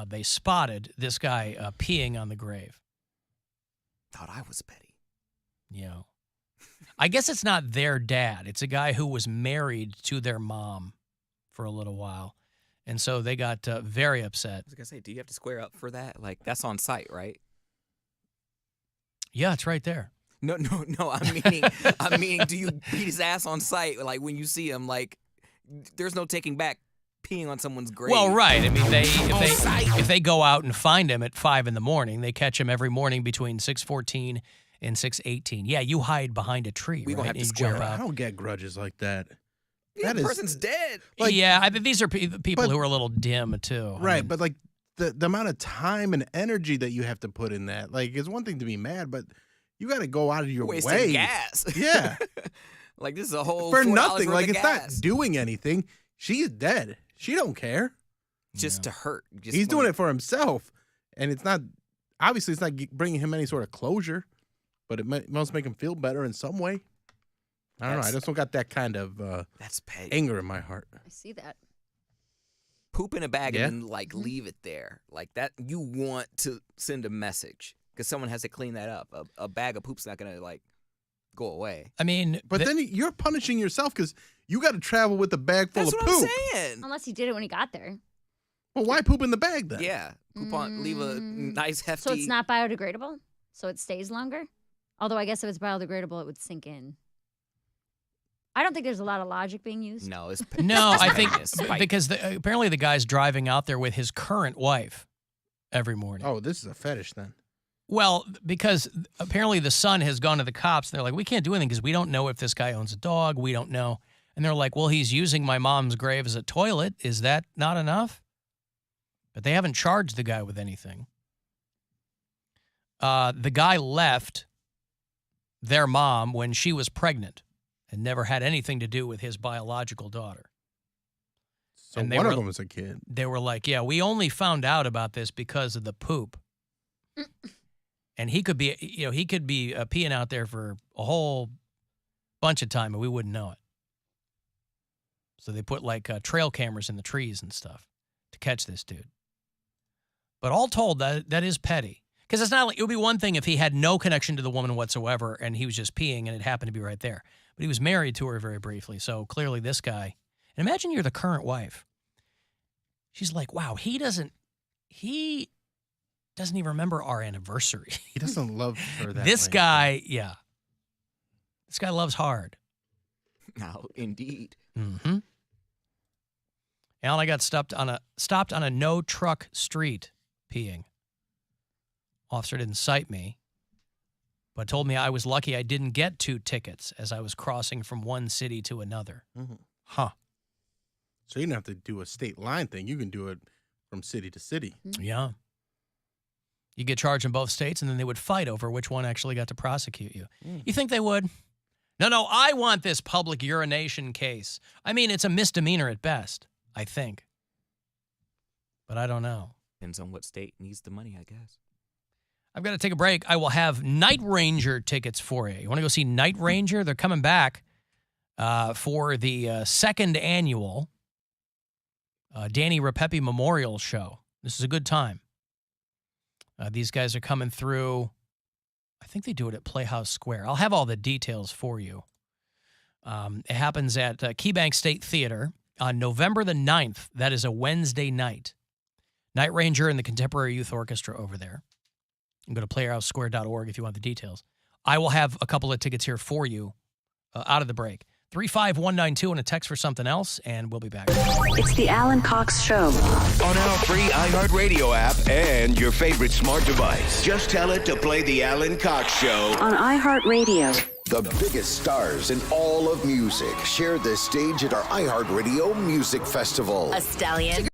they spotted this guy peeing on the grave. Thought I was petty. Yeah. I guess it's not their dad. It's a guy who was married to their mom for a little while. And so they got very upset. I was going to say, do you have to square up for that? Like, that's on site, right? Yeah, it's right there. No. I'm meaning, do you beat his ass on site? Like, when you see him, like, there's no taking back peeing on someone's grave. Well, right. I mean, if they go out and find him at 5 a.m, they catch him every morning between 6:14 and 6:18. Yeah, you hide behind a tree. We right? gonna have to and square jump up. out. I don't get grudges like that. Yeah, the person's dead. I think these are people who are a little dim too. Right, but like the amount of time and energy that you have to put in that, like, it's one thing to be mad, but you got to go out of your Wasting way. gas. Yeah. Like, this is a whole for $4 nothing. worth Like, of it's gas. not doing anything. She is dead. She don't care. Just to hurt. He's doing it for himself, and it's not. Obviously, it's not bringing him any sort of closure, but it must make him feel better in some way. I don't know. I just don't got that kind of that's petty. anger in my heart. I see that. Poop in a bag Yeah. and then, like, leave it there. Like, that, you want to send a message because someone has to clean that up. A bag of poop's not going to, like, go away. I mean, but then you're punishing yourself because you got to travel with a bag full That's of what poop. I'm saying. Unless he did it when he got there. Well, why poop in the bag then? Yeah. Poop on, leave a nice hefty. So it's not biodegradable? So it stays longer? Although I guess if it's biodegradable, it would sink in. I don't think there's a lot of logic being used. No, it's No, I think spite. because apparently the guy's driving out there with his current wife every morning. Oh, this is a fetish then. Well, because apparently the son has gone to the cops. And they're like, we can't do anything because we don't know if this guy owns a dog. We don't know. And they're like, well, he's using my mom's grave as a toilet. Is that not enough? But they haven't charged the guy with anything. The guy left their mom when she was pregnant and never had anything to do with his biological daughter. So And one of them was a kid. They were like, yeah, we only found out about this because of the poop. And he could be, peeing out there for a whole bunch of time and we wouldn't know it. So they put like trail cameras in the trees and stuff to catch this dude. But all told, that is petty. Because it's not like, it would be one thing if he had no connection to the woman whatsoever and he was just peeing and it happened to be right there. But he was married to her very briefly. So clearly this guy, and imagine you're the current wife. She's like, wow, he doesn't even remember our anniversary. He doesn't love her that This way. guy, yeah. This guy loves hard. Now, indeed. Mm-hmm. Alan, I got stopped on a no-truck street peeing. Officer didn't cite me, but told me I was lucky I didn't get 2 tickets as I was crossing from one city to another. Mm-hmm. Huh. So you don't have to do a state line thing. You can do it from city to city. Yeah. You get charged in both states, and then they would fight over which one actually got to prosecute you. You think they would? No, I want this public urination case. I mean, it's a misdemeanor at best, I think. But I don't know. Depends on what state needs the money, I guess. I've got to take a break. I will have Night Ranger tickets for you. You want to go see Night Ranger? They're coming back for the second annual Danny Rapepi Memorial Show. This is a good time. These guys are coming through. I think they do it at Playhouse Square. I'll have all the details for you. It happens at KeyBank State Theater on November the 9th. That is a Wednesday night. Night Ranger and the Contemporary Youth Orchestra over there. You can go to playhousesquare.org if you want the details. I will have a couple of tickets here for you out of the break. 35192 and a text for something else, and we'll be back. It's the Alan Cox Show. On our free iHeartRadio app and your favorite smart device. Just tell it to play the Alan Cox Show. On iHeartRadio. The biggest stars in all of music share the stage at our iHeartRadio Music Festival. A Stallion.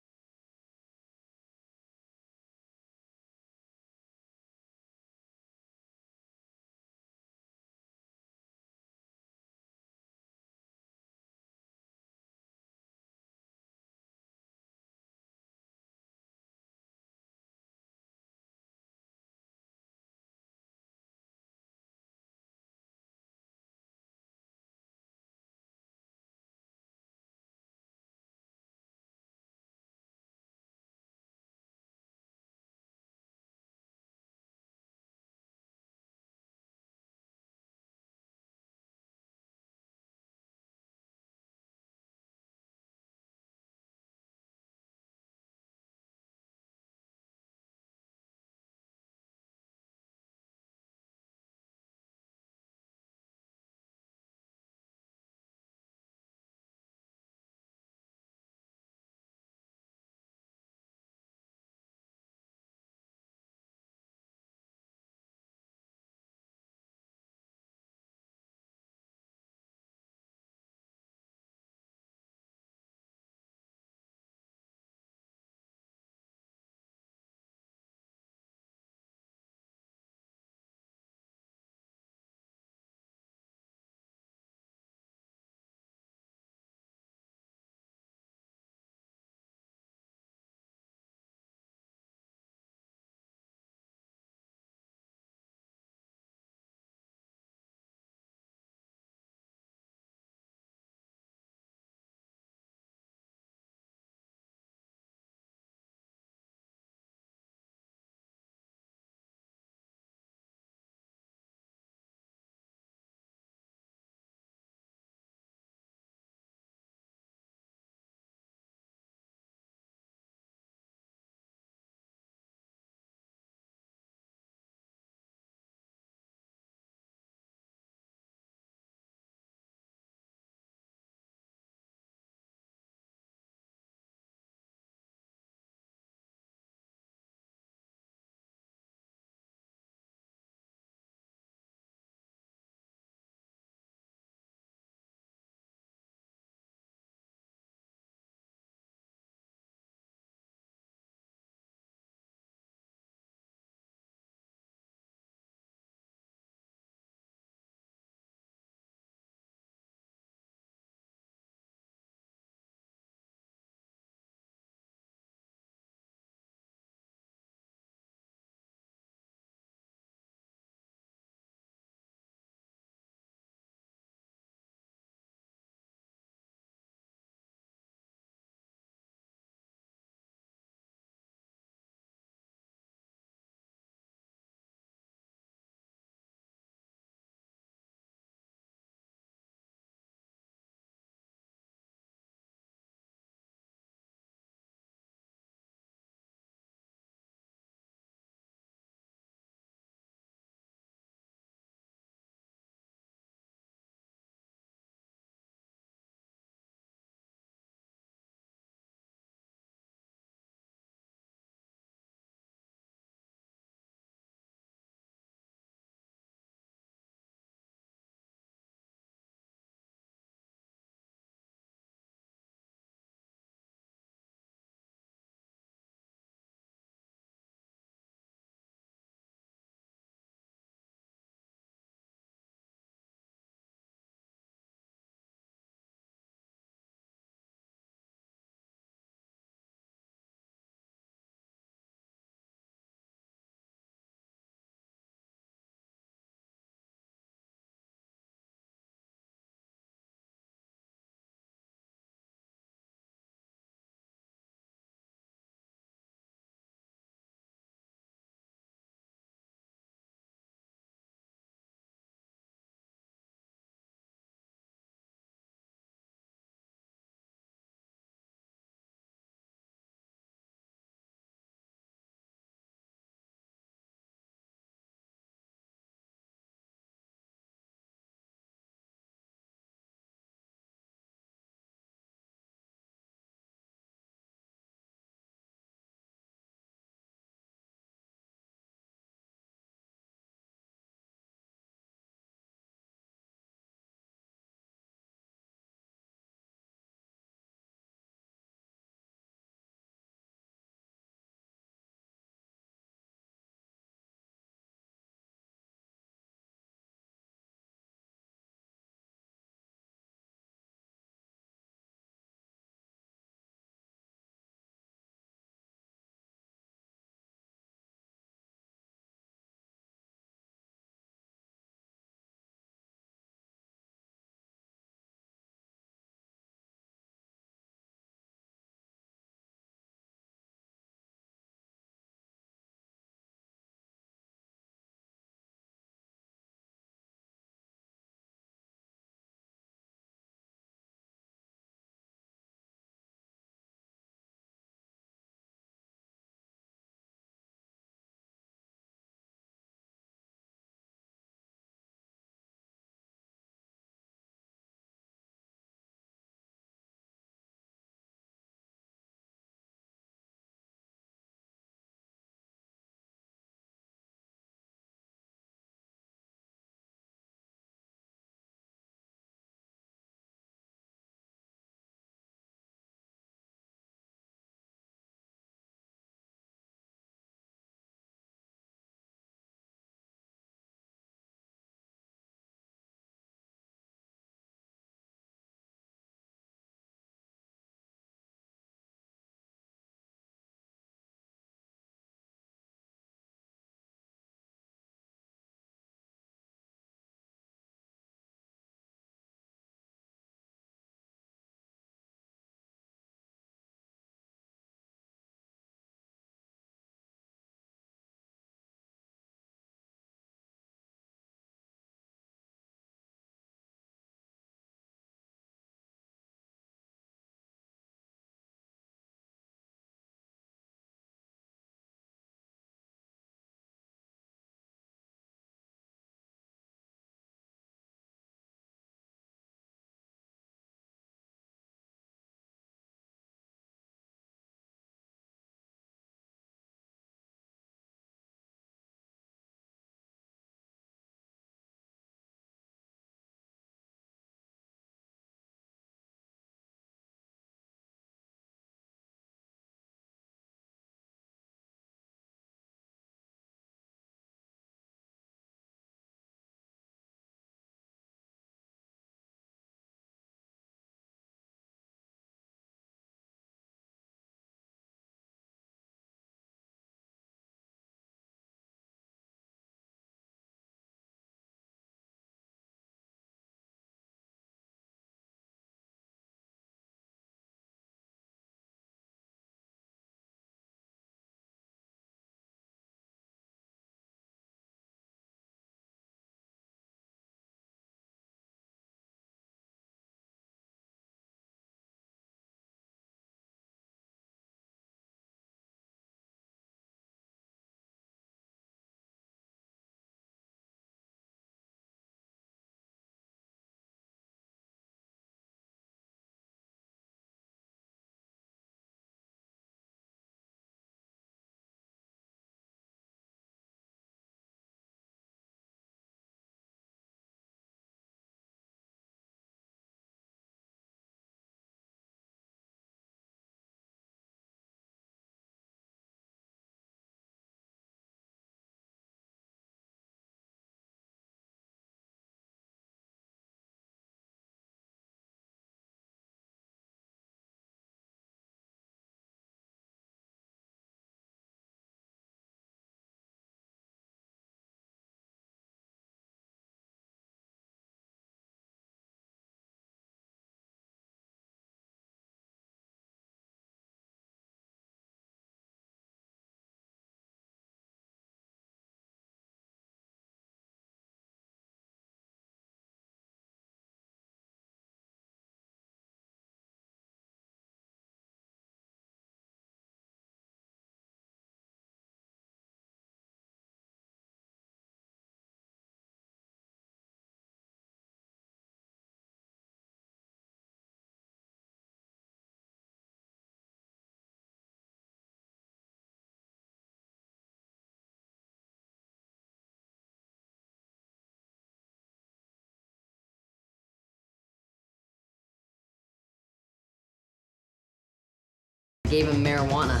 gave him marijuana.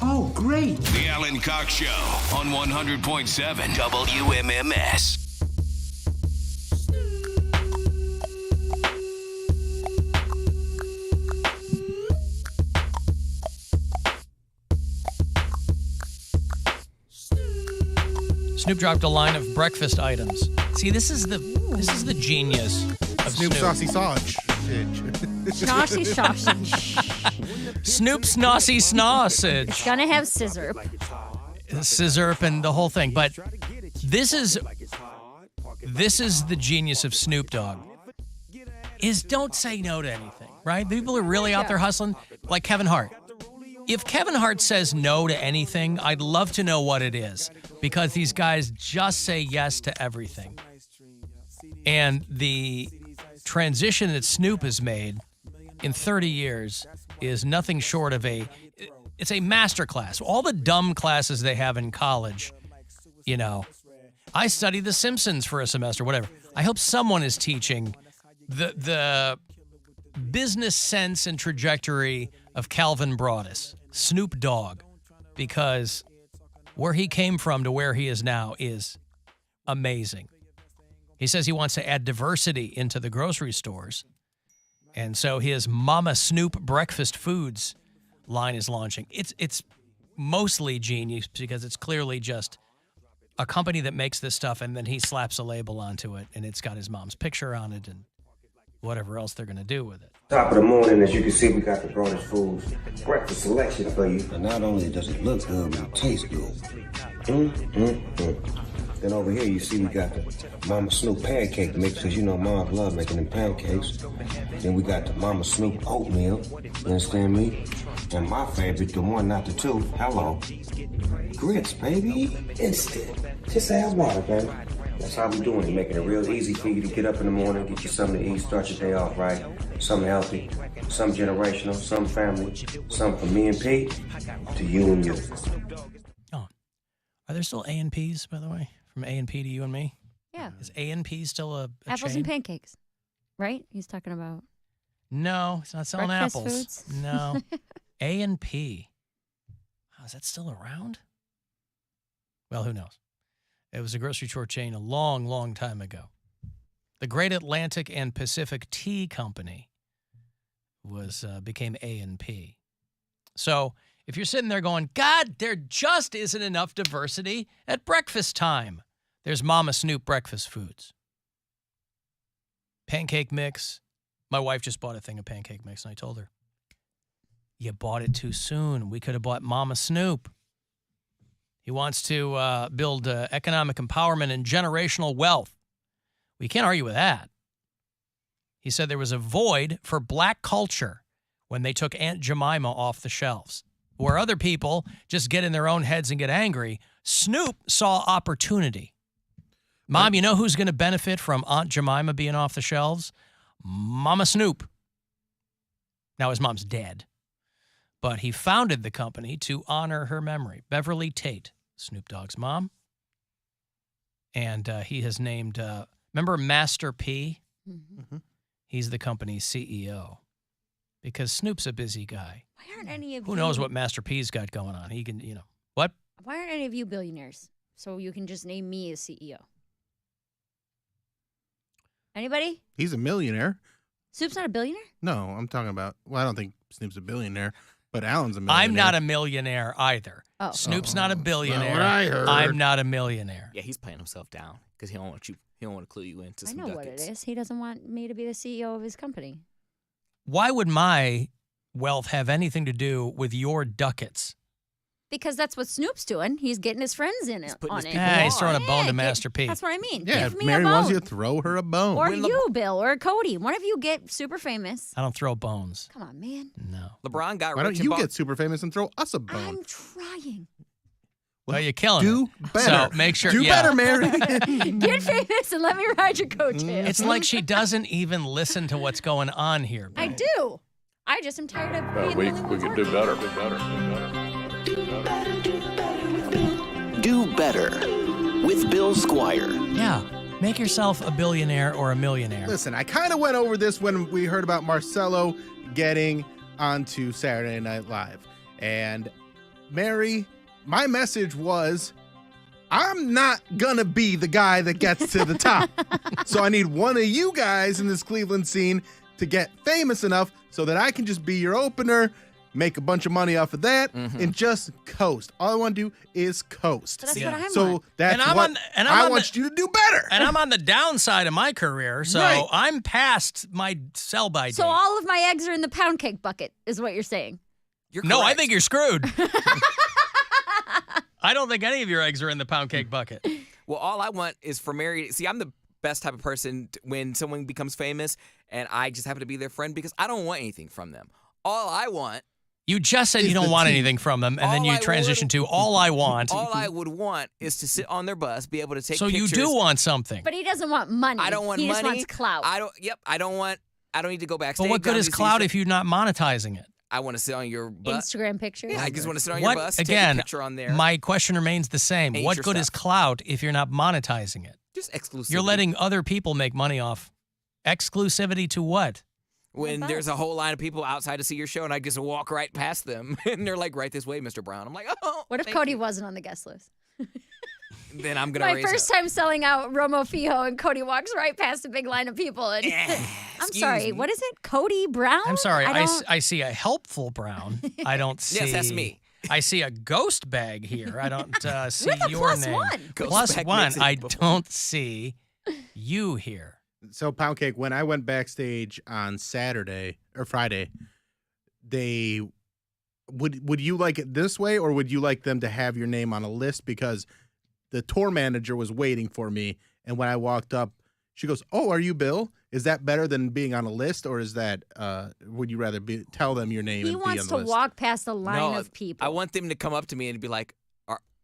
Oh, great. The Alan Cox Show on 100.7 WMMS. Snoop dropped a line of breakfast items. See, this is the genius of Snoop. Saucy sausage. Snoshy sausage. Snoop's Nosy Sausage. It's gonna have scissor. Scissor and the whole thing. But this is the genius of Snoop Dogg. Is don't say no to anything, right? People are really out there hustling, like Kevin Hart. If Kevin Hart says no to anything, I'd love to know what it is, because these guys just say yes to everything. And the transition that Snoop has made in 30 years is nothing short of it's a masterclass. All the dumb classes they have in college, I studied The Simpsons for a semester, whatever. I hope someone is teaching the business sense and trajectory of Calvin Broadus, Snoop Dogg, because where he came from to where he is now is amazing. He says he wants to add diversity into the grocery stores, and so his Mama Snoop breakfast foods line is launching. It's mostly genius because it's clearly just a company that makes this stuff, and then he slaps a label onto it, and it's got his mom's picture on it and whatever else they're going to do with it. Top of the morning, as you can see, we got the broadest foods breakfast selection for you. And not only does it look good, but it tastes good. Then over here, you see we got the Mama Snoop pancake mix, because you know Mom love making them pancakes. Then we got the Mama Snoop oatmeal, you understand me? And my favorite, the one, not the two, hello, grits, baby, instant. Just add water, baby. That's how we doing it, making it real easy for you to get up in the morning, get you something to eat, start your day off right, something healthy, some generational, some family, some from me and Pete to you and you. Oh, are there still A&Ps, by the way? From A&P to you and me? Yeah. Is A&P still a Apples chain? and pancakes, right? He's talking about. No, he's not selling breakfast apples. Foods? No. A&P. Oh, is that still around? Well, who knows? It was a grocery store chain a long, long time ago. The Great Atlantic and Pacific Tea Company became A&P. So if you're sitting there going, God, there just isn't enough diversity at breakfast time, there's Mama Snoop breakfast foods. Pancake mix. My wife just bought a thing of pancake mix, and I told her, you bought it too soon. We could have bought Mama Snoop. He wants to build economic empowerment and generational wealth. We can't argue with that. He said there was a void for black culture when they took Aunt Jemima off the shelves. Where other people just get in their own heads and get angry, Snoop saw opportunity. Mom, you know who's going to benefit from Aunt Jemima being off the shelves? Mama Snoop. Now his mom's dead, but he founded the company to honor her memory. Beverly Tate, Snoop Dogg's mom. And he has named, remember Master P? Mm-hmm. He's the company's CEO because Snoop's a busy guy. Why aren't any of Who knows what Master P's got going on? He can, what? Why aren't any of you billionaires? So you can just name me as CEO. Anybody? He's a millionaire. Snoop's not a billionaire? No, I'm talking about, well, I don't think Snoop's a billionaire, but Alan's a millionaire. I'm not a millionaire either. Oh. Snoop's not a billionaire. Not what I heard. I'm not a millionaire. Yeah, he's playing himself down because he don't want to clue you into some I know ducats. what it is. He doesn't want me to be the CEO of his company. Why would my wealth have anything to do with your ducats? Because that's what Snoop's doing. He's getting his friends in it. He's throwing a bone to Master P. That's what I mean. Yeah, Give if me Mary a bone. wants you to throw her a bone. Or you, Bill, or Cody. One of you get super famous. I don't throw bones. Come on, man. No. LeBron got Why rich don't you get super famous and throw us a bone? I'm trying. Well, you're killing Do it. better. So make sure. Do better, Mary. Get famous and let me ride your coattails. It's like she doesn't even listen to what's going on here. I do. I just am tired of being the only one We could do better, do better. Do better with Bill Squire. Yeah. Make yourself a billionaire or a millionaire. Listen, I kind of went over this when we heard about Marcelo getting onto Saturday Night Live. And Mary, my message was, I'm not gonna be the guy that gets to the top. So I need one of you guys in this Cleveland scene to get famous enough so that I can just be your opener, make a bunch of money off of that, and just coast. All I want to do is coast. That's what I so want. that's what I want you to do better. And I'm on the downside of my career, so Right. I'm past my sell-by date. So all of my eggs are in the pound cake bucket, is what you're saying. No, I think you're screwed. I don't think any of your eggs are in the pound cake bucket. Well, all I want is for Mary. See, I'm the best type of person when someone becomes famous, and I just happen to be their friend because I don't want anything from them. All I want. You just said you don't want anything from them, and then you transition to all I want. All I would want is to sit on their bus, be able to take So pictures. you do want something. But he doesn't want money. I don't want he money. He just wants clout. I don't need to go backstage. But what good I is don't need to clout see if you're not monetizing it? I want to sit on your bus. Instagram pictures. Yeah, I just want to sit on your bus, take a picture on there. My question remains the same. Ain't What your good is stuff. clout if you're not monetizing it? Just exclusivity. You're letting other people make money off. Exclusivity to what? When there's a whole line of people outside to see your show, and I just walk right past them, and they're like, "Right this way, Mr. Brown." I'm like, "Oh." What if thank Cody you. wasn't on the guest list? Then I'm gonna My raise first time selling out Romo Fijo, and Cody walks right past a big line of people. And I'm sorry, me. what is it? Cody Brown? I'm sorry. I don't- see a helpful Brown. I don't see. Yes, that's me. I see a ghost bag here. I don't see With a your plus name. one. Ghost Plus bag one. makes it I both. don't see you here. So Poundcake, when I went backstage on Saturday or Friday, they would you like it this way, or would you like them to have your name on a list? Because the tour manager was waiting for me, and when I walked up, she goes, "Oh, are you Bill? Is that better than being on a list, or is that would you rather tell them your name He and be wants on the to list?" walk past a line No, of people. I want them to come up to me and be like,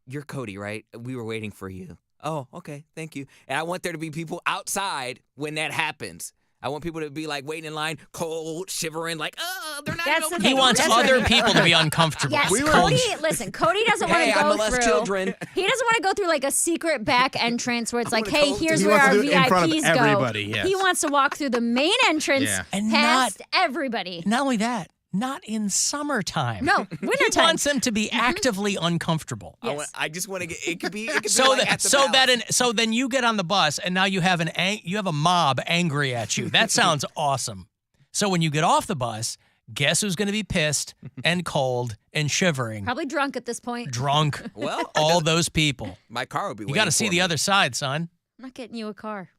"You're Cody, right? We were waiting for you." Oh, okay, thank you. And I want there to be people outside when that happens. I want people to be like waiting in line, cold, shivering, like, "Oh, they're not." That's the He thing. wants That's other right. people to be uncomfortable. Yes, We were- Cody. Listen, Cody doesn't want Hey, to I go molest through. children. He doesn't want to go through like a secret back entrance where it's like, gonna "Hey, go here's He where wants our to do it in front of VIPs everybody, go." yes. He wants to walk through the main entrance, Yeah. And past everybody. Not only that, not in summertime. No, He wintertime. wants them to be actively uncomfortable. I just want to get. It could be. It could So be like that at the Palace. so then you get on the bus and now you have a mob angry at you. That sounds awesome. So when you get off the bus, guess who's going to be pissed and cold and shivering? Probably drunk at this point. Drunk. Well, all those people. My car will be. You got to see the other side, son. I'm not getting you a car.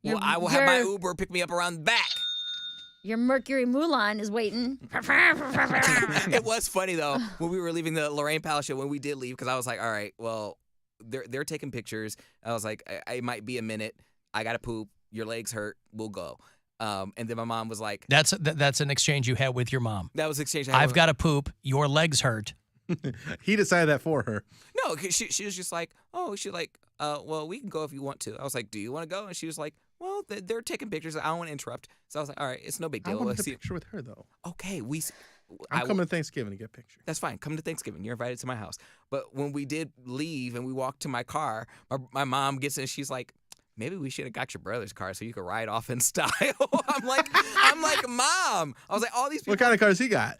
Well, I will have my Uber pick me up around the back. Your Mercury Mulan is waiting. It was funny though when we were leaving the Lorraine Palace show, when we did leave, because I was like, all right, well, they're taking pictures. I was like, it might be a minute. I gotta poop. Your legs hurt. We'll go. And then my mom was like, That's an exchange you had with your mom. that was the exchange. I had I've with- got to poop. Your legs hurt. He decided that for her. No, 'cause she was just like, oh, she's like, well, we can go if you want to. I was like, do you want to go? And she was like, well, they're taking pictures. I don't want to interrupt. So I was like, all right, it's no big I deal. wanted Let's a see. picture with her though. Okay, I'm coming to Thanksgiving to get pictures. That's fine. Come to Thanksgiving. You're invited to my house. But when we did leave and we walked to my car, my mom gets in. She's like, maybe we should have got your brother's car so you could ride off in style. I'm like, Mom. I was like, all these people. What kind of cars he got?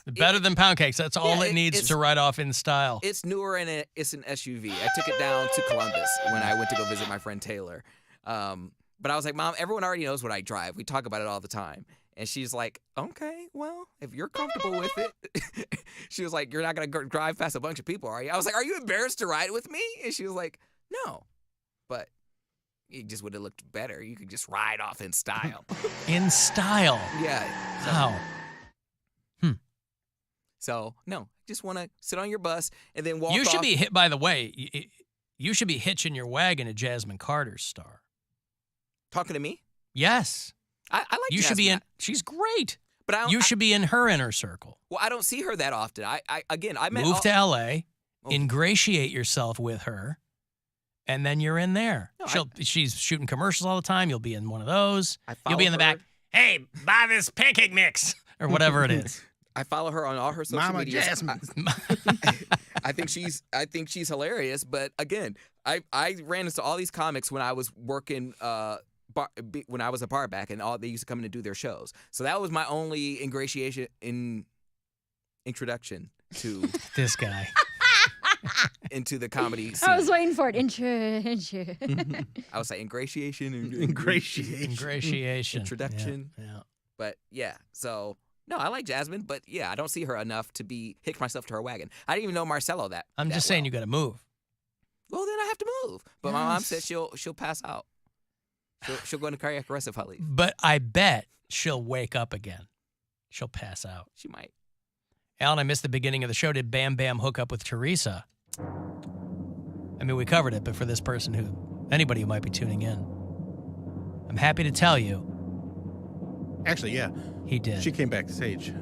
Better than pound cakes. That's all it needs it's- to ride off in style. It's newer and it's an SUV. I took it down to Columbus when I went to go visit my friend Taylor. But I was like, Mom, everyone already knows what I drive. We talk about it all the time. And she's like, okay, well, if you're comfortable with it. She was like, you're not going to drive past a bunch of people, are you? I was like, are you embarrassed to ride with me? And she was like, no. But it just would have looked better. You could just ride off in style. In style. Yeah. So, Wow. So, no, just want to sit on your bus and then walk You should off. be hit, by the way, you should be hitching your wagon at Jasmine Carter's star. Talking to me? Yes. I like You should be in. Jasmine. She's great. But I don't, You should be in her inner circle. Well, I don't see her that often. I met Move all- to L.A., ingratiate yourself with her, and then you're in there. She's shooting commercials all the time. You'll be in one of those. You'll be in the back. Hey, buy this pancake mix or whatever it is. I follow her on all her social Mama media. Jasmine. I think she's hilarious. But again, I ran into all these comics when I was working when I was a bar back, and they used to come in and do their shows. So that was my only ingratiation in introduction to this guy into the comedy scene. I was waiting for it. Intro. I was like ingratiation. Ingratiation. Introduction. Yeah. But yeah, so no, I like Jasmine, but yeah, I don't see her enough to hitch myself to her wagon. I didn't even know Marcelo that. I'm just saying you got to move. Well, then I have to move. But my mom said she'll pass out. She'll go into cardiac arrest if I leave. But I bet she'll wake up again. She'll pass out. She might. Alan, I missed the beginning of the show. Did Bam Bam hook up with Teresa? I mean, we covered it, but for this person anybody who might be tuning in, I'm happy to tell you. Actually, yeah. He did. She came backstage.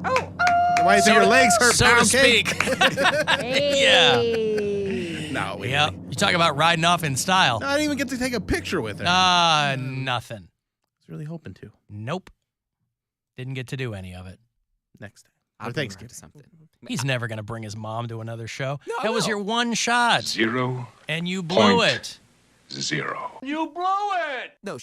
Oh! Why is your legs hurt, so to Poundcake? speak. Yeah. No, we Yep. You talk about riding off in style. No, I didn't even get to take a picture with her. Nothing. I was really hoping to. Nope. Didn't get to do any of it. Next time. I'll Or bring her Thanksgiving. to something. He's never going to bring his mom to another show. No, that was no. your one shot. 0. And you blew it. 0. You blow it! No,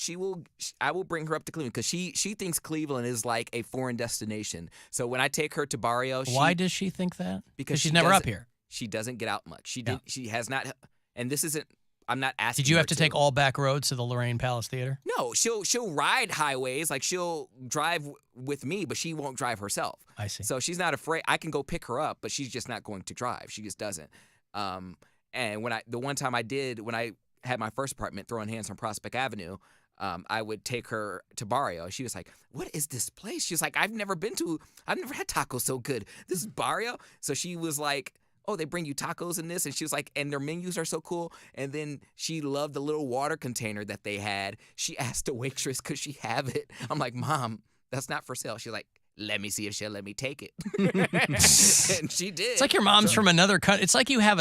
I will bring her up to Cleveland because she thinks Cleveland is like a foreign destination. So when I take her to Barrio, Why does she think that? Because she's never up doesn't- here. She doesn't get out much. She has not, and this isn't. I'm not asking. Did you her have to take all back roads to the Lorraine Palace Theater? No, she'll ride highways, like she'll drive with me, but she won't drive herself. I see. So she's not afraid. I can go pick her up, but she's just not going to drive. She just doesn't. And the one time when I had my first apartment, Throwing Hands on Prospect Avenue, I would take her to Barrio. She was like, "What is this place?" She's like, I've never had tacos so good. This is Barrio. So she was like, "Oh, they bring you tacos in this," and she was like, "And their menus are so cool." And then she loved the little water container that they had. She asked the waitress, "Could she have it?" I'm like, "Mom, that's not for sale." She's like, "Let me see if she'll let me take it." And she did. It's like your mom's from another country. It's like you have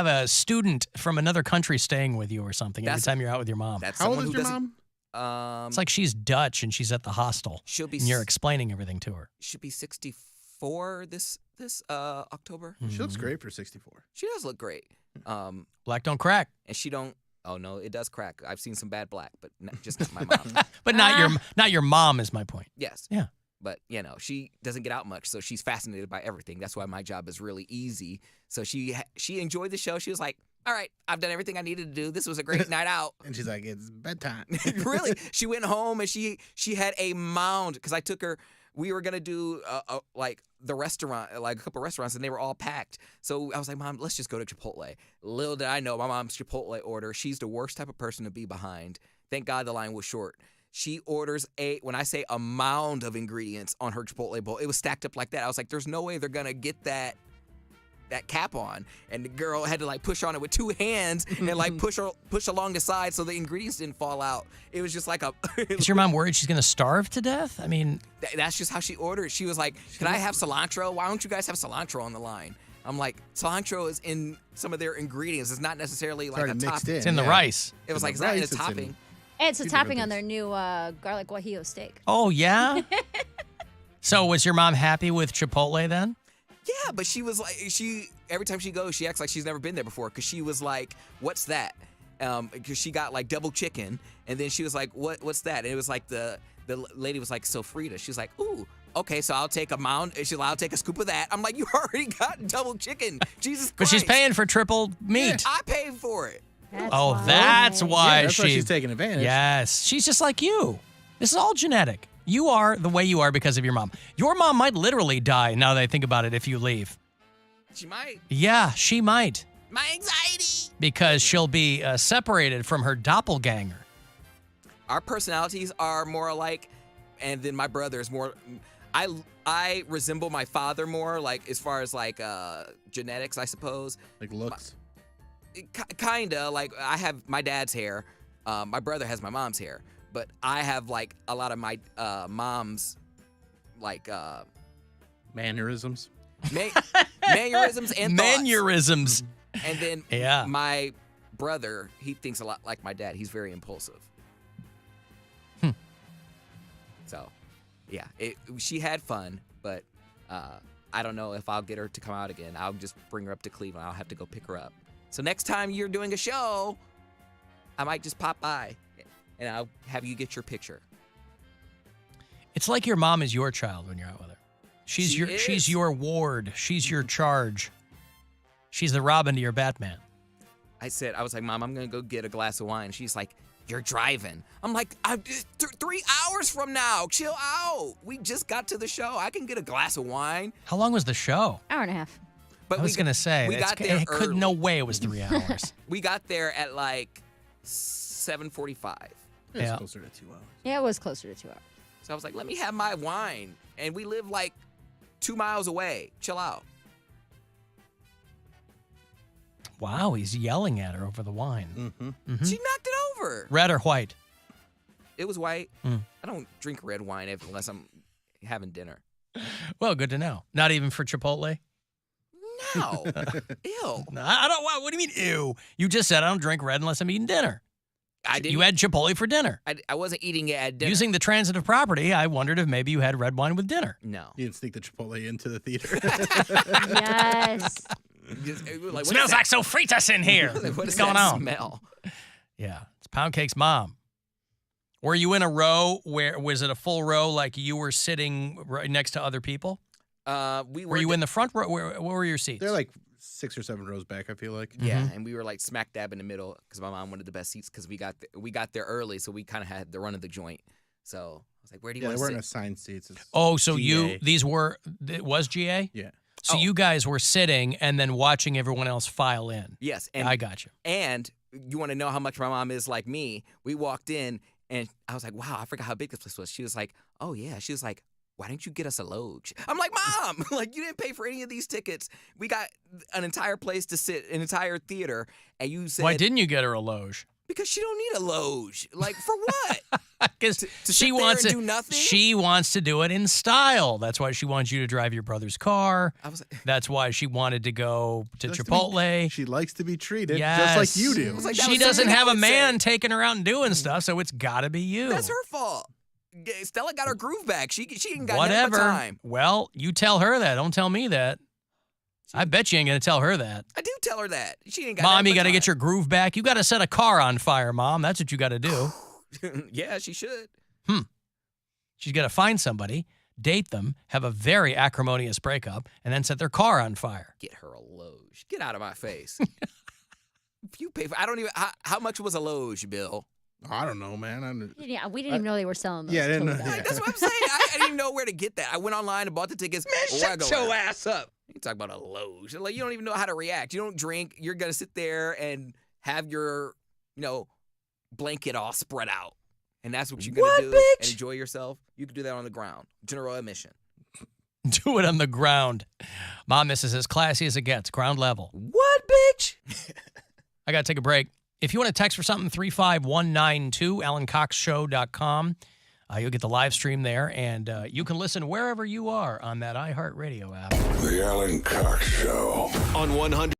a student from another country staying with you or something every time you're out with your mom. That's How old someone is who your doesn't. mom? It's like she's Dutch and she's at the hostel. She'll be and you're explaining everything to her. She'll be 64 this October. She looks great for 64. She does look great. Black don't crack. And she don't. Oh no, it does crack. I've seen some bad black, but just not my mom. But not your mom is my point. Yes. Yeah. But she doesn't get out much, so she's fascinated by everything. That's why my job is really easy. So she enjoyed the show. She was like, "All right, I've done everything I needed to do. This was a great night out." And she's like, "It's bedtime." Really? She went home and she had a mound because I took her. We were gonna do like the restaurant, like a couple restaurants, and they were all packed. So I was like, "Mom, let's just go to Chipotle." Little did I know, my mom's Chipotle order. She's the worst type of person to be behind. Thank God the line was short. She orders when I say a mound of ingredients on her Chipotle bowl, it was stacked up like that. I was like, "There's no way they're gonna get that cap on." And the girl had to like push on it with two hands and like push along the side so the ingredients didn't fall out. It was just like Is your mom worried she's going to starve to death? I mean, that's just how she ordered. She was like, "Can I have cilantro? Why don't you guys have cilantro on the line?" I'm like, cilantro is in some of their ingredients. It's not necessarily like a topping. It's in the rice. It was like, it's not in a topping. It's a topping on their new garlic guajillo steak. Oh, yeah? So was your mom happy with Chipotle then? Yeah, but she was like, every time she goes, she acts like she's never been there before because she was like, "What's that?" Because she got like double chicken, and then she was like, "What's that?" And it was like the lady was like, "Sofrita." She's like, "Ooh, okay, so I'll take a mound." She's like, "I'll take a scoop of that." I'm like, "You already got double chicken, Jesus Christ!" But she's paying for triple meat. I paid for it. That's why that's why she's taking advantage. Yes, she's just like you. This is all genetic. You are the way you are because of your mom. Your mom might literally die, now that I think about it, if you leave. She might. Yeah, she might. My anxiety. Because she'll be separated from her doppelganger. Our personalities are more alike, and then my brother is more. I resemble my father more, like as far as like genetics, I suppose. Like looks. Kinda. Like I have my dad's hair. My brother has my mom's hair, but I have like a lot of my mom's like mannerisms. Mannerisms and thoughts. Mannerisms. And then my brother, he thinks a lot like my dad. He's very impulsive. So, yeah, she had fun, but I don't know if I'll get her to come out again. I'll just bring her up to Cleveland. I'll have to go pick her up. So next time you're doing a show, I might just pop by and I'll have you get your picture. It's like your mom is your child when you're out with her. She's your ward. She's your charge. She's the Robin to your Batman. I was like, Mom, I'm going to go get a glass of wine. She's like, you're driving. I'm like, 3 hours from now. Chill out. We just got to the show. I can get a glass of wine. How long was the show? Hour and a half. But I was going to say, we got there could no way it was 3 hours. We got there at like 7:45. It was closer to 2 hours. Yeah, it was closer to 2 hours. So I was like, let me have my wine. And we live like 2 miles away. Chill out. Wow, he's yelling at her over the wine. Mm-hmm. She knocked it over. Red or white? It was white. Mm. I don't drink red wine unless I'm having dinner. Well, good to know. Not even for Chipotle? No. Ew. No, I don't. What do you mean, ew? You just said I don't drink red unless I'm eating dinner. I didn't. You had Chipotle for dinner. I wasn't eating it at dinner. Using the transitive property, I wondered if maybe you had red wine with dinner. No. You didn't sneak the Chipotle into the theater. Yes. Like, Smells like sofritas in here. What's going on? Smell? Yeah, it's Poundcake's mom. Were you in a row? Was it a full row like you were sitting right next to other people? Were you in the front row? Where were your seats? They're like 6 or 7 rows back, I feel like. Yeah, and we were like smack dab in the middle because my mom wanted the best seats because we got there early, so we kind of had the run of the joint. So I was like, "Where do you want to sit?" They weren't assigned seats. So GA. It was GA? Yeah. So you guys were sitting and then watching everyone else file in. Yes, and I got you. And you want to know how much my mom is like me? We walked in, and I was like, "Wow, I forgot how big this place was." She was like, "Oh yeah." She was like, "Why didn't you get us a loge?" I'm like, "Mom, like you didn't pay for any of these tickets. We got an entire place to sit, an entire theater, and you said Why didn't you get her a loge? Because she don't need a loge. Like for what? Because she wants to do nothing. She wants to do it in style. That's why she wants you to drive your brother's car. That's why she wanted to go to Chipotle. She likes to be treated Yes. just like you do. Like, she doesn't have a man taking her out and doing stuff, so it's got to be you. That's her fault. Stella got her groove back. She ain't got Whatever. nothing but time. Well, you tell her that. Don't tell me that. I bet you ain't going to tell her that. I do tell her that. She ain't got Mom, nothing you but got to time. get your groove back. You got to set a car on fire, Mom. That's what you got to do. Yeah, she should. She's got to find somebody, date them, have a very acrimonious breakup, and then set their car on fire. Get her a loge. Get out of my face. If you pay for, I don't even. How much was a loge, Bill? I don't know, man. Yeah, we didn't even know they were selling those. Yeah, I didn't till know. that. That's what I'm saying. I didn't even know where to get that. I went online and bought the tickets. Man, shut your ass up. You talk about a loge. Like you don't even know how to react. You don't drink. You're gonna sit there and have your, blanket all spread out, and that's what you're gonna do. bitch? And enjoy yourself. You can do that on the ground. General admission. Do it on the ground. Mom, this is as classy as it gets, ground level. What, bitch? I got to take a break. If you want to text for something, 35192, AlanCoxShow.com. You'll get the live stream there, and you can listen wherever you are on that iHeartRadio app. The Alan Cox Show. On 100.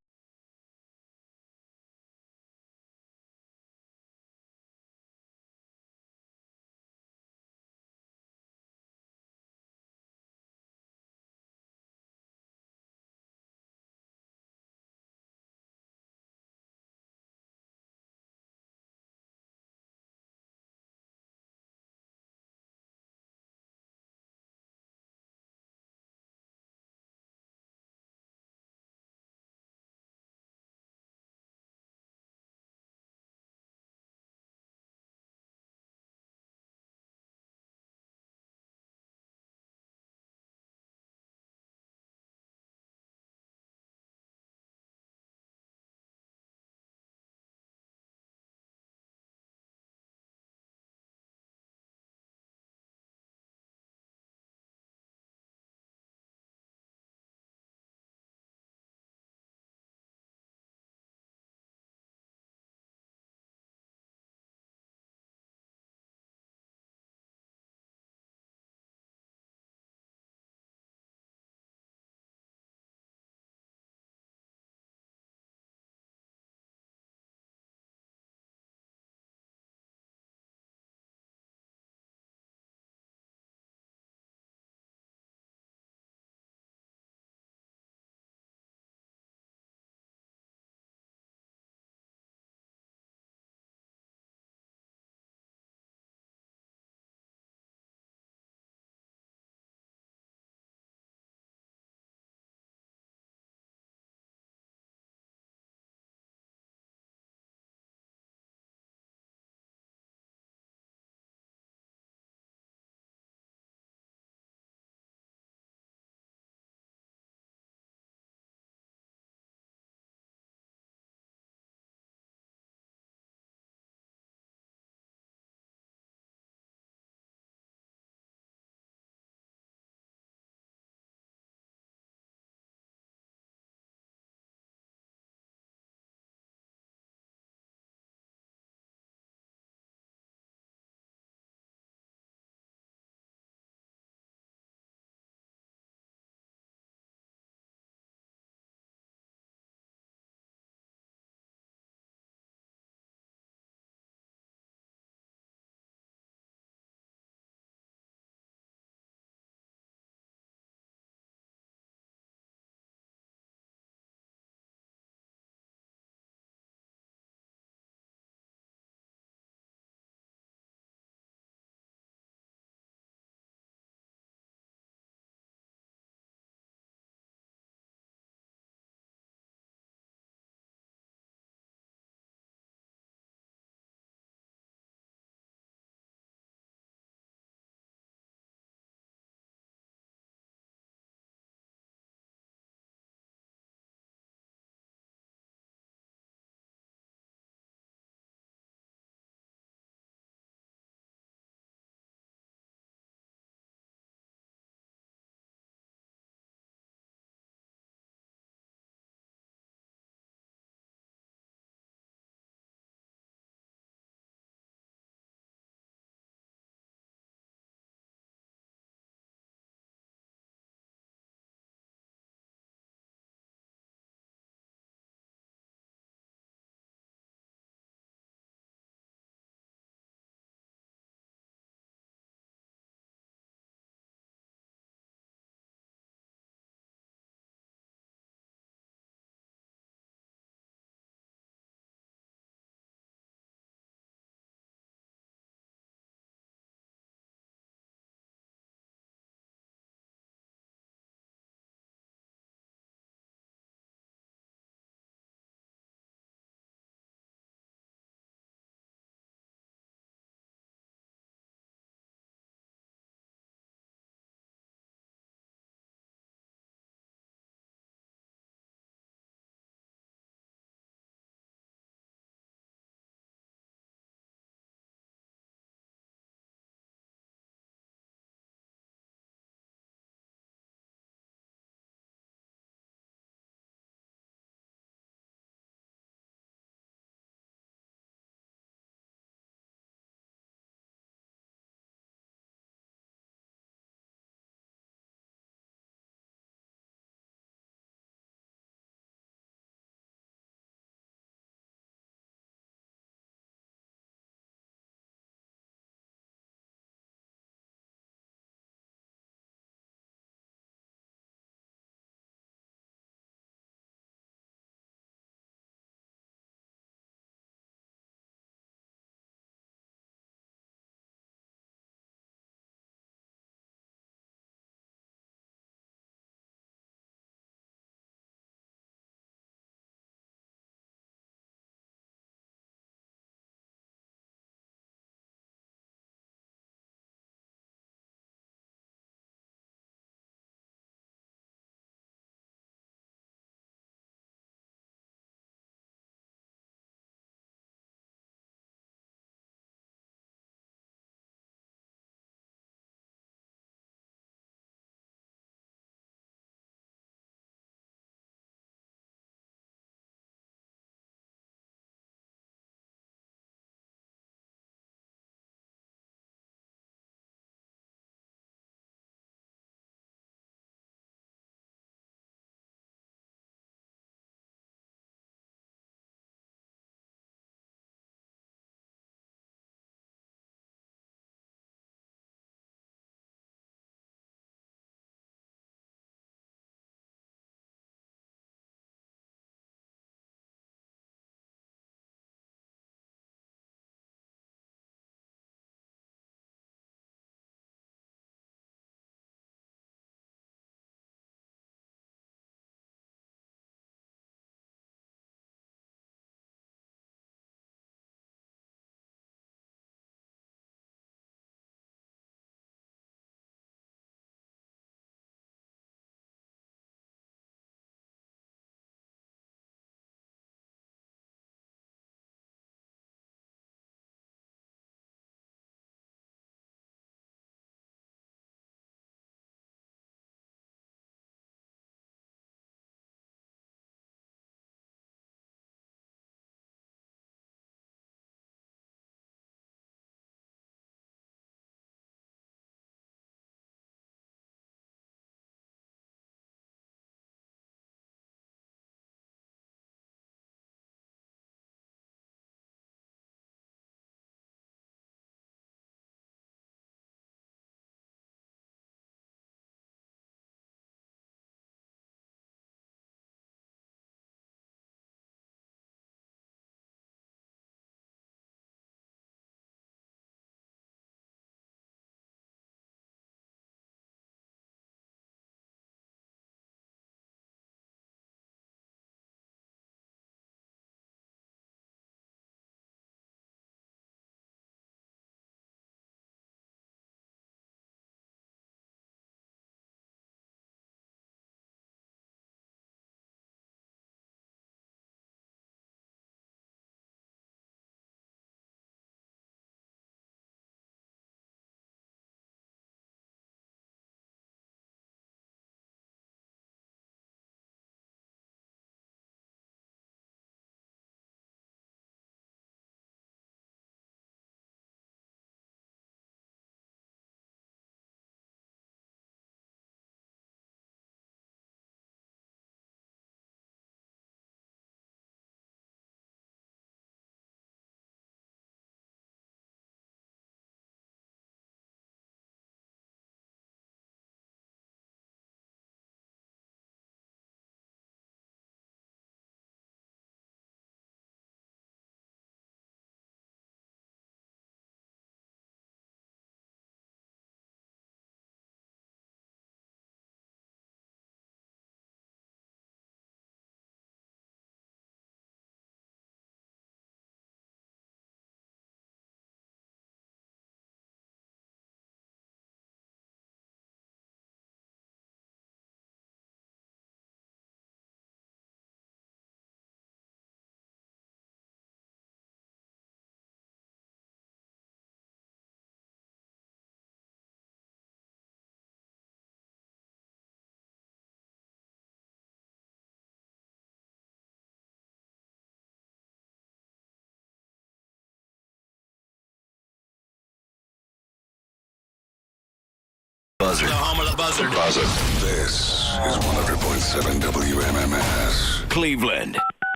Buzzard. The home of the Buzzard. The Buzzard. This is 100.7 WMMS. Cleveland.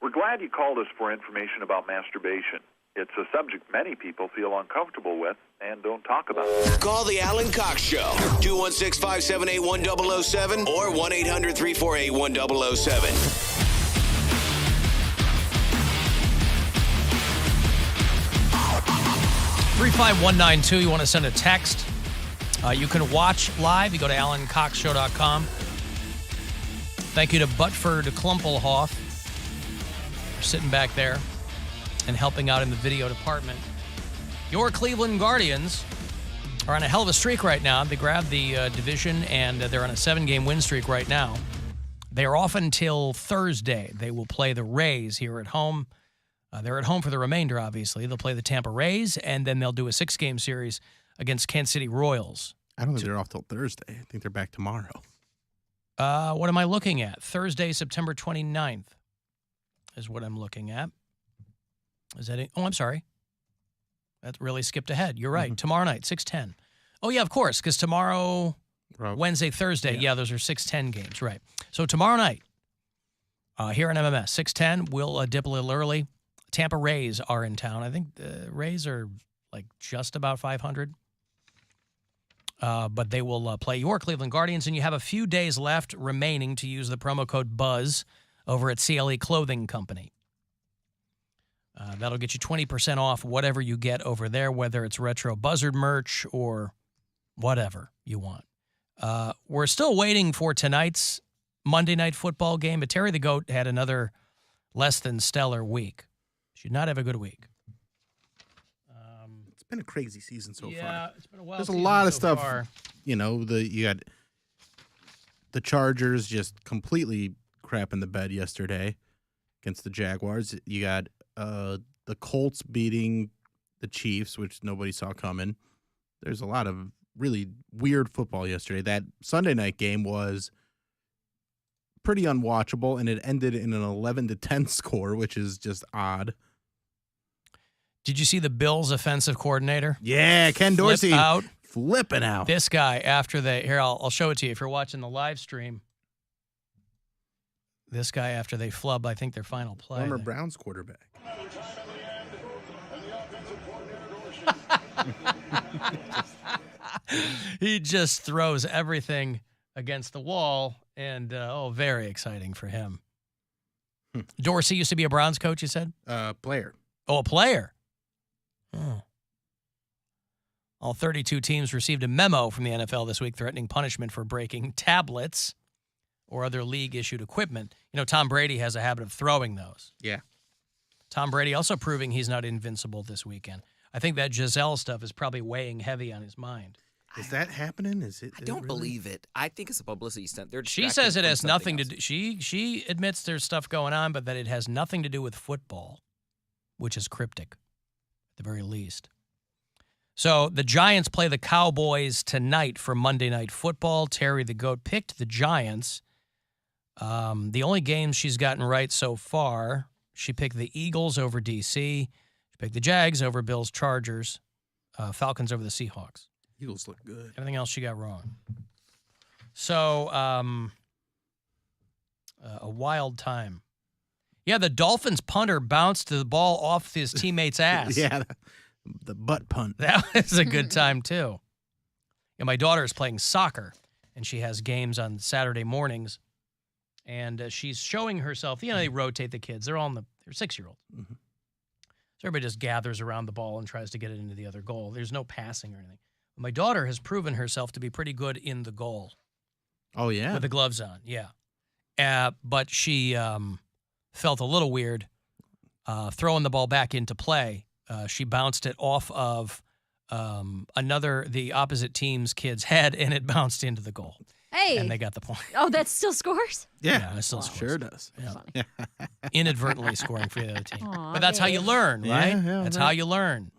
We're glad you called us for information about masturbation. It's a subject many people feel uncomfortable with and don't talk about. Call the Alan Cox Show. 216-578-1007 or 1-800-348-1007. 35192, you want to send a text. You can watch live. You go to AlanCoxShow.com. Thank you to Butford Klumpelhoff for sitting back there and helping out in the video department. Your Cleveland Guardians are on a hell of a streak right now. They grabbed the division, and they're on a 7-game win streak right now. They are off until Thursday. They will play the Rays here at home. They're at home for the remainder, obviously. They'll play the Tampa Rays, and then they'll do a 6-game series against Kansas City Royals. I don't think they're off till Thursday. I think they're back tomorrow. What am I looking at? Thursday, September 29th is what I'm looking at. Is that it? Oh, I'm sorry. That really skipped ahead. You're right. Tomorrow night, 6:10. Oh, yeah, of course, because tomorrow, Wednesday, Thursday, yeah, those are 6:10 games, right. So tomorrow night, here on MMS, 6:10, we'll dip a little early. Tampa Rays are in town. I think the Rays are like just about 500. But they will play your Cleveland Guardians, and you have a few days left remaining to use the promo code BUZZ over at CLE Clothing Company. That'll get you 20% off whatever you get over there, whether it's retro Buzzard merch or whatever you want. We're still waiting for tonight's Monday Night Football game, but Terry the Goat had another less than stellar week. She did not have a good week. It's been a crazy season so far. Yeah, it's been a wild There's a season lot of so stuff. far. You know, you got the Chargers just completely crap in the bed yesterday against the Jaguars. You got the Colts beating the Chiefs, which nobody saw coming. There's a lot of really weird football yesterday. That Sunday night game was pretty unwatchable, and it ended in an 11-10 score, which is just odd. Did you see the Bills' offensive coordinator? Yeah, Ken Dorsey flipping out. This guy, after I'll show it to you if you're watching the live stream. This guy, after they flub, I think their final play. Former Browns quarterback. He just throws everything against the wall, and very exciting for him. Dorsey used to be a Browns coach, you said? Player. Oh, a player. Oh. All 32 teams received a memo from the NFL this week threatening punishment for breaking tablets or other league-issued equipment. You know, Tom Brady has a habit of throwing those. Yeah. Tom Brady also proving he's not invincible this weekend. I think that Giselle stuff is probably weighing heavy on his mind. Is that happening? I don't believe it. I think it's a publicity stunt. She says it has nothing to do. She admits there's stuff going on, but that it has nothing to do with football, which is cryptic, at the very least. So the Giants play the Cowboys tonight for Monday Night Football. Terry the Goat picked the Giants. The only games she's gotten right so far, she picked the Eagles over D.C. She picked the Jags over Bills Chargers, Falcons over the Seahawks. Eagles look good. Everything else she got wrong. So, a wild time. Yeah, the Dolphins punter bounced the ball off his teammate's ass. Yeah, the butt punt. That was a good time, too. Yeah, my daughter is playing soccer, and she has games on Saturday mornings, and she's showing herself. You know, they rotate the kids. They're 6-year-olds. Mm-hmm. So everybody just gathers around the ball and tries to get it into the other goal. There's no passing or anything. My daughter has proven herself to be pretty good in the goal. Oh, yeah? With the gloves on, yeah. But she felt a little weird throwing the ball back into play. She bounced it off of the opposite team's kid's head, and it bounced into the goal. Hey. And they got the point. Oh, that still scores? Yeah, it still scores. Sure does. Yeah. Inadvertently scoring for the other team. Aw, but that's how you learn, right? Yeah, that's right. how you learn.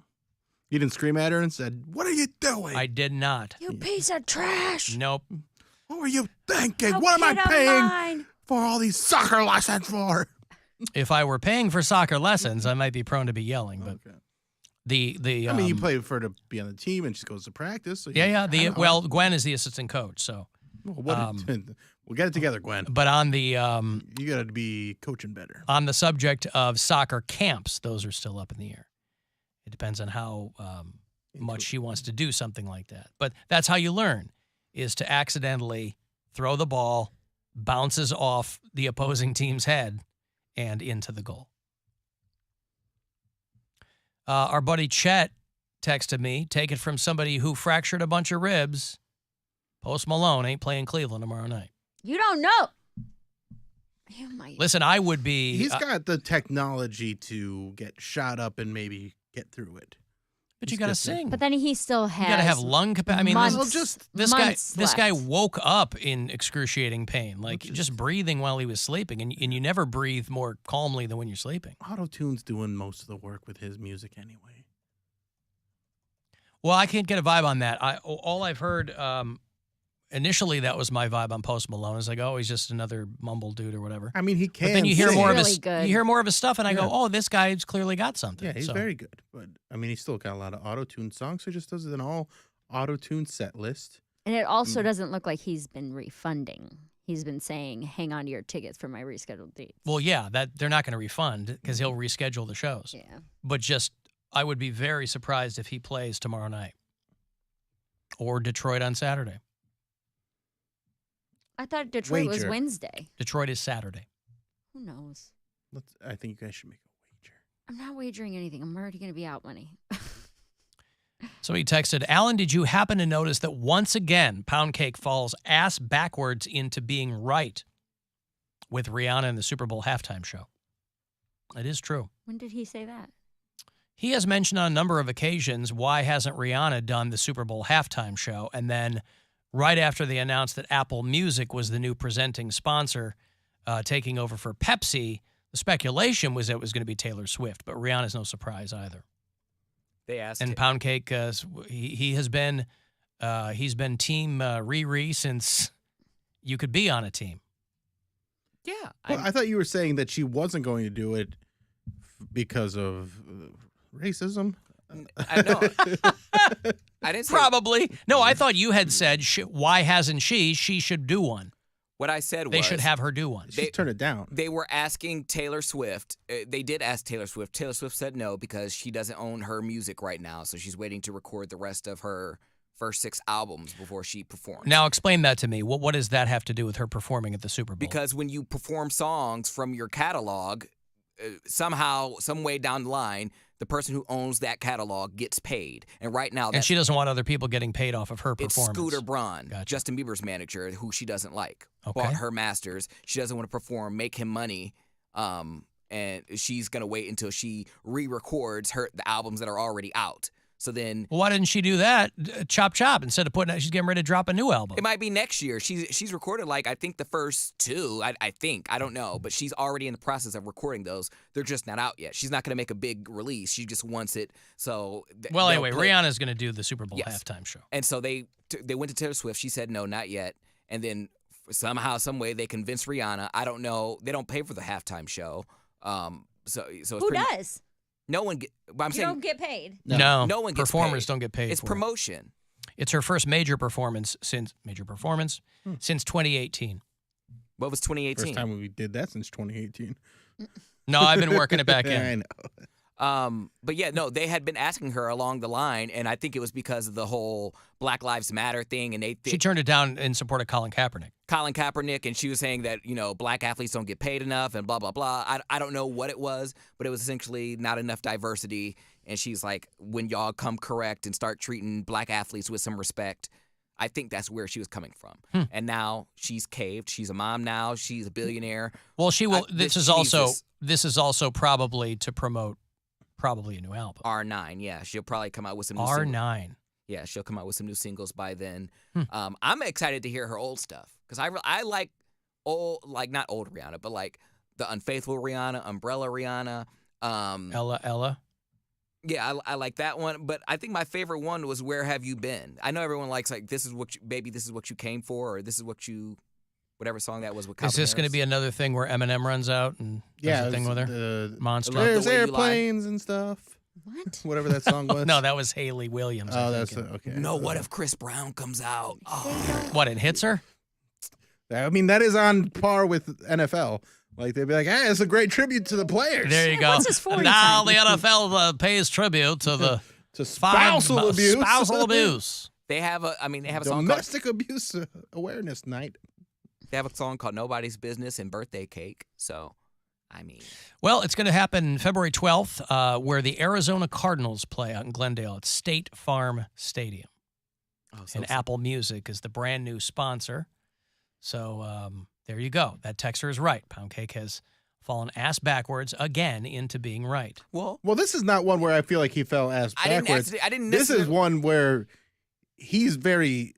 You didn't scream at her and said, "What are you doing?" I did not. You piece of trash. Nope. What were you thinking? Oh, What am I kid of paying mine. for all these soccer lessons for? If I were paying for soccer lessons, I might be prone to be yelling, but The I mean, you play for her to be on the team, and she goes to practice. So Gwen is the assistant coach, so. We'll get it together, Gwen. But on the you got to be coaching better. On the subject of soccer camps, those are still up in the air. It depends on how much she wants to do something like that. But that's how you learn, is to accidentally throw the ball, bounces off the opposing team's head, and into the goal. Our buddy Chet texted me, take it from somebody who fractured a bunch of ribs. Post Malone ain't playing Cleveland tomorrow night. You don't know. Listen, I would be... He's got the technology to get shot up and maybe get through it. But you got to sing. But then he still has. You got to have lung capacity. I mean, this guy left. woke up in excruciating pain, like just breathing while he was sleeping, and you never breathe more calmly than when you're sleeping. Auto-tune's doing most of the work with his music anyway. Well, I can't get a vibe on that. All I've heard initially, that was my vibe on Post Malone. Is like, oh, he's just another mumble dude or whatever. I mean, he can. But then you hear sing. more of really his, good. you hear more of his stuff, and I go, oh, this guy's clearly got something. Yeah, he's very good. But I mean, he's still got a lot of auto-tune songs, so he just does an all auto-tune set list. And it also doesn't look like he's been refunding. He's been saying, hang on to your tickets for my rescheduled dates. Well, yeah, that they're not going to refund because he'll reschedule the shows. Yeah. But just, I would be very surprised if he plays tomorrow night or Detroit on Saturday. I thought Detroit was Wager. Wednesday. Detroit is Saturday. Who knows? I think you guys should make a wager. I'm not wagering anything. I'm already going to be out money. Somebody texted, Alan, did you happen to notice that once again, Poundcake falls ass backwards into being right with Rihanna in the Super Bowl halftime show? It is true. When did he say that? He has mentioned on a number of occasions, why hasn't Rihanna done the Super Bowl halftime show? And then right after they announced that Apple Music was the new presenting sponsor, taking over for Pepsi, the speculation was that it was going to be Taylor Swift, but Rihanna's no surprise either. They asked And Poundcake, he has been, he's been team Riri since you could be on a team. Yeah. Well, I thought you were saying that she wasn't going to do it because of racism. I know. I didn't say Probably. No, I thought you had said, why hasn't she? She should do one. What I said was they should have her do one. She's turned it down. They were asking Taylor Swift. They did ask Taylor Swift. Taylor Swift said no because she doesn't own her music right now, so she's waiting to record the rest of her first 6 albums before she performs. Now explain that to me. What does that have to do with her performing at the Super Bowl? Because when you perform songs from your catalog, somehow, some way down the line, the person who owns that catalog gets paid. And right now, and she doesn't want other people getting paid off of her it's performance. Scooter Braun, Justin Bieber's manager, who she doesn't like. Okay. Bought her masters. She doesn't want to perform, make him money. And she's going to wait until she re-records the albums that are already out. So then, well, why didn't she do that? Chop chop instead of putting out. She's getting ready to drop a new album. It might be next year. She's recorded I think the first 2. I think, I don't know, but she's already in the process of recording those. They're just not out yet. She's not going to make a big release. She just wants it. So well, anyway, Rihanna's going to do the Super Bowl halftime show. And so they went to Taylor Swift. She said no, not yet. And then somehow, some way, they convinced Rihanna. I don't know. They don't pay for the halftime show. So it's Who does? No one I'm saying don't get paid. No one gets performers paid. don't get paid. It's for promotion. It's her first major performance since 2018. What was 2018? First time we did that since 2018. No, I've been working it back in. I know. But yeah, no, they had been asking her along the line, and I think it was because of the whole Black Lives Matter thing, and she turned it down in support of Colin Kaepernick. And she was saying that, black athletes don't get paid enough and blah, blah, blah. I don't know what it was, but it was essentially not enough diversity. And she's like, when y'all come correct and start treating black athletes with some respect, I think that's where she was coming from. And now she's caved. She's a mom now. She's a billionaire. Well, she will. This is also probably to promote probably a new album. R9, yeah. She'll probably come out with some new R9. singles. Yeah, she'll come out with some new singles by then. I'm excited to hear her old stuff because I like old, not old Rihanna, but like the Unfaithful Rihanna, Umbrella Rihanna. Ella. Yeah, I like that one, but I think my favorite one was Where Have You Been? I know everyone likes this is what you came for, or this is what you, whatever song that was with Calvin Is this going to be another thing where Eminem runs out and does a thing with her? The Monster. There's airplanes and stuff. What? Whatever that song was. No, that was Haley Williams. Oh, that's okay. No, what if Chris Brown comes out? Oh. What, it hits her? I mean, that is on par with NFL. Like, they'd be like, hey, it's a great tribute to the players. There you go. What's his 40 Now time? the NFL pays tribute to the to spousal abuse. Spousal abuse. They have a song called Domestic Abuse Awareness Night. They have a song called Nobody's Business and Birthday Cake. So, I mean. Well, it's going to happen February 12th, where the Arizona Cardinals play out in Glendale at State Farm Stadium. Oh, so and Apple Music is the brand new sponsor. So there you go. That texter is right. Poundcake has fallen ass backwards again into being right. Well, this is not one where I feel like he fell ass backwards. This is one where he's very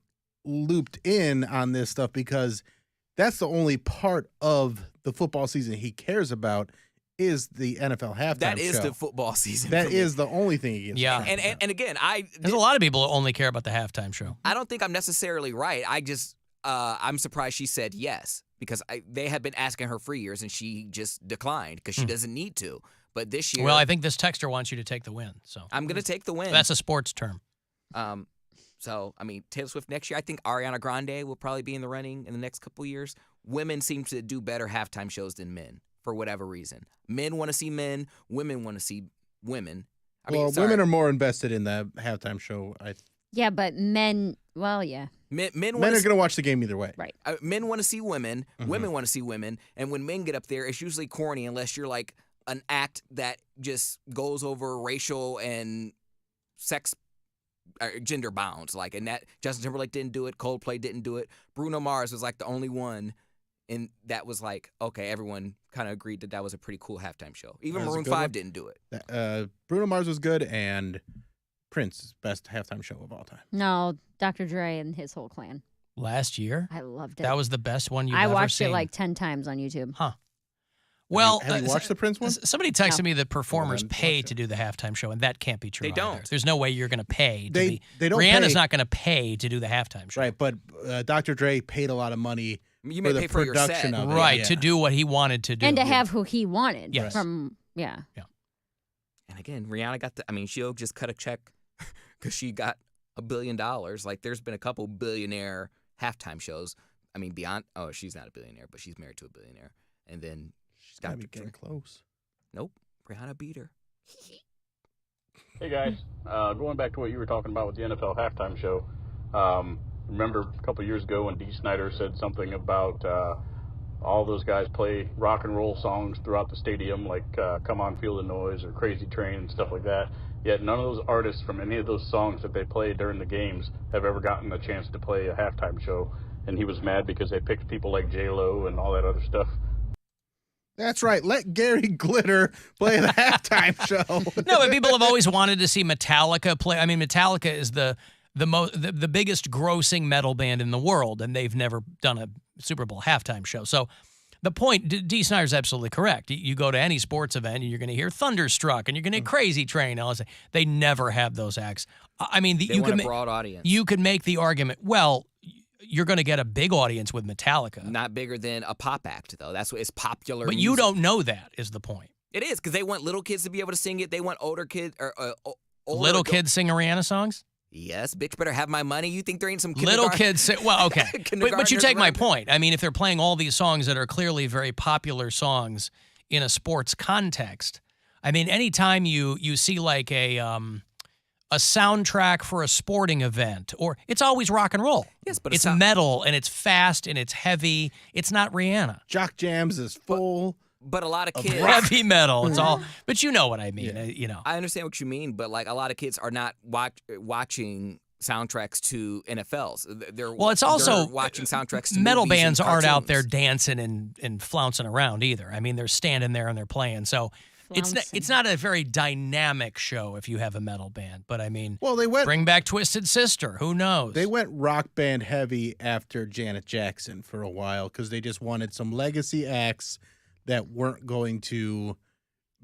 looped in on this stuff because that's the only part of the football season he cares about is the NFL halftime show. That is the football season. That is the only thing he gets. Yeah. And again, there's a lot of people who only care about the halftime show. I don't think I'm necessarily right. I just I'm surprised she said yes because they had been asking her for years and she just declined because she doesn't need to. But this year, well, I think this texter wants you to take the win. So I'm going to take the win. That's a sports term. So, I mean, Taylor Swift next year, I think Ariana Grande will probably be in the running in the next couple of years. Women seem to do better halftime shows than men for whatever reason. Men want to see men. Women want to see women. Women are more invested in the halftime show. Yeah, but men, well, yeah. Men are going to watch the game either way. Right. Men want to see women. Women want to see women. And when men get up there, it's usually corny unless you're like an act that just goes over racial and sex gender bounds, like, and that Justin Timberlake didn't do it, Coldplay didn't do it, Bruno Mars was like the only one, and that was like, okay, everyone kind of agreed that was a pretty cool halftime show. Even Maroon 5 didn't do it. Bruno Mars was good, and Prince's best halftime show of all time. No, Dr. Dre and his whole clan. Last year? I loved it. That was the best one you've ever I seen. watched it like 10 times on YouTube. Huh. Well, have you watched the Prince one? Somebody texted me that performers pay to do the halftime show, and that can't be true. They don't. There's no way you're going to pay. They don't. Rihanna's pay. not going to pay to do the halftime show. Right, but Dr. Dre paid a lot of money you for may the pay for your production set. of it. Right, yeah. to do what he wanted to do. And to have who he wanted. Yes. From, yeah. And again, Rihanna got she'll just cut a check because she got $1 billion. Like, there's been a couple billionaire halftime shows. I mean, she's not a billionaire, but she's married to a billionaire. And then she's got to be getting close. Nope, Rihanna beat her. Hey guys, going back to what you were talking about with the NFL halftime show. Remember a couple years ago when Dee Snider said something about all those guys play rock and roll songs throughout the stadium, like "Come On, Feel the Noise" or "Crazy Train" and stuff like that. Yet none of those artists from any of those songs that they play during the games have ever gotten a chance to play a halftime show. And he was mad because they picked people like J-Lo and all that other stuff. That's right. Let Gary Glitter play the halftime show. No, but people have always wanted to see Metallica play. I mean, Metallica is the biggest grossing metal band in the world, and they've never done a Super Bowl halftime show. So the point, Dee Snider's absolutely correct. You go to any sports event, and you're going to hear Thunderstruck, and you're going to hear Crazy Train. They never have those acts. I mean, They want a broad audience. You could make the argument, well, you're going to get a big audience with Metallica. Not bigger than a pop act, though. That's what is popular. But music. you don't know that is the point. It is, because they want little kids to be able to sing it. They want older kids Little kids sing Rihanna songs? Yes, bitch better have my money. You think there ain't some little kids sing? Well, okay. but you take my around? point. I mean, if they're playing all these songs that are clearly very popular songs in a sports context, I mean, anytime you see like a soundtrack for a sporting event, or it's always rock and roll. Yes, but it's metal and it's fast and it's heavy. It's not Rihanna. Jock Jams is full. But a lot of kids heavy metal. It's all. But you know what I mean. You know. I understand what you mean, but like a lot of kids are not watching soundtracks to NFLs. They're watching soundtracks to metal movies bands and aren't out cartoons. there dancing and flouncing around either. I mean, they're standing there and they're playing. So. It's not a very dynamic show if you have a metal band, but I mean, bring back Twisted Sister. Who knows? They went rock band heavy after Janet Jackson for a while because they just wanted some legacy acts that weren't going to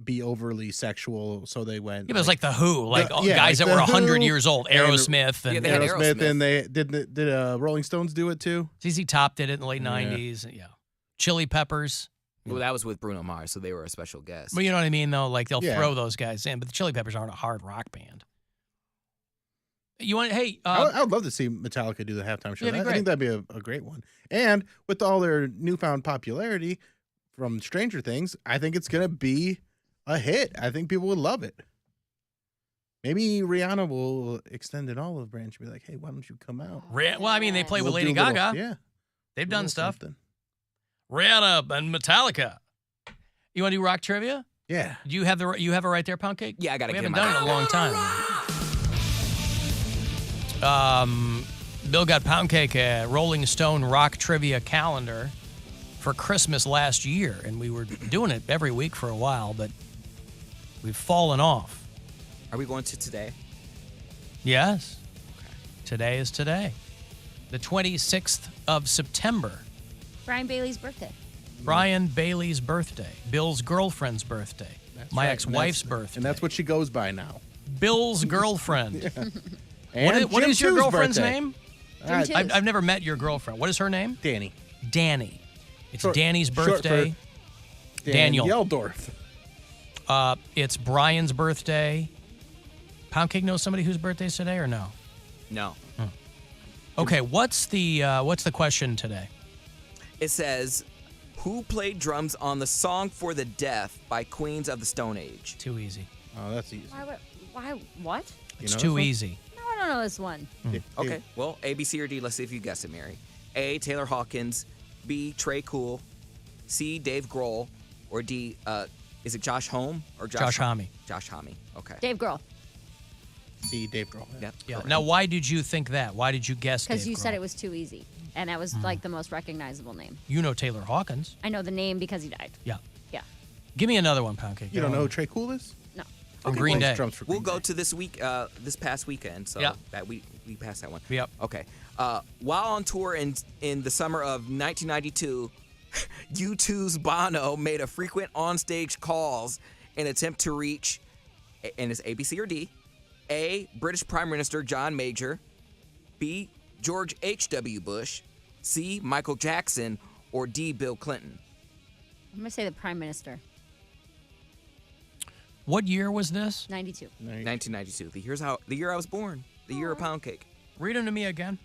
be overly sexual. So they went. Yeah, it was like the Who, guys that were 100 years old, Aerosmith, and Aerosmith, and they did Rolling Stones do it too? ZZ Top did it in the late '90s. Yeah, Chili Peppers. Well, that was with Bruno Mars, so they were a special guest. Well, you know what I mean, though? Like, they'll Yeah. throw those guys in, but the Chili Peppers aren't a hard rock band. You want, hey, I would love to see Metallica do the halftime show. Yeah, it'd be I think that'd be a great one. And with all their newfound popularity from Stranger Things, I think it's gonna be a hit. I think people would love it. Maybe Rihanna will extend an olive branch and be like, "Hey, why don't you come out?" Well, I mean, they play with We'll Lady do a little- Gaga. yeah, They've a done little stuff. something. Rihanna and Metallica. You want to do rock trivia? Yeah. Do you have it right there, Poundcake? Yeah, I got to We get haven't done it in a long time. Bill got Poundcake a Rolling Stone rock trivia calendar for Christmas last year, and we were doing it every week for a while, but we've fallen off. Are we going to today? Yes. Today is today. The 26th of September. Brian Bailey's birthday. Brian Bailey's birthday. Bill's girlfriend's birthday. My right. ex-wife's And birthday. and that's what she goes by now. Bill's girlfriend. And What Jim is your Two's girlfriend's birthday. name? Jim Two's. I've never met your girlfriend. What is her name? Danny. Danny. It's Short- Danny's short for birthday. Daniel. Yeldorf. It's Brian's birthday. Poundcake knows somebody whose birthday's today or no? No. Okay, what's the question today? It says, who played drums on the Song for the Deaf by Queens of the Stone Age? Too easy. Oh, that's easy. Why? What? It's too easy. No, I don't know this one. Okay, well, A, B, C, or D. Let's see if you guess it, Mary. A, Taylor Hawkins. B, Trey Cool. C, Dave Grohl. Or D, is it Josh Homme or Josh Homme. Josh Homme. Okay. Dave Grohl. See, Dave Grohl. Yep. Yeah. Now, why did you think that? Why did you guess Because Dave you Grohl? said it was too easy, and that was like the most recognizable name. You know Taylor Hawkins. I know the name because he died. Yeah. Yeah. Give me another one, Poundcake. You don't know who Trey Cool is? No. From Green Day. Drums for We'll Green go Day. to this week, this past weekend. So Yeah. that we passed that one. Yep. Okay. While on tour in the summer of 1992, U2's Bono made a frequent onstage calls in attempt to reach, and it's A, B, C, or D. A, British Prime Minister John Major. B, George H.W. Bush. C, Michael Jackson. Or D, Bill Clinton. I'm gonna say the Prime Minister. What year was this? 92. 1992. The year I was born. The year of Poundcake. Read them to me again.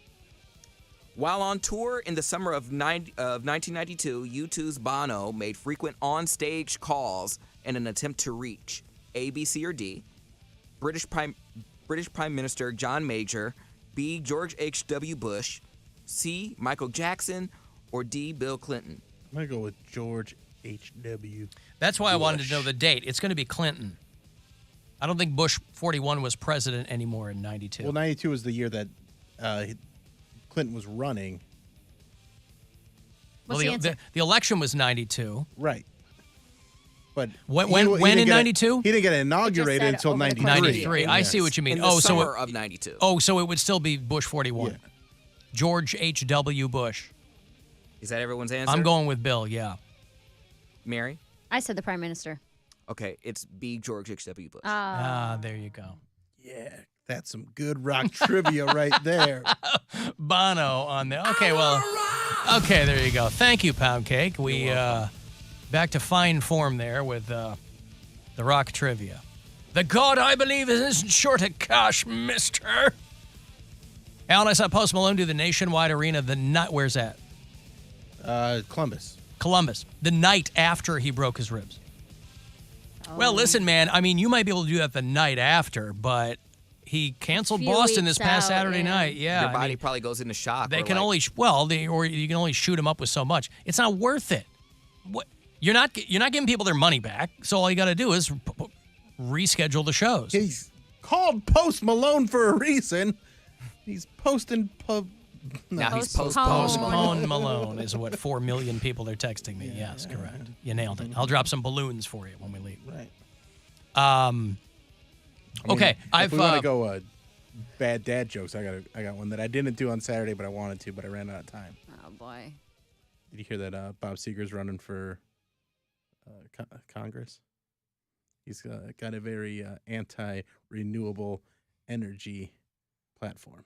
While on tour in the summer of 1992, U2's Bono made frequent on-stage calls in an attempt to reach A, B, C, or D. British Prime Minister John Major. B, George H.W. Bush. C, Michael Jackson. Or D, Bill Clinton. I'm going to go with George H.W. That's why I wanted to know the date. It's going to be Clinton. I don't think Bush 41 was president anymore in 92. Well, 92 was the year that Clinton was running. Well, What's the answer? the election was 92. Right. But When he in didn't get 92? He didn't get inaugurated said until over the 93. course of the 93. I see what you mean. In the summer of 92. Oh, so it would still be Bush 41. Yeah. George H.W. Bush. Is that everyone's answer? I'm going with Bill, yeah. Mary? I said the Prime Minister. Okay, it's B, George H.W. Bush. There you go. Yeah, that's some good rock trivia right there. Bono on there. Okay, well, okay, there you go. Thank you, Poundcake. We back to fine form there with the rock trivia. The God I believe isn't short of cash, mister. Alan, I saw Post Malone do the Nationwide Arena the night. Where's that? Columbus. Columbus. The night after he broke his ribs. Well, listen, man. I mean, you might be able to do that the night after, but he canceled Few Boston this weeks past out, Saturday yeah. night. Yeah, Your I body mean, probably goes into shock. they or can like- only or you can only shoot them up with so much. It's not worth it. What you're not giving people their money back. So all you got to do is reschedule the shows. He's called Post Malone for a reason. He's posting Now he's Postpone Malone is what 4 million people are texting me. Yes, correct. You nailed it. I'll drop some balloons for you when we leave. Right. Okay, if we want to go bad dad jokes, I got one that I didn't do on Saturday, but I wanted to, but I ran out of time. Oh boy. Did you hear that Bob Seger's running for Congress? He's got a very anti-renewable energy platform.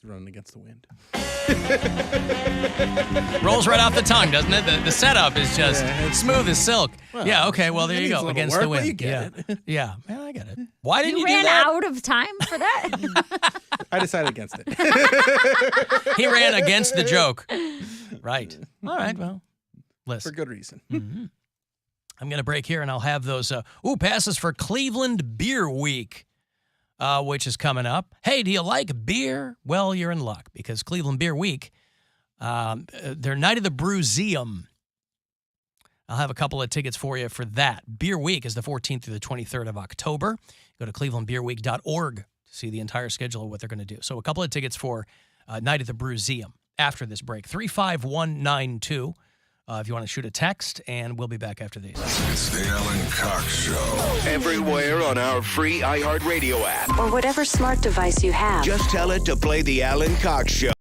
It's running against the wind. Rolls right off the tongue, doesn't it? The setup is just it's smooth as silk. Well, yeah, okay, well, there it you needs a go. little Against work, the but wind. you get it. Yeah, man, I get it. Why didn't you do ran that? out of time for that? I decided against it. He ran against the joke. Right. All right, well, listen. For good reason. Mm-hmm. I'm going to break here, and I'll have those passes for Cleveland Beer Week, which is coming up. Hey, do you like beer? Well, you're in luck, because Cleveland Beer Week, their Night of the Brewseum. I'll have a couple of tickets for you for that. Beer Week is the 14th through the 23rd of October. Go to clevelandbeerweek.org to see the entire schedule of what they're going to do. So a couple of tickets for Night of the Brewseum after this break. 35192 if you want to shoot a text, and we'll be back after these. It's the Alan Cox Show. Everywhere on our free iHeartRadio app. Or whatever smart device you have. Just tell it to play the Alan Cox Show.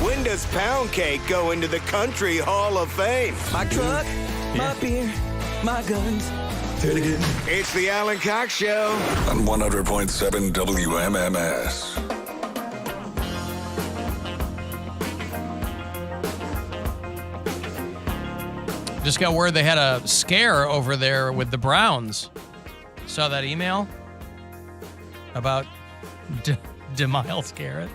When does Poundcake go into the Country Hall of Fame? My truck, my beer, my guns. Say it again. It's the Alan Cox Show. On 100.7 WMMS. Just got word they had a scare over there with the Browns. Saw that email about DeMiles Garrett.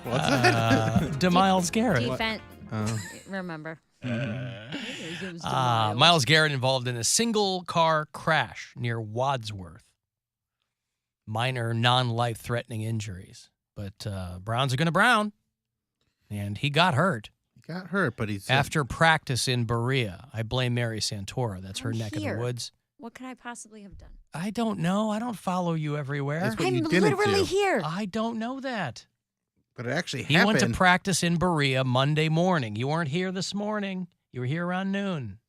What's that? DeMiles Garrett. Defense. Remember. Miles Garrett involved in a single car crash near Wadsworth. Minor non-life-threatening injuries. But Browns are going to Brown. And he got hurt. He got hurt, but he's... After practice in Berea. I blame Mary Santora. That's her neck of the woods. What could I possibly have done? I don't know. I don't follow you everywhere. That's what I'm you didn't literally do. here. I don't know that. But it actually He happened. went to practice in Berea Monday morning. You weren't here this morning. You were here around noon.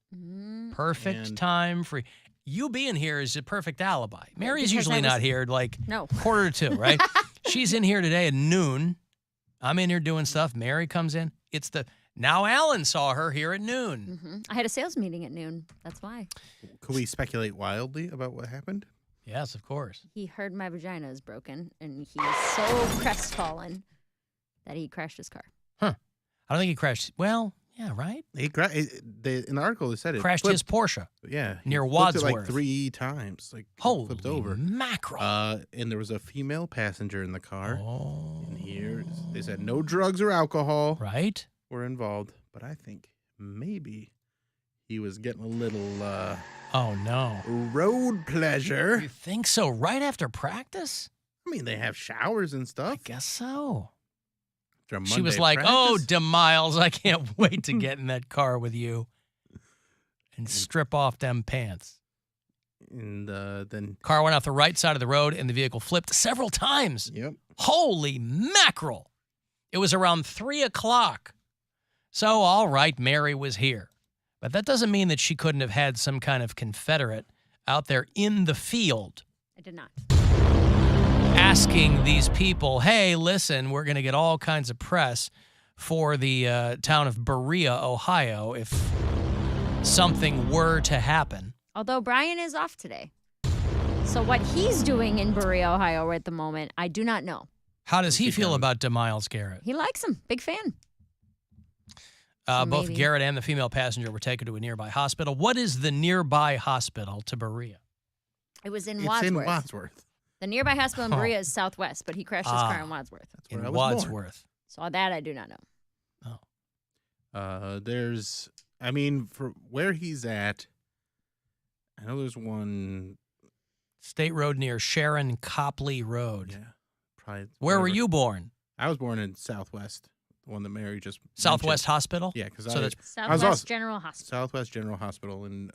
Perfect And- time for you being here is a perfect alibi. Mary's Because usually I was- not here like No. quarter to 2, right? She's in here today at noon. I'm in here doing stuff. Mary comes in. Now Alan saw her here at noon. I had a sales meeting at noon. That's why. Could we speculate wildly about what happened? Yes, of course. He heard my vagina is broken, and he's so crestfallen that he crashed his car. Huh. I don't think he crashed. Well, yeah, right? In the article, they said it Crashed his Porsche. Yeah. he Near flipped it Wadsworth. like 3 times. Like, Holy flipped over. mackerel. And there was a female passenger in the car. Oh. And here, they said no drugs or alcohol Right? were involved. But I think maybe he was getting a little Oh, no. road pleasure. You think so? Right after practice? I mean, they have showers and stuff. I guess so. After a She was Monday like, oh, practice. DeMiles, I can't wait to get in that car with you and strip off them pants. And then... Car went off the right side of the road and the vehicle flipped several times. Yep. Holy mackerel. It was around 3 o'clock. So, all right, Mary was here. But that doesn't mean that she couldn't have had some kind of Confederate out there in the field I did not. asking these people, hey, listen, we're going to get all kinds of press for the town of Berea, Ohio, if something were to happen. Although Brian is off today. So what he's doing in Berea, Ohio at the moment, I do not know. How does he feel about DeMiles Garrett? He likes him. Big fan. Both maybe. Garrett and the female passenger were taken to a nearby hospital. What is the nearby hospital to Berea? It was in It's Wadsworth. in Wadsworth. The nearby hospital in Oh. Berea is southwest, but he crashed his car in Wadsworth. That's where In I was born. Wadsworth. So that I do not know. There's, I mean, for where he's at, I know there's one. State road near Sharon Copley Road. Yeah, probably. Where were whatever. you born? I was born in Southwest, the one that Mary just Southwest mentioned. Hospital? Yeah, because So that's I was Southwest also General Hospital. Southwest General Hospital in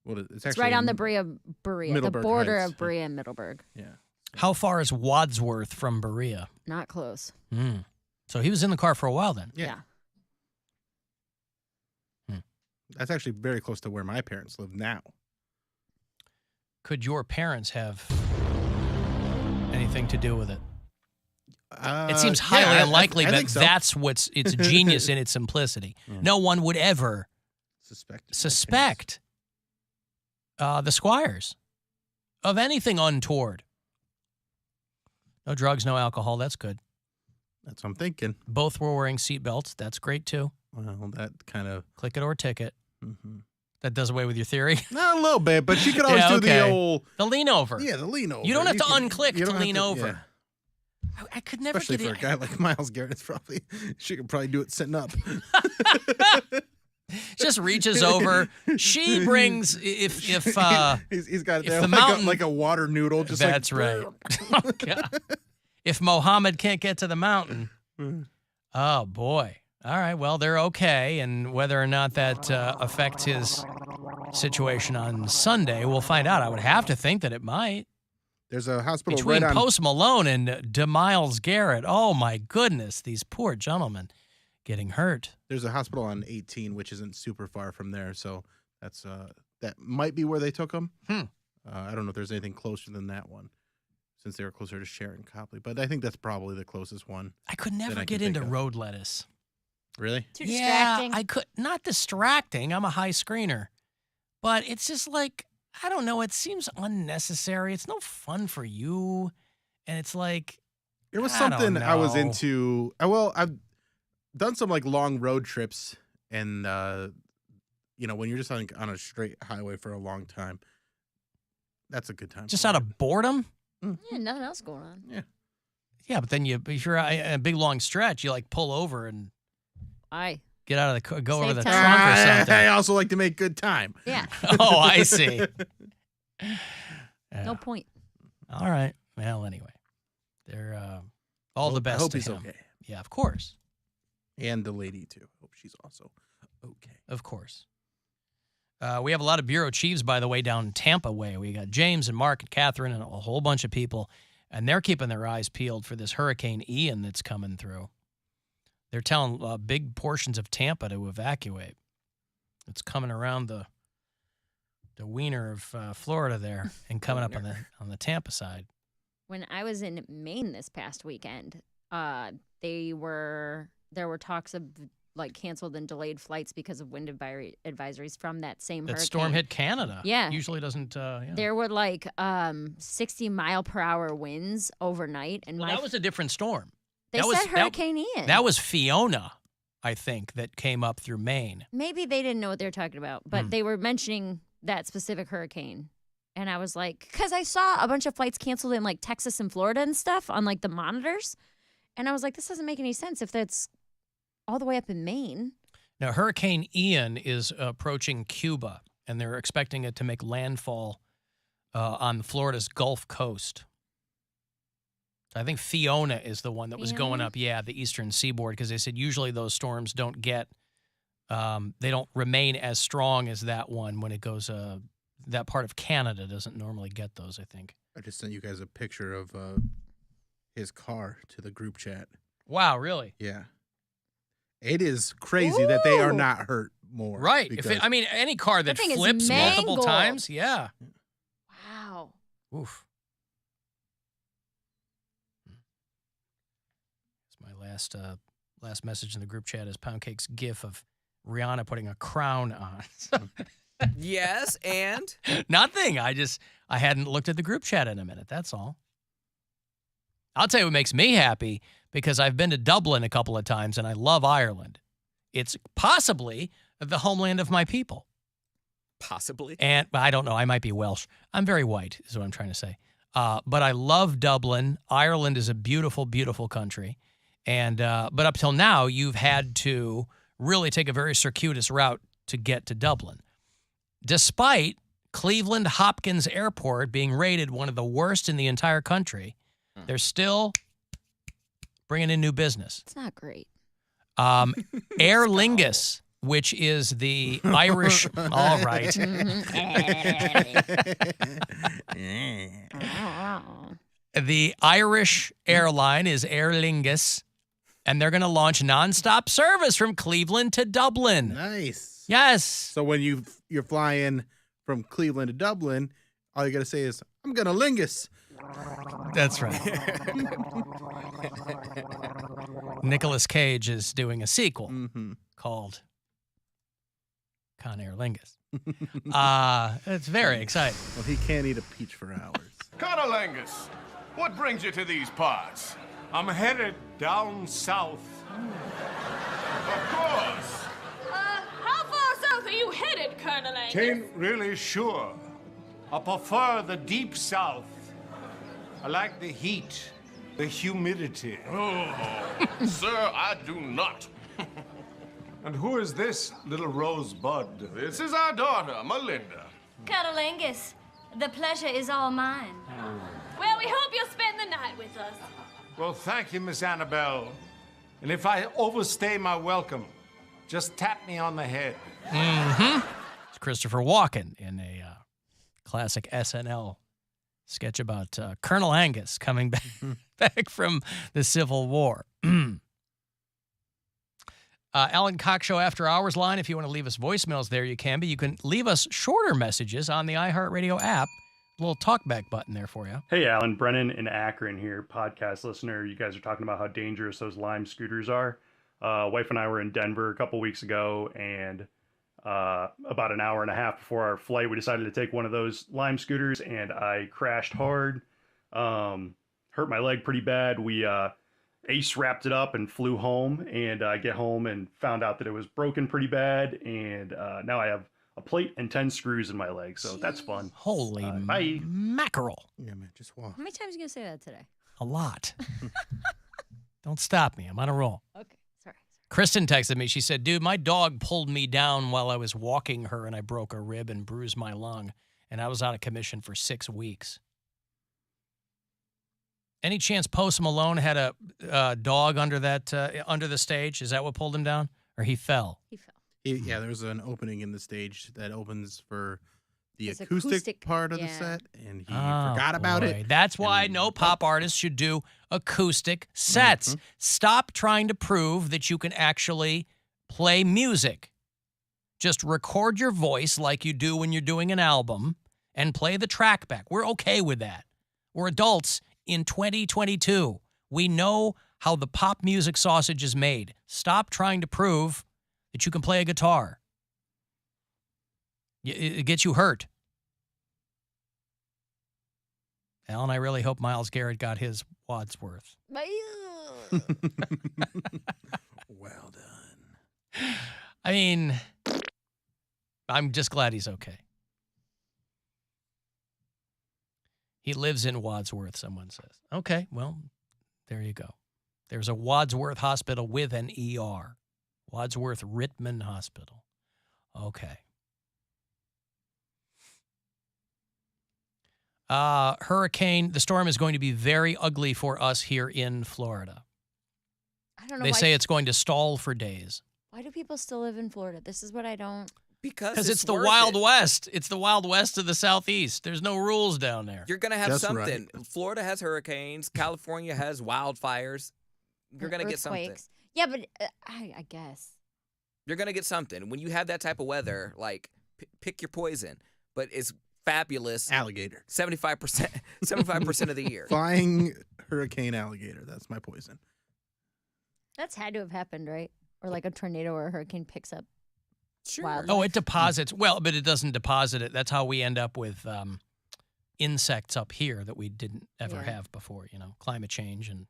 it's It's right actually on the in Berea, the Middleburg border Heights. of Berea and Middleburg. Yeah. How far is Wadsworth from Berea? Not close. So he was in the car for a while then. Yeah. That's actually very close to where my parents live now. Could your parents have anything to do with it? It seems highly unlikely, I but think so. that's what's it's genius in its simplicity. Yeah. No one would ever suspect the Squires of anything untoward. No drugs, no alcohol. That's good. That's what I'm thinking. Both were wearing seatbelts. That's great too. Well, that kind of click it or ticket. Mm-hmm. That does away with your theory. Not a little bit, but you could always do the old lean over. Yeah, the lean over. You don't have to can- unclick you to don't have lean to- over. yeah. I could never Especially get for a guy like Miles Garrett, it's probably she could probably do it sitting up. Just reaches over. She brings if he's got it if there the like, mountain like a water noodle. Just that's like, right. Oh, God. If Mohammed can't get to the mountain, oh boy. All right. Well, they're okay, and whether or not that affects his situation on Sunday, we'll find out. I would have to think that it might. There's a hospital Between right on. Post Malone and DeMiles Garrett. Oh my goodness, these poor gentlemen getting hurt. There's a hospital on 18, which isn't super far from there, so that's that might be where they took him. I don't know if there's anything closer than that one. since they were closer to Sharon Copley. But I think that's probably the closest one. I could never get into road lettuce. Really? Too distracting. Yeah, I could. Not distracting. I'm a high screener. But it's just like, I don't know. It seems unnecessary. It's no fun for you. And it's like, It was I don't something I was know. into. Well, I've done some like long road trips, and when you're just on a straight highway for a long time, that's a good time. Just out of boredom? Yeah, nothing else going on. Yeah. Yeah, but then if you're a big long stretch, you like pull over and get out of the go over the Save trunk time. or something. I also like to make good time. Yeah. Oh, I see. No point. All right. Well, anyway, they're all the best. I hope to he's him. okay. Yeah, of course. And the lady too. Hope she's also okay. Of course. We have a lot of bureau chiefs, by the way, down Tampa way. We got James and Mark and Catherine and a whole bunch of people, and they're keeping their eyes peeled for this Hurricane Ian that's coming through. They're telling big portions of Tampa to evacuate. It's coming around the wiener of Florida there and coming up on the Tampa side. When I was in Maine this past weekend, there were talks of like canceled and delayed flights because of wind advisories from that same That hurricane. storm hit Canada. Yeah. Usually doesn't. Yeah. There were like 60-mile-per-hour winds overnight, and Well, that was a different storm. They said Hurricane Ian. That was Fiona, I think, that came up through Maine. Maybe they didn't know what they were talking about, but they were mentioning that specific hurricane. And I was like, because I saw a bunch of flights canceled in like Texas and Florida and stuff on like the monitors. And I was like, this doesn't make any sense if that's all the way up in Maine. Now, Hurricane Ian is approaching Cuba, and they're expecting it to make landfall on Florida's Gulf Coast. I think Fiona is the one that was going up, the eastern seaboard, because they said usually those storms don't get, they don't remain as strong as that one when it goes, that part of Canada doesn't normally get those, I think. I just sent you guys a picture of his car to the group chat. Wow, really? Yeah. It is crazy that they are not hurt more. Right. because- Any car that thing is flips multiple mangled. times, yeah. Wow. Oof. It's my last message in the group chat is Poundcake's gif of Rihanna putting a crown on. Yes, and? Nothing. I hadn't looked at the group chat in a minute. That's all. I'll tell you what makes me happy, because I've been to Dublin a couple of times and I love Ireland. It's possibly the homeland of my people. Possibly. And I don't know. I might be Welsh. I'm very white, is what I'm trying to say. But I love Dublin. Ireland is a beautiful, beautiful country. And but up till now, you've had to really take a very circuitous route to get to Dublin. Despite Cleveland Hopkins Airport being rated one of the worst in the entire country, they're still bringing in new business. It's not great. Aer Lingus, which is the Irish. All right. The Irish airline is Aer Lingus, and they're going to launch nonstop service from Cleveland to Dublin. Nice. Yes. So when you're flying from Cleveland to Dublin, all you got to say is, I'm going to Lingus. That's right. Nicolas Cage is doing a sequel called Con Aer Lingus. It's very exciting. Well, he can't eat a peach for hours. Conolangus, what brings you to these parts? I'm headed down south. Of course. How far south are you headed, Colonel Angus? Ain't really sure. I prefer the deep south. I like the heat, the humidity. Oh, sir, I do not. And who is this little rosebud? This is our daughter, Melinda. Colonel Angus, the pleasure is all mine. Well, we hope you'll spend the night with us. Well, thank you, Miss Annabelle. And if I overstay my welcome, just tap me on the head. It's Christopher Walken in a classic SNL sketch about Colonel Angus coming back from the Civil War. Alan Cox Show After Hours line. If you want to leave us voicemails there, you can. But you can leave us shorter messages on the iHeartRadio app. little talkback button there for you. Hey, Alan. Brennan in Akron here, podcast listener. You guys are talking about how dangerous those Lime scooters are. Wife and I were in Denver a couple weeks ago, and about an hour and a half before our flight, we decided to take one of those Lime scooters, and I crashed hard, hurt my leg pretty bad. We Ace wrapped it up and flew home, and I get home and found out that it was broken pretty bad, and now I have a plate and 10 screws in my leg, so that's fun. Holy bye. mackerel. Yeah, man, just walk. How many times are you going to say that today? A lot. Don't stop me. I'm on a roll. Okay, sorry. Kristen texted me. She said, dude, my dog pulled me down while I was walking her, and I broke a rib and bruised my lung, and I was out of commission for 6 weeks. Any chance Post Malone had a dog under the stage? Is that what pulled him down? Or he fell? He fell. Yeah, there's an opening in the stage that opens for the acoustic part of the set, and he forgot about it. That's why no pop artist should do acoustic sets. Mm-hmm. Stop trying to prove that you can actually play music. Just record your voice like you do when you're doing an album and play the track back. We're okay with that. We're adults in 2022. We know how the pop music sausage is made. Stop trying to prove that you can play a guitar. It gets you hurt. Alan, I really hope Myles Garrett got his Wadsworth. Well done. I mean, I'm just glad he's okay. He lives in Wadsworth, someone says. Okay, well, there you go. There's a Wadsworth Hospital with an ER. Wadsworth Rittman Hospital. Okay. The storm is going to be very ugly for us here in Florida. I don't know. They say it's going to stall for days. Why do people still live in Florida? This is what I don't. Because it's the Wild West. It's the Wild West of the Southeast. There's no rules down there. You're going to have something. Right. Florida has hurricanes. California has wildfires. You're going to get something. Yeah, but I guess. You're going to get something. When you have that type of weather, like, pick your poison. But it's fabulous. Alligator. 75% of the year. Flying hurricane alligator. That's my poison. That's had to have happened, right? Or like a tornado or a hurricane picks up. Sure. Oh, it deposits. Well, but it doesn't deposit it. That's how we end up with insects up here that we didn't ever have before. You know, climate change and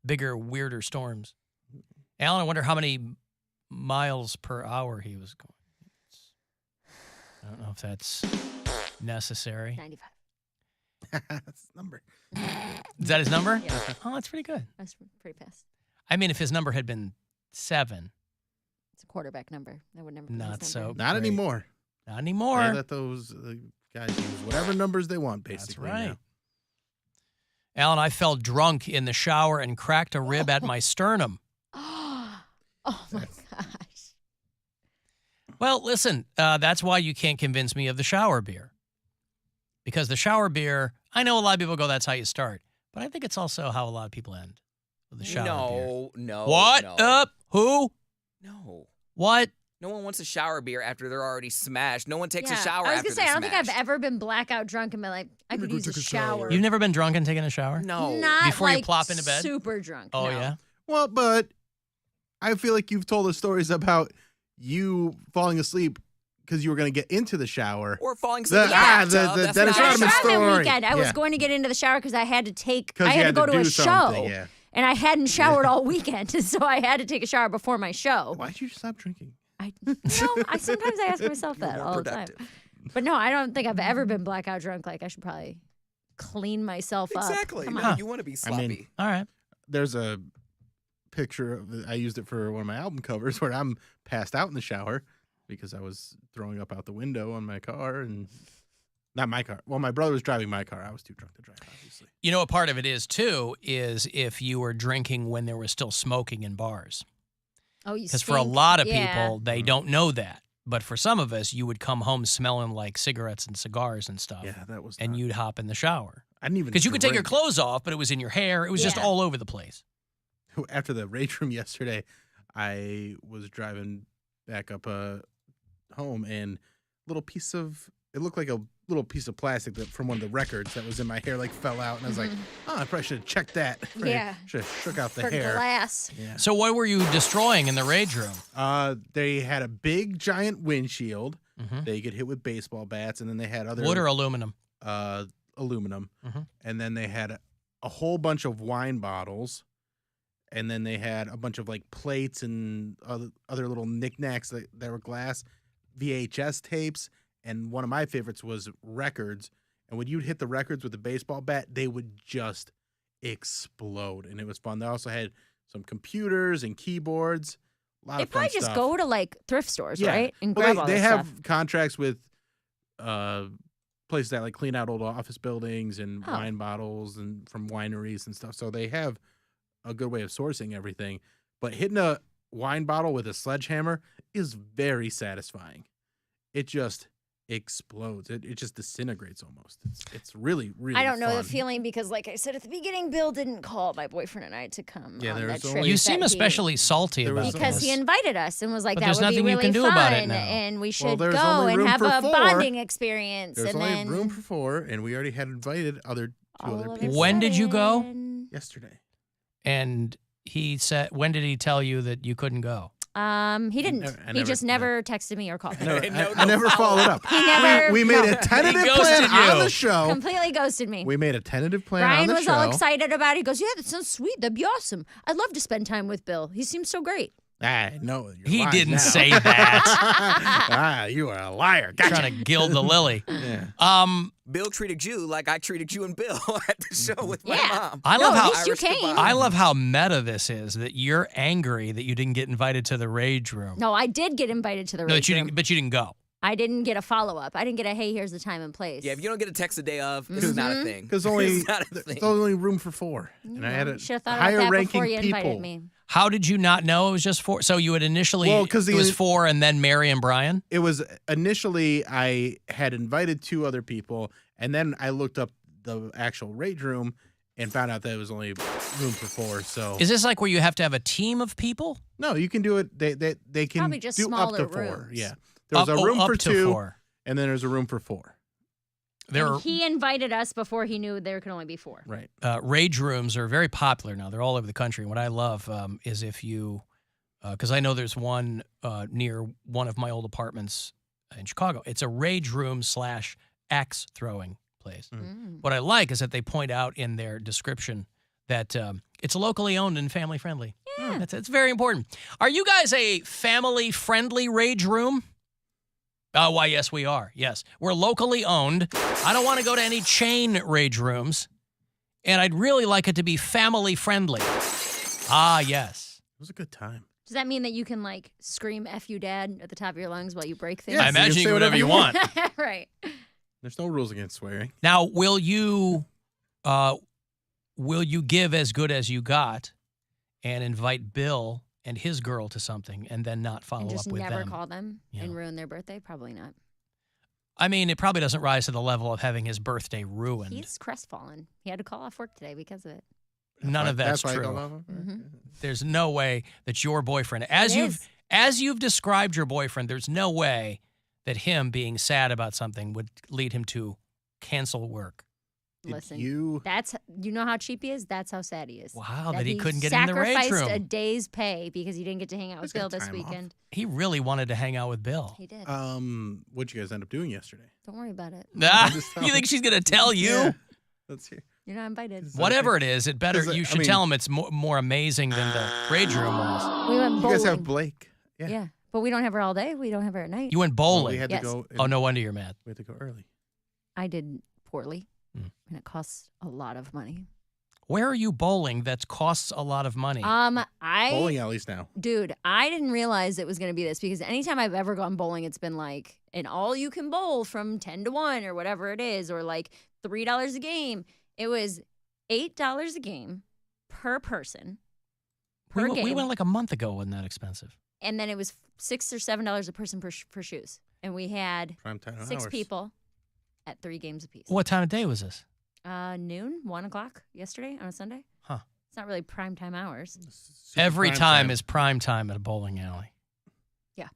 bigger, weirder storms. Alan, I wonder how many miles per hour he was going. I don't know if that's necessary. 95. That's his number. Is that his number? Yeah. Oh, that's pretty good. That's pretty fast. I mean, if his number had been 7. It's a quarterback number. That would never be Not his so. number. Not anymore. Not anymore. They let those guys use whatever numbers they want, basically. That's right. Now. Alan, I fell drunk in the shower and cracked a rib at my sternum. Oh, my gosh. Well, listen, that's why you can't convince me of the shower beer. Because the shower beer, I know a lot of people go, that's how you start. But I think it's also how a lot of people end with the shower beer. No. What up? Who? No. What? No one wants a shower beer after they're already smashed. No one takes a shower I was after gonna say, they're I don't think I've smashed. ever been blackout drunk and been like, I could use a shower. You've never been drunk and taken a shower? No. Not Before you like plop into bed? super drunk. Oh, no. yeah? Well, but I feel like you've told us stories about you falling asleep because you were going to get into the shower. Or falling asleep in the bathtub. The That's Dennis not a Rodman shower. story. Weekend. I was Yeah. going to get into the shower because I had to take. 'Cause I you had to go to a do show, something, yeah. and I hadn't showered all weekend, so I had to take a shower before my show. Why'd you stop drinking? Sometimes I ask myself that all the time. But no, I don't think I've ever been blackout drunk. Like I should probably clean myself up. Exactly. Come No, on. you want to be sloppy. I mean, all right. There's a picture of I used it for one of my album covers where I'm passed out in the shower because I was throwing up out the window on my car and not my car. Well, my brother was driving my car. I was too drunk to drive, obviously. You know what part of it is, too, is if you were drinking when there was still smoking in bars. Oh, you Because for a stink. lot of Yeah. people, they don't know that. But for some of us, you would come home smelling like cigarettes and cigars and stuff. Yeah, that was. And you'd hop in the shower. I didn't even. Because you could take your drink. clothes off, but it was in your hair. It was just Yeah. all over the place. After the rage room yesterday, I was driving back up home and little piece of it looked like a little piece of plastic from one of the records that was in my hair fell out, and I was like, oh, I probably should have checked that. Yeah. Should have shook out the For hair. glass. Yeah. So what were you destroying in the rage room? They had a big giant windshield that you could hit with baseball bats, and then they had other Wood or aluminum? Aluminum. And then they had a whole bunch of wine bottles, and then they had a bunch of plates and other little knickknacks that were glass, VHS tapes, and one of my favorites was records. And when you'd hit the records with a baseball bat, they would just explode, and it was fun. They also had some computers and keyboards. A lot They of fun probably just stuff. go to thrift stores, Yeah. right? And Well, grab all they this have stuff. contracts with places that clean out old office buildings and Oh. wine bottles and from wineries and stuff. So they have a good way of sourcing everything. But hitting a wine bottle with a sledgehammer is very satisfying. It just explodes. It just disintegrates almost. It's really, really I don't know fun. the feeling because, like I said at the beginning, Bill didn't call my boyfriend and I to come Yeah, on there's that only- trip. You that seem he- especially salty about this. because he invited us and was like, But "That there's would be nothing you really can do fun, about it now. and we Well, should there's go only and room have for a 4. bonding experience." There's and only then room for 4, and we already had invited two other people. When did you go? Yesterday. And he said, when did he tell you that you couldn't go? He didn't. I He never- just never texted me or called me. I never followed up. He never. We made no. a tentative He plan ghosted on you. the show. Completely ghosted me. We made a tentative plan Brian on the was show. all excited about it. He goes, "Yeah, that sounds sweet. That'd be awesome. I'd love to spend time with Bill. He seems so great." No, He didn't say that. You are a liar. Gotcha. Trying to gild the lily. Yeah. Bill treated you like I treated you and Bill at the show with my Yeah. mom. I love No, at how least you came. I love how meta this is. That you're angry that you didn't get invited to the rage room. No, I did get invited to the No, rage room. but you didn't go. I didn't get a follow up. I didn't get a hey, here's the time and place. Yeah, if you don't get a text the day of, it's not a thing. Because only It's not a there's thing. only room for 4, and I had a should have thought about higher that ranking before you people. invited me. How did you not know it was just 4? So you had initially Well, 'cause it was 4 and then Mary and Brian? It was initially I had invited 2 other people, and then I looked up the actual rage room and found out that it was only room for 4. So Is this like where you have to have a team of people? no, you can do it. They can Probably just do up smaller to 4. rooms. Yeah, there's a room up for to 2, 4. and then there's a room for 4. There And are he invited us before he knew there could only be 4. Right. Rage rooms are very popular now. They're all over the country. And what I love is if you, because I know there's one near one of my old apartments in Chicago. It's a rage room / axe throwing place. What I like is that they point out in their description that it's locally owned and family friendly. Yeah. It's very important. Are you guys a family friendly rage room? Oh, why, yes, we are. Yes. We're locally owned. I don't want to go to any chain rage rooms. And I'd really like it to be family friendly. Ah, yes. It was a good time. Does that mean that you can like scream "F you, Dad" at the top of your lungs while you break things? Yes, I imagine you can do whatever you want. Right. There's no rules against swearing. Now, will you give as good as you got and invite Bill and his girl to something and then not follow And just up with never them? call them and ruin their birthday? Probably not. I mean, it probably doesn't rise to the level of having his birthday ruined. He's crestfallen. He had to call off work today because of it. None of that's why I true. called off? There's no way that your boyfriend, is. as you've described your boyfriend, there's no way that him being sad about something would lead him to cancel work. Listen, you know how cheap he is? That's how sad he is. Wow, that he couldn't get in the rage sacrificed room. a day's pay because he didn't get to hang out with He's Bill got this time off. weekend. He really wanted to hang out with Bill. He did. What'd you guys end up doing yesterday? Don't worry about it. Ah, Just tell you me. think she's gonna tell you? Yeah. Let's hear. You're not invited. Whatever it is, it better. Is it- You I should mean- tell him it's more amazing than the rage room was. We went You bowling. guys have Blake. Yeah. Yeah, but we don't have her all day. We don't have her at night. You went Well, bowling. we had Yes. to go. Oh, no wonder you're mad. We had to go early. I did poorly, Mm. and it costs a lot of money. Where are you bowling that costs a lot of money? Bowling alleys now. Dude, I didn't realize it was going to be this because anytime I've ever gone bowling, it's been like an all you can bowl from 10 to 1 or whatever it is, or like $3 a game. It was $8 a game per person per game. We went like a month ago. Wasn't that expensive? And then it was $6 or $7 a person for shoes. And we had Prime time 6 hours. people at 3 games apiece. What time of day was this? Noon, 1 o'clock yesterday on a Sunday. Huh. It's not really prime time hours. Super Every prime time is prime time at a bowling alley. Yeah.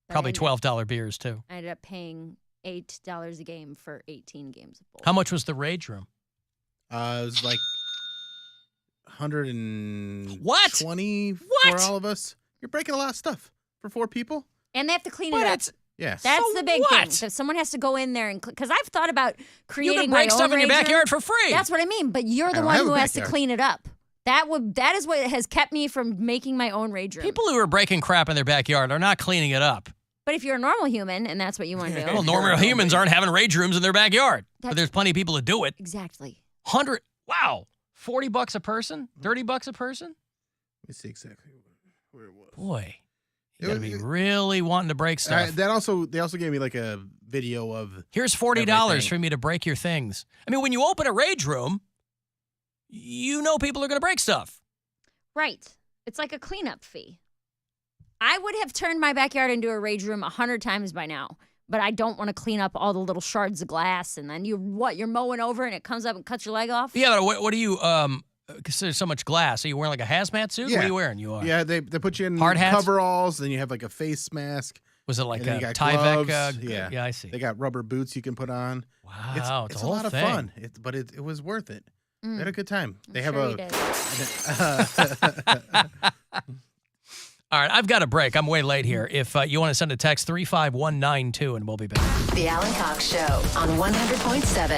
But Probably I ended- $12 beers too. I ended up paying $8 a game for 18 games of bowling. How much was the rage room? It was like 120 What? for all of us. You're breaking a lot of stuff for 4 people. And they have to clean it up. Yes. That's So the big what? thing. So someone has to go in there and because I've thought about creating You can break my stuff own in your rage room. backyard for free. That's what I mean. But you're I the don't one have a who has to backyard. clean it up. That is what has kept me from making my own rage room. People who are breaking crap in their backyard are not cleaning it up. But if you're a normal human and that's what you want to do, Well, normal humans aren't having rage rooms in their backyard. But there's plenty of people that do it. Exactly. 100. Wow. $40 a person? $30 a person? Let me see exactly where it was. Boy, you gotta be really wanting to break stuff. They also gave me like a video of. Here's $40 everything. for me to break your things. I mean, when you open a rage room, you know people are going to break stuff. Right. It's like a cleanup fee. I would have turned my backyard into a rage room 100 times by now, but I don't want to clean up all the little shards of glass and then you're mowing over and it comes up and cuts your leg off? Yeah, but what do you, because there's so much glass, are you wearing like a hazmat suit? Yeah. What are you wearing? You are? Yeah, they put you in Hard hats? coveralls, then you have like a face mask. Was it like and then a you got Tyvek? gloves. Yeah. Yeah, I see. They got rubber boots you can put on. Wow, it's a a whole lot thing. of fun. But it was worth it. We had a good time. They have sure you All right, I've got a break. I'm way late here. If you want to send a text, 35192, and we'll be back. The Alan Cox Show on 100.7.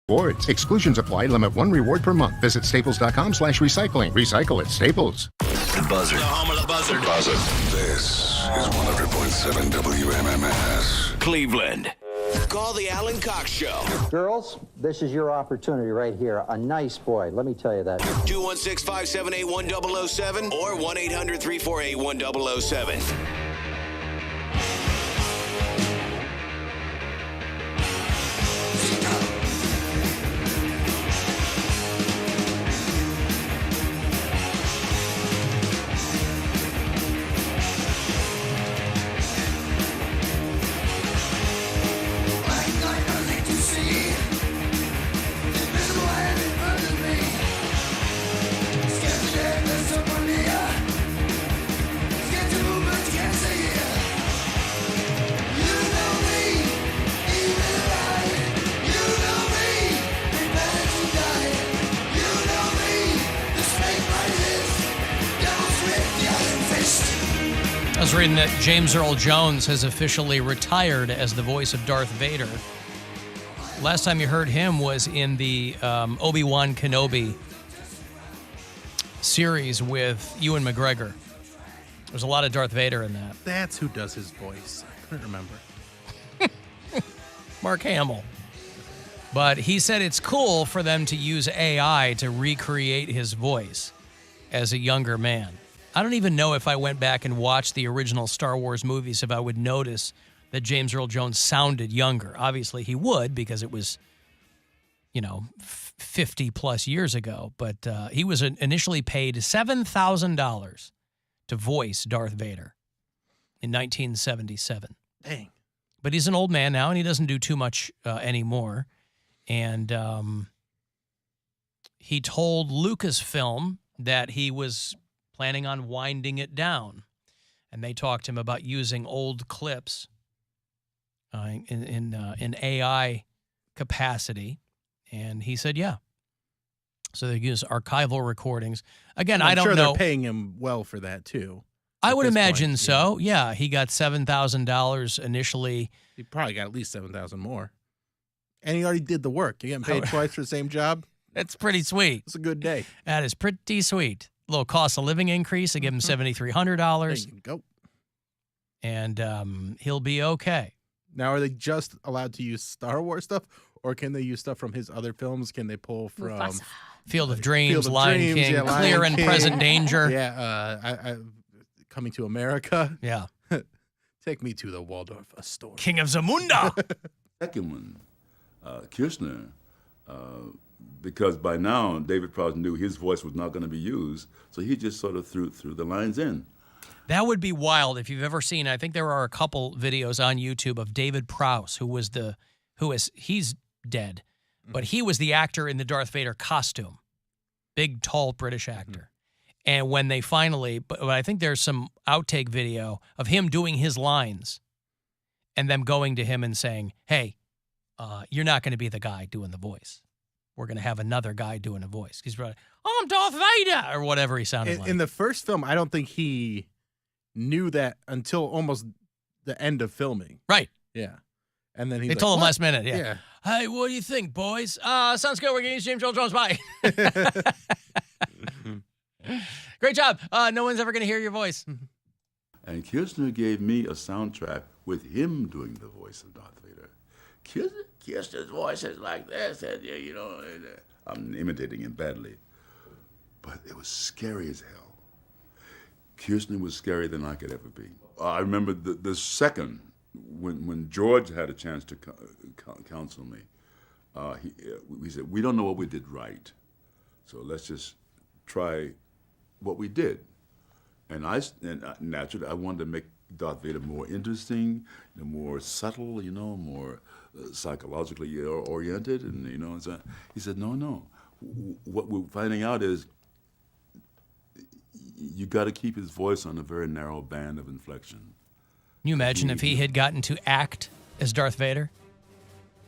Rewards. Exclusions apply. Limit 1 reward per month. Visit staples.com/recycling. Recycle at Staples. The Buzzard. The home of the Buzzard. Buzzard. This is 100.7 WMMS. Cleveland. Call the Alan Cox Show. Girls, this is your opportunity right here. A nice boy, let me tell you that. 216-578-1007 or 1-800-348-1007. I was reading that James Earl Jones has officially retired as the voice of Darth Vader. Last time you heard him was in the Obi-Wan Kenobi series with Ewan McGregor. There's a lot of Darth Vader in that. That's who does his voice. I couldn't remember. Mark Hamill. But he said it's cool for them to use AI to recreate his voice as a younger man. I don't even know if I went back and watched the original Star Wars movies if I would notice that James Earl Jones sounded younger. Obviously, he would because it was, 50 plus years ago. But he was initially paid $7,000 to voice Darth Vader in 1977. Dang. But he's an old man now, and he doesn't do too much anymore. And he told Lucasfilm that he was planning on winding it down. And they talked to him about using old clips in AI capacity. And he said, yeah. So they use archival recordings. Again, I don't know. I'm sure they're paying him well for that, too. I would imagine so. Yeah, he got $7,000 initially. He probably got at least $7,000 more. And he already did the work. You're getting paid twice for the same job? That's pretty sweet. It's a good day. That is pretty sweet. A little cost of living increase. They give him $7,300. There you go. And he'll be okay. Now, are they just allowed to use Star Wars stuff, or can they use stuff from his other films? Can they pull from Field of Dreams, Lion King, Clear and Present Danger? Yeah, Coming to America. Yeah. Take me to the Waldorf Astoria. King of Zamunda. Second one, Kirshner, because by now David Prowse knew his voice was not going to be used, so he just sort of threw the lines in. That would be wild if you've ever seen. I think there are a couple videos on YouTube of David Prowse, he's dead, but he was the actor in the Darth Vader costume, big, tall British actor. And when they finally, but I think there's some outtake video of him doing his lines, and them going to him and saying, "Hey, you're not going to be the guy doing the voice. We're going to have another guy doing a voice." He's probably, "I'm Darth Vader," or whatever he sounded like. In the first film, I don't think he knew that until almost the end of filming. Right. Yeah. And then they told him last minute. Yeah. Hey, what do you think, boys? Sounds good. We're going to use James Earl Jones. Bye. Great job. No one's ever going to hear your voice. And Kirshner gave me a soundtrack with him doing the voice of Darth Vader. Kirshner's voice is like this, and I'm imitating him badly. But it was scary as hell. Kirshner was scarier than I could ever be. I remember the second, when George had a chance to counsel me, he said, "We don't know what we did right, so let's just try what we did." And naturally, I wanted to make Darth Vader more interesting, more subtle, more psychologically oriented, and so he said, "No. What we're finding out is you got to keep his voice on a very narrow band of inflection." Can you imagine if he had gotten to act as Darth Vader?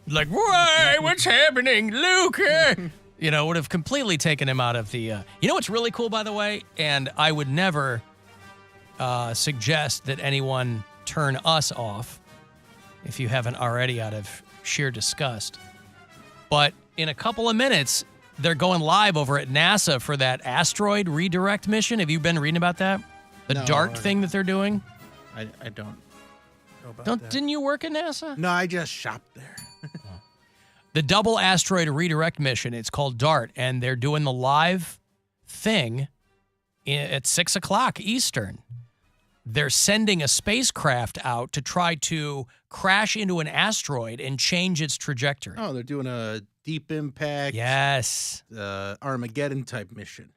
Like, "Why? What's happening, Luke?" Would have completely taken him out of the... You know what's really cool, by the way? And I would never suggest that anyone turn us off, if you haven't already, out of sheer disgust. But in a couple of minutes, they're going live over at NASA for that asteroid redirect mission. Have you been reading about that? The DART thing that they're doing? I don't know about that. Didn't you work at NASA? No, I just shopped there. The double asteroid redirect mission, it's called DART, and they're doing the live thing at 6 o'clock Eastern. They're sending a spacecraft out to try to crash into an asteroid and change its trajectory. Oh, they're doing a deep impact. Yes. Armageddon type mission.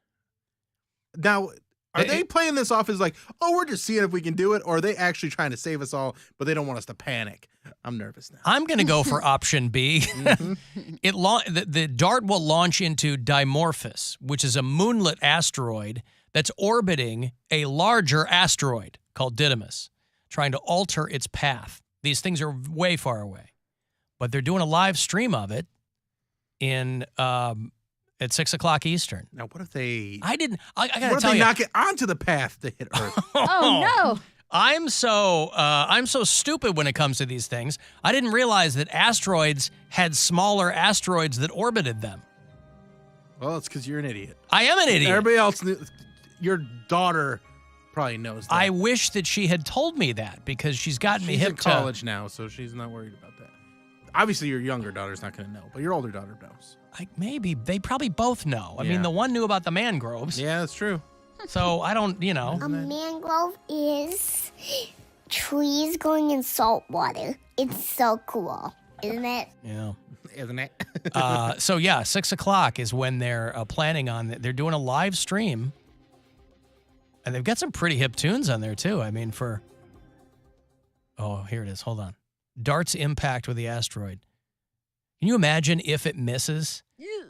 Now, are they playing this off as like, oh, we're just seeing if we can do it, or are they actually trying to save us all, but they don't want us to panic? I'm nervous now. I'm going to go for option B. The DART will launch into Dimorphos, which is a moonlet asteroid that's orbiting a larger asteroid called Didymos, trying to alter its path. These things are way far away, but they're doing a live stream of it at 6 o'clock Eastern. Now, what if they? I gotta what if tell they you, knock it onto the path to hit Earth? Oh no! I'm so stupid when it comes to these things. I didn't realize that asteroids had smaller asteroids that orbited them. Well, it's because you're an idiot. I am an idiot. Everybody else, your daughter probably knows that. I wish that she had told me that because she's gotten me She's hip in college now, so she's not worried about that. Obviously, your younger daughter's not going to know, but your older daughter knows. Maybe. They probably both know. I mean, the one knew about the mangroves. Yeah, that's true. So I don't, A mangrove is trees going in salt water. It's so cool, isn't it? Yeah. Isn't it? So, 6 o'clock is when they're planning on, they're doing a live stream. And they've got some pretty hip tunes on there, too. I mean, here it is. Hold on. DART's impact with the asteroid. Can you imagine if it misses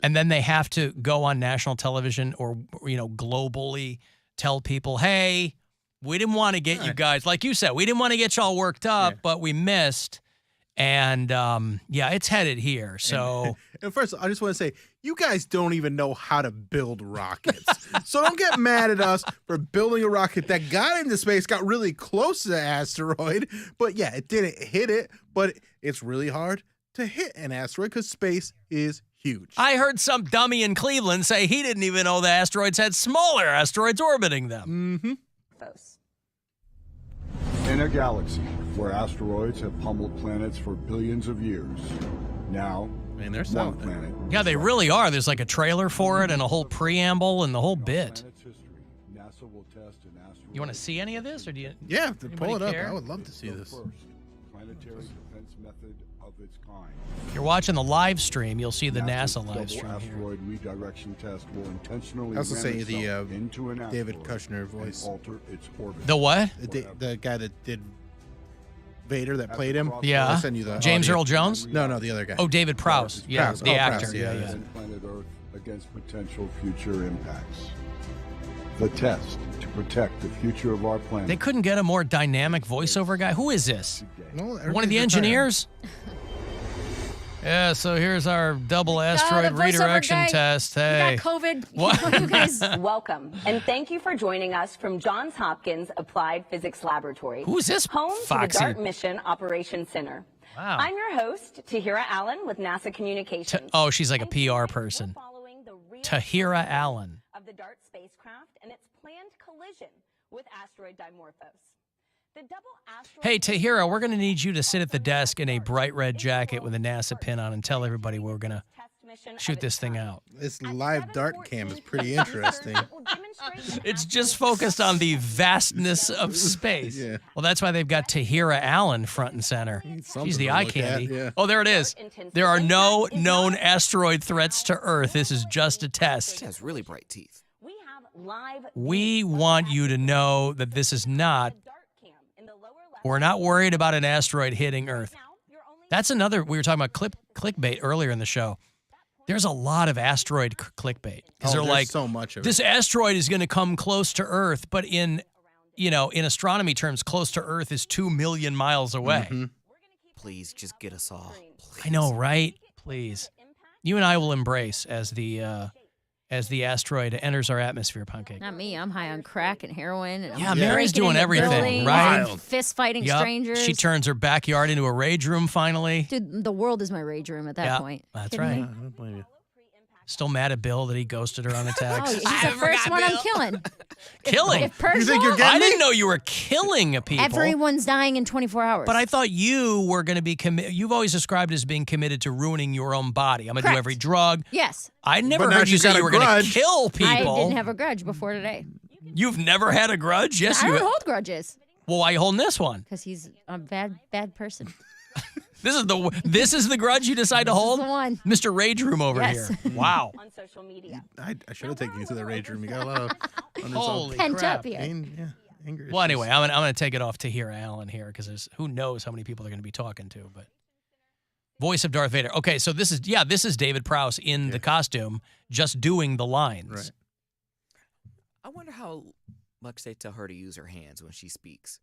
and then they have to go on national television or, globally tell people, hey, we didn't want to get you guys, like you said, we didn't want to get y'all worked up, but we missed. And, it's headed here. So, and first, I just want to say, you guys don't even know how to build rockets. So don't get mad at us for building a rocket that got into space, got really close to the asteroid. But it didn't hit it. But it's really hard to hit an asteroid because space is huge. I heard some dummy in Cleveland say he didn't even know the asteroids had smaller asteroids orbiting them. Mm-hmm. In a galaxy where asteroids have pummeled planets for billions of years, now there's one planet. Yeah, they really are. There's like a trailer for it and a whole preamble and the whole bit. You want to see any of this, or do you? Yeah, pull it up. care? I would love to see this. Planetary defense method of its kind. If you're watching the live stream, you'll see the NASA's NASA live stream double here. asteroid redirection test will intentionally I also ram say itself the into an David asteroid Kushner voice. and alter its orbit. The what? The guy that did Vader that played him. Yeah. I'll send you the James audio. Earl Jones? No, the other guy. Oh, David Prowse. Yeah, Prowse. the Oh, actor. Prowse, Yeah. Defend planet Earth against potential future impacts. The test to protect the future of our planet. They couldn't get a more dynamic voiceover guy. Who is this? Well, One of the engineers? Yeah, so here's our double asteroid the voiceover redirection guy. test. Hey. We got COVID. What? You guys. Welcome, and thank you for joining us from Johns Hopkins Applied Physics Laboratory. Who's this Home foxy? to the DART Mission Operations Center. Wow. I'm your host, Tahira Allen with NASA Communications. She's like a PR person. Tahira Allen. Of the DART spacecraft and its planned collision with asteroid Dimorphos. The double asteroid. Hey, Tahira, we're going to need you to sit at the desk in a bright red jacket with a NASA pin on and tell everybody we're going to shoot this thing out. This live DART cam is pretty interesting. It's just focused on the vastness of space. Yeah. Well, that's why they've got Tahira Allen front and center. She's the to eye look at, candy. yeah. Oh, there it is. There are no known asteroid threats to Earth. This is just a test. She has really bright teeth. We have live. We want you to know that this is not, we're not worried about an asteroid hitting Earth. That's another, we were talking about clickbait earlier in the show. There's a lot of asteroid clickbait. Because they're like, so much of this asteroid is going to come close to Earth, but in astronomy terms, close to Earth is 2 million miles away. Mm-hmm. Please, just get us all. I know, right? Please. You and I will embrace as the as the asteroid enters our atmosphere, Poundcake. Not me. I'm high on crack and heroin. And Yeah, I'm Mary's breaking doing into everything, buildings, right? Fist fighting Yup. strangers. She turns her backyard into a rage room finally. Dude, the world is my rage room at that Yeah, point. that's Kidding right. me? I don't blame you. Still mad at Bill that he ghosted her on a Oh, text. he's the first one I'm killing. Killing? If Percival, You think you're getting I didn't know you were killing people. everyone's dying in 24 hours. But I thought you were going to be committed. You've always described as being committed to ruining your own body. I'm going to do Correct. every drug. Yes. I never But now heard you she's say got you a were going to grudge. kill people. I didn't have a grudge before today. You've never had a grudge? Yes, I you don't have. hold grudges Well, why are you holding this one? because he's a bad person. This is the grudge you decide to hold? the one. Mr. Rage Room over Yes. here. Wow. On social media. I should have taken you to the rage room. You got a lot of unresolved Holy Pent crap. up here. anger. Well, anyway, I'm gonna take it off to hear Alan here because who knows how many people they're going to be talking to. But voice of Darth Vader. Okay, so this is David Prowse in the costume, just doing the lines. Right. I wonder how much they tell her to use her hands when she speaks.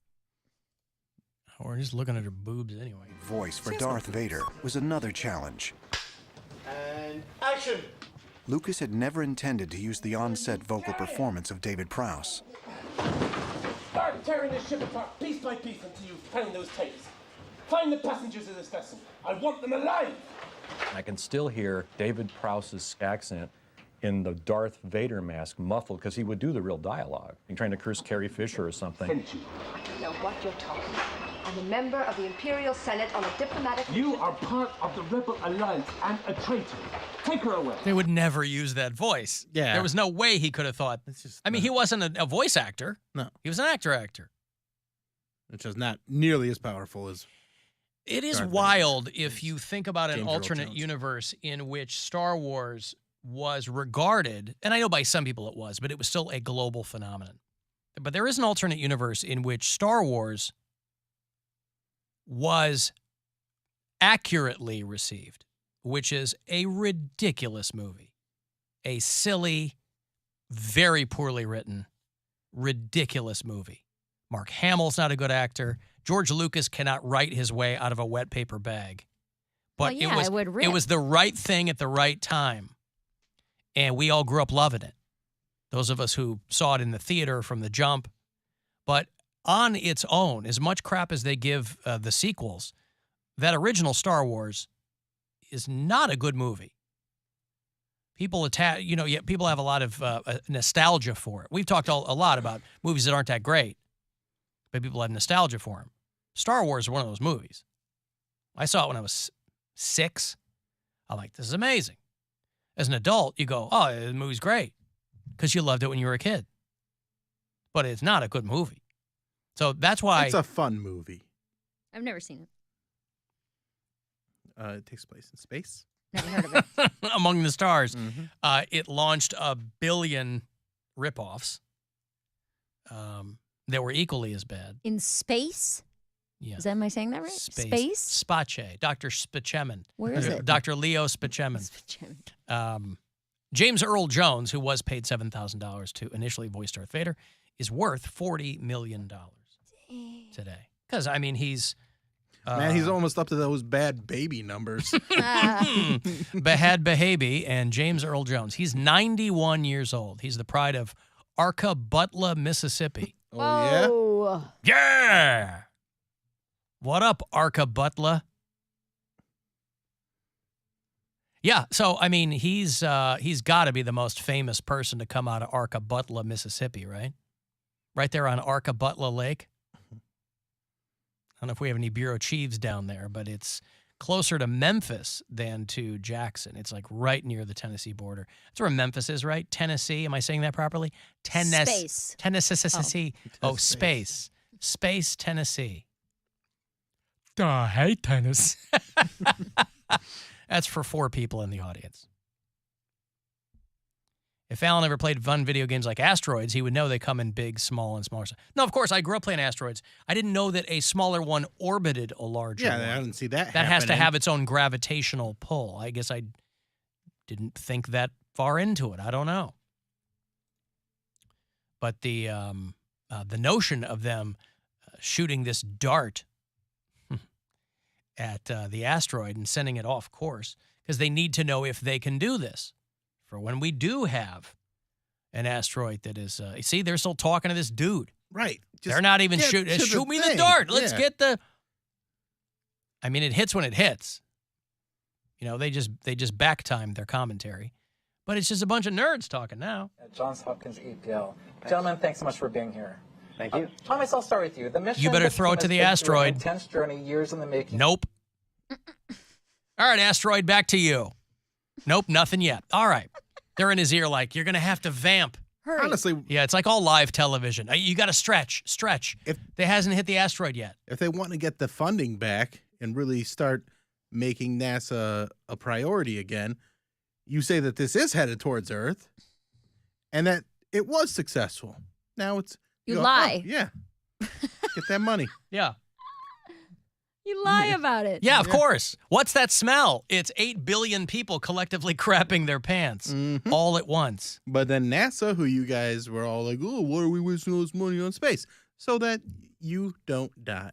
Or just looking at her boobs anyway. Voice for Darth Vader was another challenge. And action! Lucas had never intended to use the on-set vocal performance of David Prowse. Start tearing this ship apart piece by piece until you find those tapes. Find the passengers of this vessel. I want them alive. I can still hear David Prowse's accent in the Darth Vader mask muffled because he would do the real dialogue. He's trying to curse Carrie Fisher or something. I don't know what you're talking about. I'm a member of the Imperial Senate on a diplomatic... You are part of the Rebel Alliance and a traitor. Take her away. They would never use that voice. Yeah. There was no way he could have thought. I mean, he wasn't a voice actor. No. He was an actor. Which is not nearly as powerful as... It is Darth wild Vader. if you think about an James Earl alternate Jones. universe in which Star Wars was regarded, and I know by some people it was, but it was still a global phenomenon. But there is an alternate universe in which Star Wars was accurately received, which is a ridiculous movie. A silly, very poorly written, ridiculous movie. Mark Hamill's not a good actor. George Lucas cannot write his way out of a wet paper bag. But Well, yeah, it would rip. it was the right thing at the right time. And we all grew up loving it. Those of us who saw it in the theater from the jump. But on its own, as much crap as they give the sequels, that original Star Wars is not a good movie. People people have a lot of nostalgia for it. We've talked a lot about movies that aren't that great, but people have nostalgia for them. Star Wars is one of those movies. I saw it when I was 6. I'm like, this is amazing. As an adult, you go, oh, the movie's great because you loved it when you were a kid. But it's not a good movie. So that's why... It's a fun movie. I've never seen it. It takes place in space. Never heard of it. Among the Stars. Mm-hmm. It launched 1 billion ripoffs that were equally as bad. In space? Yeah. Am I saying that right? Space? Space. Dr. Spaceman. Where is it? Dr. Leo Spaceman. James Earl Jones, who was paid $7,000 to initially voice Darth Vader, is worth $40 million today. Because, I mean, he's... Man, he's almost up to those bad baby numbers. Behad Behaby and James Earl Jones. He's 91 years old. He's the pride of Arca Butler, Mississippi. Oh, yeah? Yeah! What up, Arca Butler? Yeah, so, I mean, he's got to be the most famous person to come out of Arca Butler, Mississippi, right? Right there on Arca Butler Lake. I don't know if we have any bureau chiefs down there, but it's closer to Memphis than to Jackson. It's like right near the Tennessee border. That's where Memphis is, right? Tennessee. Am I saying that properly? Space. Tennessee. Oh, space. Space, Tennessee. I hate tennis. That's for 4 people in the audience. If Alan ever played fun video games like Asteroids, he would know they come in big, small, and smaller. No, of course, I grew up playing Asteroids. I didn't know that a smaller one orbited a larger one. Yeah, I didn't see that That has to happening. have its own gravitational pull. I guess I didn't think that far into it. I don't know. But the notion of them shooting this dart at the asteroid and sending it off course, because they need to know if they can do this for when we do have an asteroid that is, see, they're still talking to this dude. Right. They're not even shooting. Shoot me the dart. Let's get the. I mean, it hits when it hits. You know, they just back time their commentary, but it's just a bunch of nerds talking now. At Johns Hopkins EPL. Gentlemen, thanks so much for being here. Thank you. Thomas, I'll start with you. The mission. You better throw it to the asteroid. Intense journey, years in the making. Nope. All right, asteroid, back to you. Nope, nothing yet. All right. They're in his ear like, you're going to have to vamp. Hurry. Honestly, yeah, it's like all live television. You got to stretch. If they hasn't hit the asteroid yet. If they want to get the funding back and really start making NASA a priority again, you say that this is headed towards Earth and that it was successful. Now it's... You lie. Oh, yeah. Get that money. Yeah. You lie about it. Yeah, of course. What's that smell? It's 8 billion people collectively crapping their pants all at once. But then NASA, who you guys were all like, oh, why are we wasting all this money on space? So that you don't die.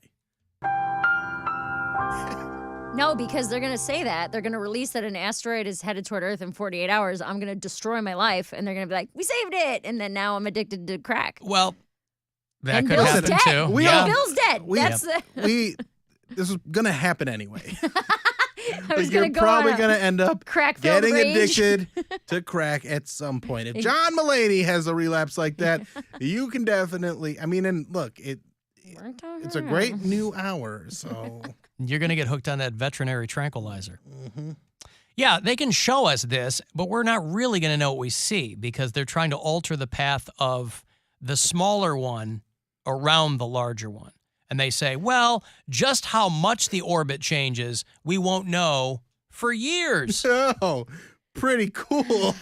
No, because they're going to say that. They're going to release that an asteroid is headed toward Earth in 48 hours. I'm going to destroy my life. And they're going to be like, we saved it. And then now I'm addicted to crack. Well, that and could Bill's happen dead. too. Bill's dead. This is going to happen anyway. You're probably going to end up crack-filled getting rage. addicted to crack at some point. If John Mulaney has a relapse like that, you can definitely, I mean, and look, it's a great new hour, so. You're going to get hooked on that veterinary tranquilizer. Yeah, they can show us this, but we're not really going to know what we see because they're trying to alter the path of the smaller one around the larger one. And they say, well, just how much the orbit changes, we won't know for years. Oh, pretty cool.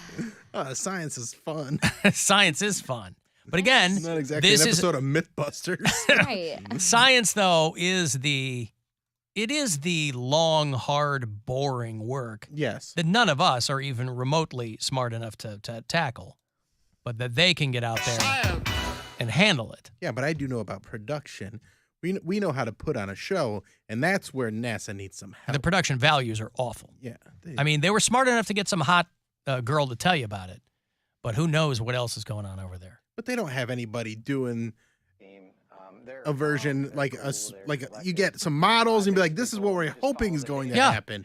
Science is fun. Science is fun. But again, not exactly this an episode of Mythbusters. Right. Science, though, is the long, hard, boring work. Yes. That none of us are even remotely smart enough to tackle, but that they can get out there and handle it. Yeah, but I do know about production. We know how to put on a show, and that's where NASA needs some help. The production values are awful. Yeah. I mean, they were smart enough to get some hot girl to tell you about it, but who knows what else is going on over there. But they don't have anybody doing a version like us. Like you get some models and be like, this is what we're hoping is going to happen.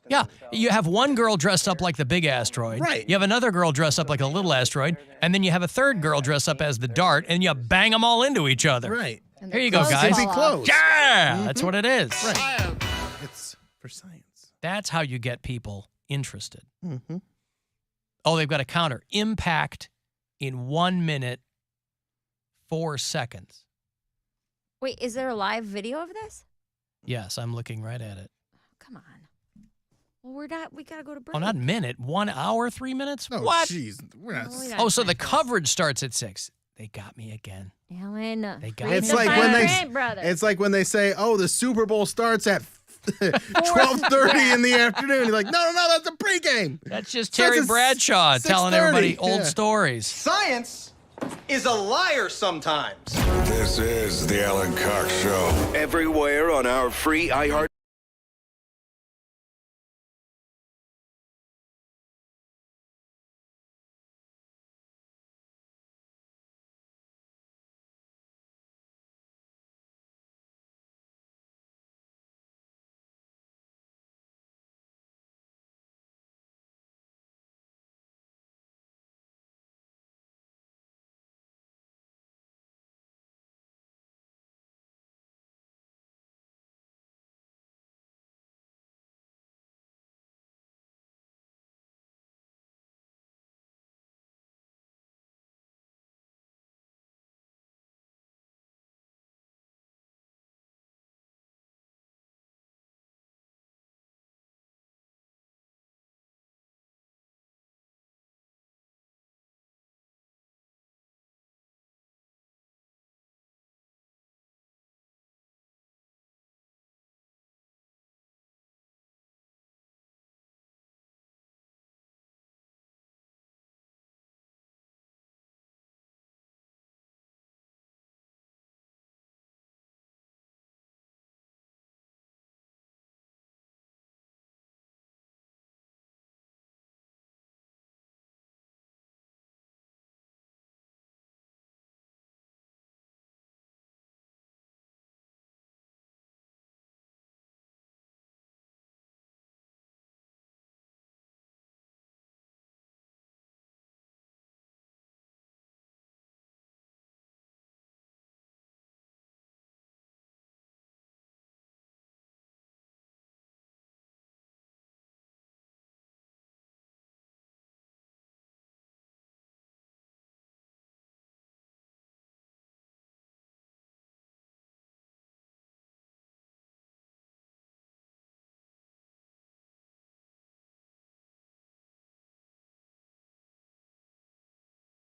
Yeah, you have one girl dressed up like the big asteroid. Right. You have another girl dressed up like a little asteroid, and then you have a third girl dressed up as the dart, and you bang them all into each other. Right. Here you go, guys. Close. Yeah, that's what it is. Right. It's for science. That's how you get people interested. Mm-hmm. Oh, they've got a counter. Impact in 1 minute, 4 seconds. Wait, is there a live video of this? Yes, I'm looking right at it. Come on. Well, we got to go to break. Oh, not minute. 1 hour, 3 minutes? No, what? Jeez. We're not. Oh, so the coverage starts at 6. They got me again. Alan, they got It's me. like It's like when they say, "Oh, the Super Bowl starts at 12:30 in the afternoon." You're like, "No, that's a pregame." That's just Terry Bradshaw telling everybody old stories. Science is a liar sometimes. This is the Alan Cox Show. Everywhere on our free iHeart